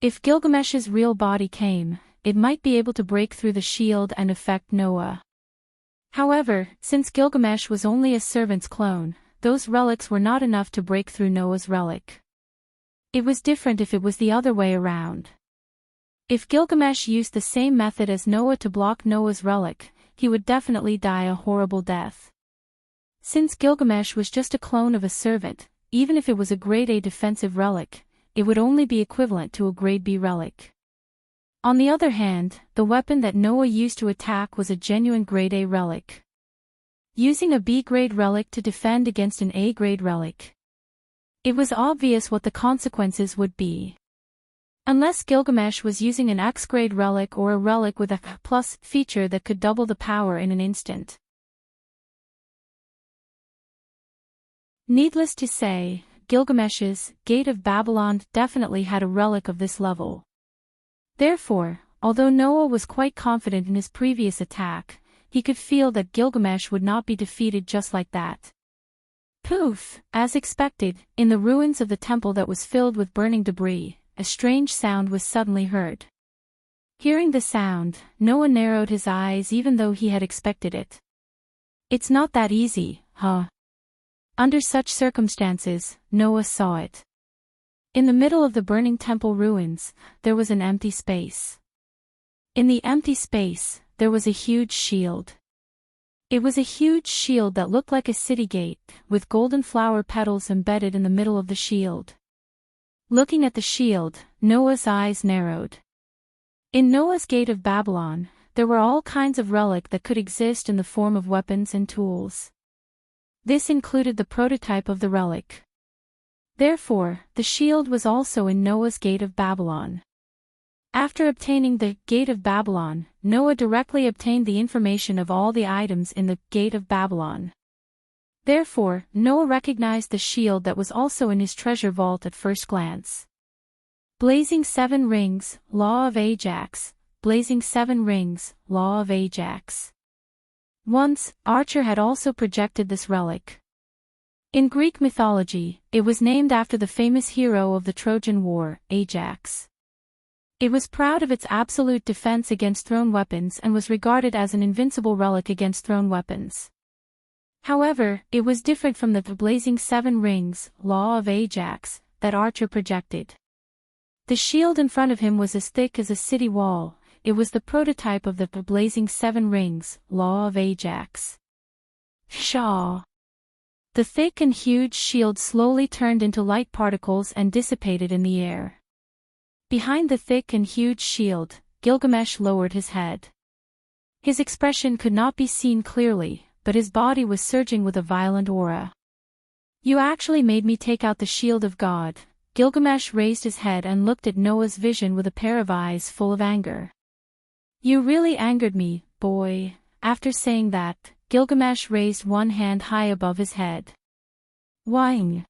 If Gilgamesh's real body came, it might be able to break through the shield and affect Noah. However, since Gilgamesh was only a servant's clone, those relics were not enough to break through Noah's relic. It was different if it was the other way around. If Gilgamesh used the same method as Noah to block Noah's relic, he would definitely die a horrible death. Since Gilgamesh was just a clone of a servant, even if it was a grade A defensive relic, it would only be equivalent to a grade B relic. On the other hand, the weapon that Noah used to attack was a genuine grade A relic. Using a B-grade relic to defend against an A-grade relic. It was obvious what the consequences would be. Unless Gilgamesh was using an X-grade relic or a relic with a plus feature that could double the power in an instant. Needless to say, Gilgamesh's Gate of Babylon definitely had a relic of this level. Therefore, although Noah was quite confident in his previous attack, he could feel that Gilgamesh would not be defeated just like that. Poof! As expected, in the ruins of the temple that was filled with burning debris, a strange sound was suddenly heard. Hearing the sound, Noah narrowed his eyes even though he had expected it. It's not that easy, huh? Under such circumstances, Noah saw it. In the middle of the burning temple ruins, there was an empty space. In the empty space, there was a huge shield. It was a huge shield that looked like a city gate, with golden flower petals embedded in the middle of the shield. Looking at the shield, Noah's eyes narrowed. In Noah's Gate of Babylon, there were all kinds of relic that could exist in the form of weapons and tools. This included the prototype of the relic. Therefore, the shield was also in Noah's Gate of Babylon. After obtaining the Gate of Babylon, Noah directly obtained the information of all the items in the Gate of Babylon. Therefore, Noah recognized the shield that was also in his treasure vault at first glance. Blazing 7 rings, Law of Ajax, blazing 7 rings, Law of Ajax. Once, Archer had also projected this relic. In Greek mythology, it was named after the famous hero of the Trojan War, Ajax. It was proud of its absolute defense against thrown weapons and was regarded as an invincible relic against thrown weapons. However, it was different from the blazing 7 rings, Law of Ajax, that Archer projected. The shield in front of him was as thick as a city wall. It was the prototype of the blazing 7 rings, Law of Ajax. Shaw. The thick and huge shield slowly turned into light particles and dissipated in the air. Behind the thick and huge shield, Gilgamesh lowered his head. His expression could not be seen clearly, but his body was surging with a violent aura. You actually made me take out the shield of God. Gilgamesh raised his head and looked at Noah's vision with a pair of eyes full of anger. You really angered me, boy. After saying that, Gilgamesh raised one hand high above his head. Whing!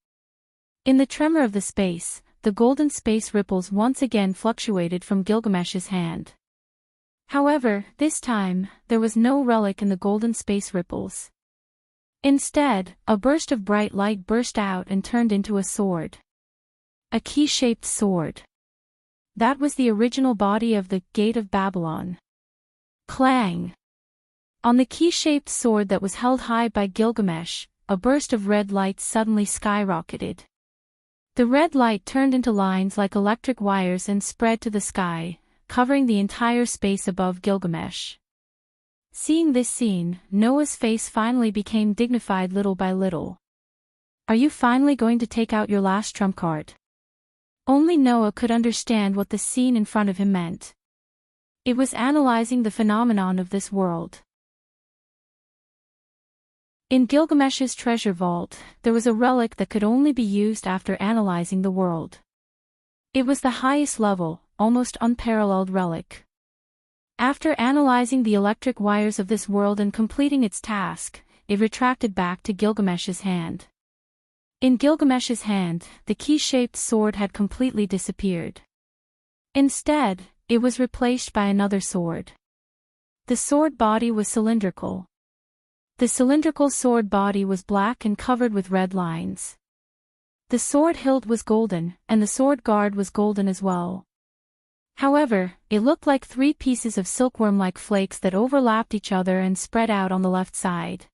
In the tremor of the space, the golden space ripples once again fluctuated from Gilgamesh's hand. However, this time, there was no relic in the golden space ripples. Instead, a burst of bright light burst out and turned into a sword. A key-shaped sword. That was the original body of the Gate of Babylon. Clang! On the key-shaped sword that was held high by Gilgamesh, a burst of red light suddenly skyrocketed. The red light turned into lines like electric wires and spread to the sky, covering the entire space above Gilgamesh. Seeing this scene, Noah's face finally became dignified little by little. Are you finally going to take out your last trump card? Only Noah could understand what the scene in front of him meant. It was analyzing the phenomenon of this world. In Gilgamesh's treasure vault, there was a relic that could only be used after analyzing the world. It was the highest level, almost unparalleled relic. After analyzing the electric wires of this world and completing its task, it retracted back to Gilgamesh's hand. In Gilgamesh's hand, the key-shaped sword had completely disappeared. Instead, it was replaced by another sword. The sword body was cylindrical. The cylindrical sword body was black and covered with red lines. The sword hilt was golden, and the sword guard was golden as well. However, it looked like 3 pieces of silkworm-like flakes that overlapped each other and spread out on the left side.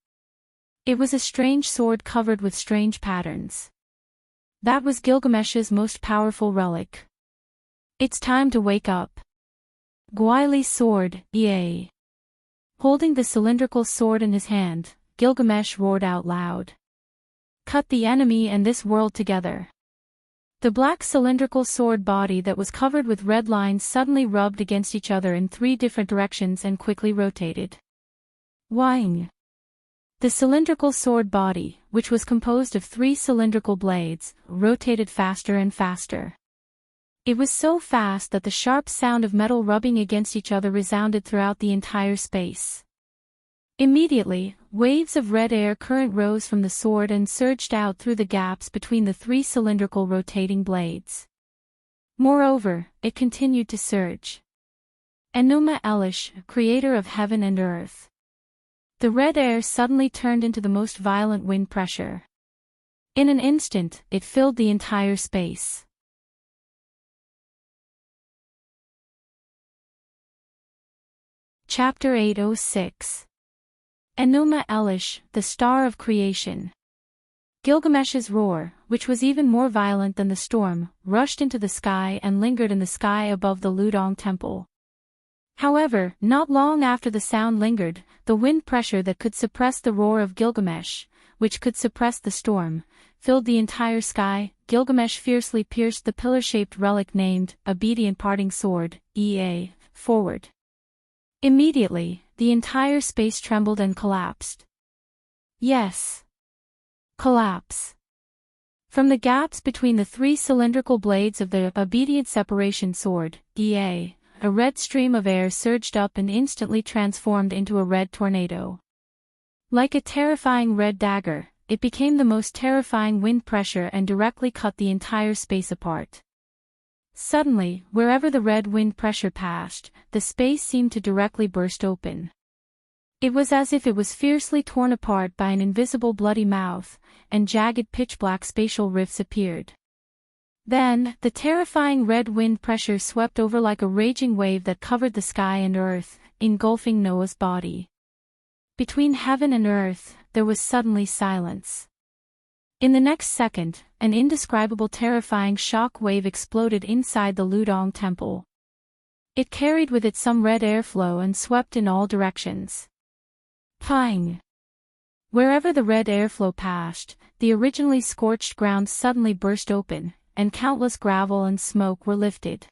It was a strange sword covered with strange patterns. That was Gilgamesh's most powerful relic. It's time to wake up. Gwili's sword, Ea. Holding the cylindrical sword in his hand, Gilgamesh roared out loud. Cut the enemy and this world together. The black cylindrical sword body that was covered with red lines suddenly rubbed against each other in 3 different directions and quickly rotated. Whang! The cylindrical sword body, which was composed of 3 cylindrical blades, rotated faster and faster. It was so fast that the sharp sound of metal rubbing against each other resounded throughout the entire space. Immediately, waves of red air current rose from the sword and surged out through the gaps between the 3 cylindrical rotating blades. Moreover, it continued to surge. Enuma Elish, creator of heaven and earth. The red air suddenly turned into the most violent wind pressure. In an instant, it filled the entire space. Chapter 806. Enuma Elish, the Star of Creation. Gilgamesh's roar, which was even more violent than the storm, rushed into the sky and lingered in the sky above the Ludong temple. However, not long after the sound lingered, the wind pressure that could suppress the roar of Gilgamesh, which could suppress the storm, filled the entire sky. Gilgamesh fiercely pierced the pillar-shaped relic named Obedient Parting Sword, Ea, forward. Immediately, the entire space trembled and collapsed. Yes. Collapse. From the gaps between the 3 cylindrical blades of the Obedient Separation Sword, Ea, a red stream of air surged up and instantly transformed into a red tornado. Like a terrifying red dagger, it became the most terrifying wind pressure and directly cut the entire space apart. Suddenly, wherever the red wind pressure passed, the space seemed to directly burst open. It was as if it was fiercely torn apart by an invisible bloody mouth, and jagged pitch-black spatial rifts appeared. Then, the terrifying red wind pressure swept over like a raging wave that covered the sky and earth, engulfing Noah's body. Between heaven and earth, there was suddenly silence. In the next second, an indescribable terrifying shock wave exploded inside the Ludong temple. It carried with it some red airflow and swept in all directions. Pang! Wherever the red airflow passed, the originally scorched ground suddenly burst open, and countless gravel and smoke were lifted.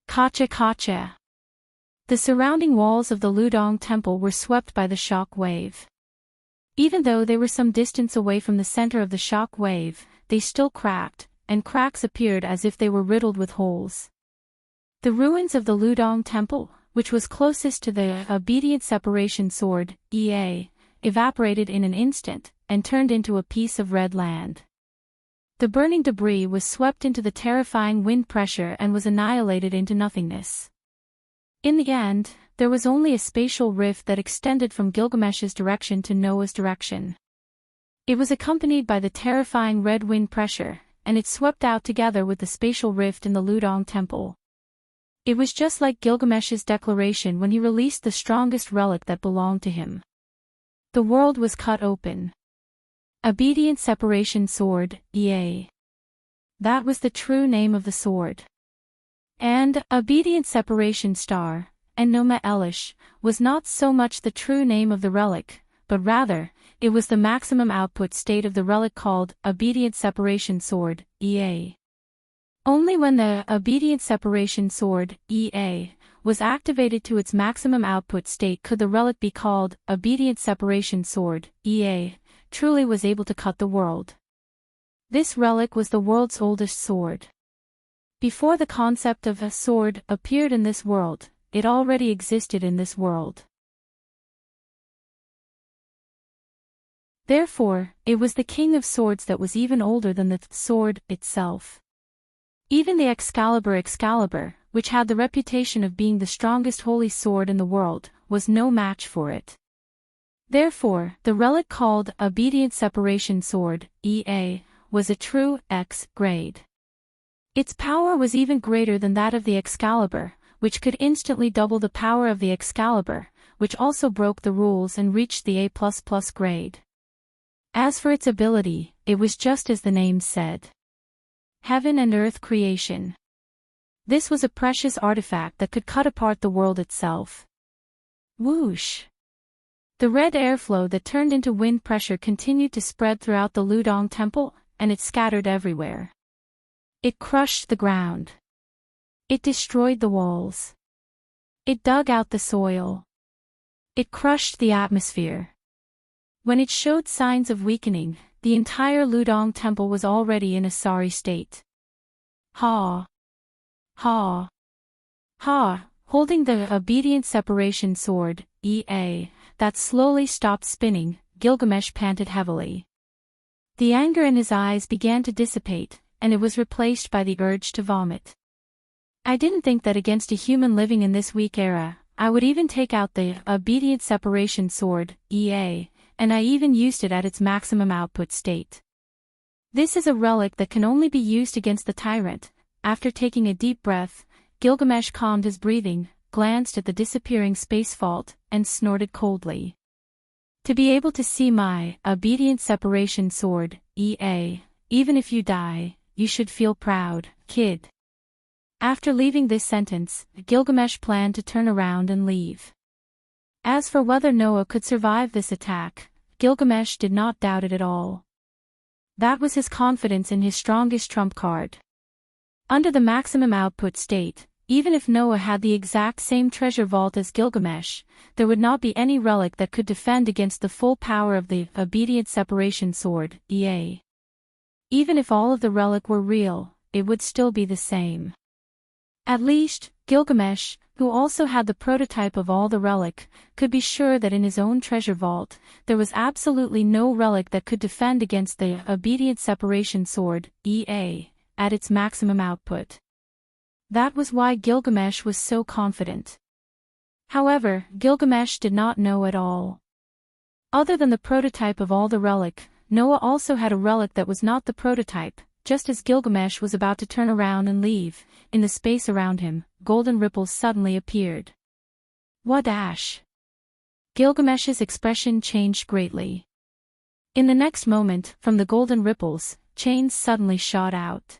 Kacha kacha! The surrounding walls of the Ludong temple were swept by the shock wave. Even though they were some distance away from the center of the shock wave, they still cracked, and cracks appeared as if they were riddled with holes. The ruins of the Ludong temple, which was closest to the Obedient Separation Sword, Ea, evaporated in an instant, and turned into a piece of red land. The burning debris was swept into the terrifying wind pressure and was annihilated into nothingness. In the end, there was only a spatial rift that extended from Gilgamesh's direction to Noah's direction. It was accompanied by the terrifying red wind pressure, and it swept out together with the spatial rift in the Ludong temple. It was just like Gilgamesh's declaration when he released the strongest relic that belonged to him. The world was cut open. Obedient Separation Sword, Ea. That was the true name of the sword. And Obedient Separation Star, Enuma Elish, was not so much the true name of the relic, but rather, it was the maximum output state of the relic called Obedient Separation Sword, Ea. Only when the Obedient Separation Sword, Ea, was activated to its maximum output state could the relic be called obedient separation sword, truly was able to cut the world. This relic was the world's oldest sword. Before the concept of a sword appeared in this world, it already existed in this world. Therefore, it was the king of swords that was even older than the sword itself. Even the Excalibur, which had the reputation of being the strongest holy sword in the world, was no match for it. Therefore, the relic called obedient separation sword, was a true X grade. Its power was even greater than that of the Excalibur, which could instantly double the power of the Excalibur, which also broke the rules and reached the A++ grade. As for its ability, it was just as the name said. Heaven and earth creation. This was a precious artifact that could cut apart the world itself. Whoosh! The red airflow that turned into wind pressure continued to spread throughout the Ludong temple, and it scattered everywhere. It crushed the ground. It destroyed the walls. It dug out the soil. It crushed the atmosphere. When it showed signs of weakening, the entire Ludong temple was already in a sorry state. Ha! Ha! Ha! Holding the obedient separation sword, that slowly stopped spinning, Gilgamesh panted heavily. The anger in his eyes began to dissipate, and it was replaced by the urge to vomit. I didn't think that against a human living in this weak era, I would even take out the obedient separation sword, and I even used it at its maximum output state. This is a relic that can only be used against the tyrant. After taking a deep breath, Gilgamesh calmed his breathing, glanced at the disappearing space fault, and snorted coldly. To be able to see my obedient separation sword, even if you die, you should feel proud, kid. After leaving this sentence, Gilgamesh planned to turn around and leave. As for whether Noah could survive this attack, Gilgamesh did not doubt it at all. That was his confidence in his strongest trump card. Under the maximum output state, even if Noah had the exact same treasure vault as Gilgamesh, there would not be any relic that could defend against the full power of the obedient separation sword, Even if all of the relic were real, it would still be the same. At least, Gilgamesh, who also had the prototype of all the relic, could be sure that in his own treasure vault, there was absolutely no relic that could defend against the obedient separation sword, at its maximum output. That was why Gilgamesh was so confident. However, Gilgamesh did not know at all. Other than the prototype of all the relic, Noah also had a relic that was not the prototype. Just as Gilgamesh was about to turn around and leave, in the space around him, golden ripples suddenly appeared. Wadash! Gilgamesh's expression changed greatly. In the next moment, from the golden ripples, chains suddenly shot out.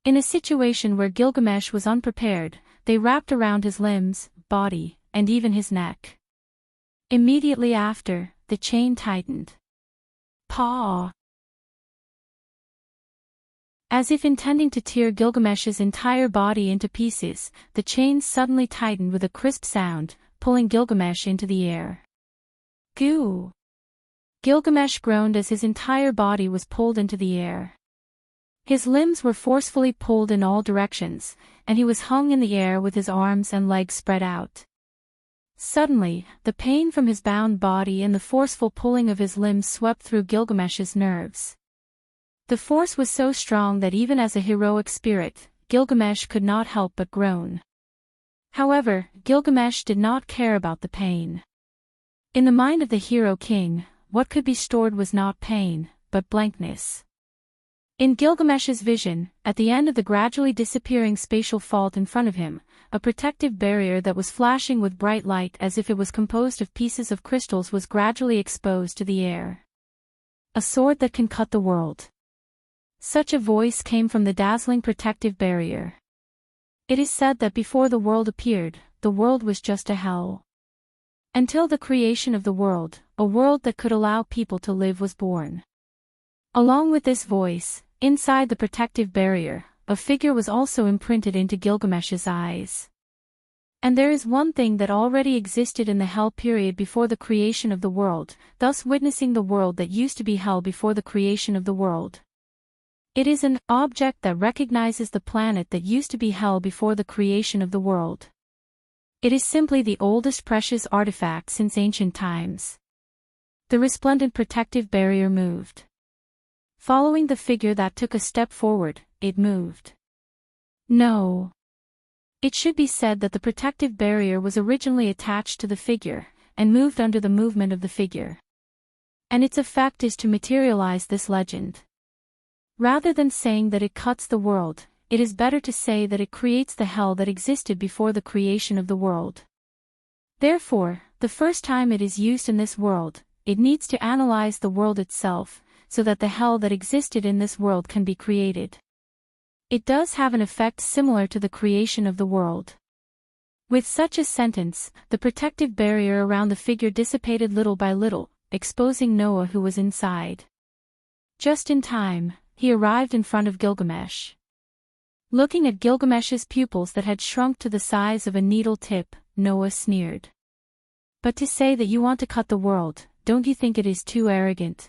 In a situation where Gilgamesh was unprepared, they wrapped around his limbs, body, and even his neck. Immediately after, the chain tightened. Paw! As if intending to tear Gilgamesh's entire body into pieces, the chains suddenly tightened with a crisp sound, pulling Gilgamesh into the air. Goo! Gilgamesh groaned as his entire body was pulled into the air. His limbs were forcefully pulled in all directions, and he was hung in the air with his arms and legs spread out. Suddenly, the pain from his bound body and the forceful pulling of his limbs swept through Gilgamesh's nerves. The force was so strong that even as a heroic spirit, Gilgamesh could not help but groan. However, Gilgamesh did not care about the pain. In the mind of the hero king, what could be stored was not pain, but blankness. In Gilgamesh's vision, at the end of the gradually disappearing spatial fault in front of him, a protective barrier that was flashing with bright light as if it was composed of pieces of crystals was gradually exposed to the air. A sword that can cut the world. Such a voice came from the dazzling protective barrier. It is said that before the world appeared, the world was just a hell. Until the creation of the world, a world that could allow people to live was born. Along with this voice, inside the protective barrier, a figure was also imprinted into Gilgamesh's eyes. And there is one thing that already existed in the hell period before the creation of the world, thus witnessing the world that used to be hell before the creation of the world. It is an object that recognizes the planet that used to be hell before the creation of the world. It is simply the oldest precious artifact since ancient times. The resplendent protective barrier moved. Following the figure that took a step forward, it moved. No. It should be said that the protective barrier was originally attached to the figure, and moved under the movement of the figure. And its effect is to materialize this legend. Rather than saying that it cuts the world, it is better to say that it creates the hell that existed before the creation of the world. Therefore, the first time it is used in this world, it needs to analyze the world itself, so that the hell that existed in this world can be created. It does have an effect similar to the creation of the world. With such a sentence, the protective barrier around the figure dissipated little by little, exposing Noah who was inside. Just in time, he arrived in front of Gilgamesh. Looking at Gilgamesh's pupils that had shrunk to the size of a needle tip, Noah sneered. But to say that you want to cut the world, don't you think it is too arrogant?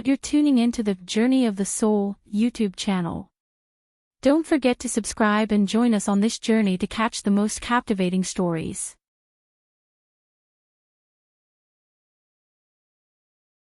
You're tuning into the Journey of the Soul YouTube channel. Don't forget to subscribe and join us on this journey to catch the most captivating stories.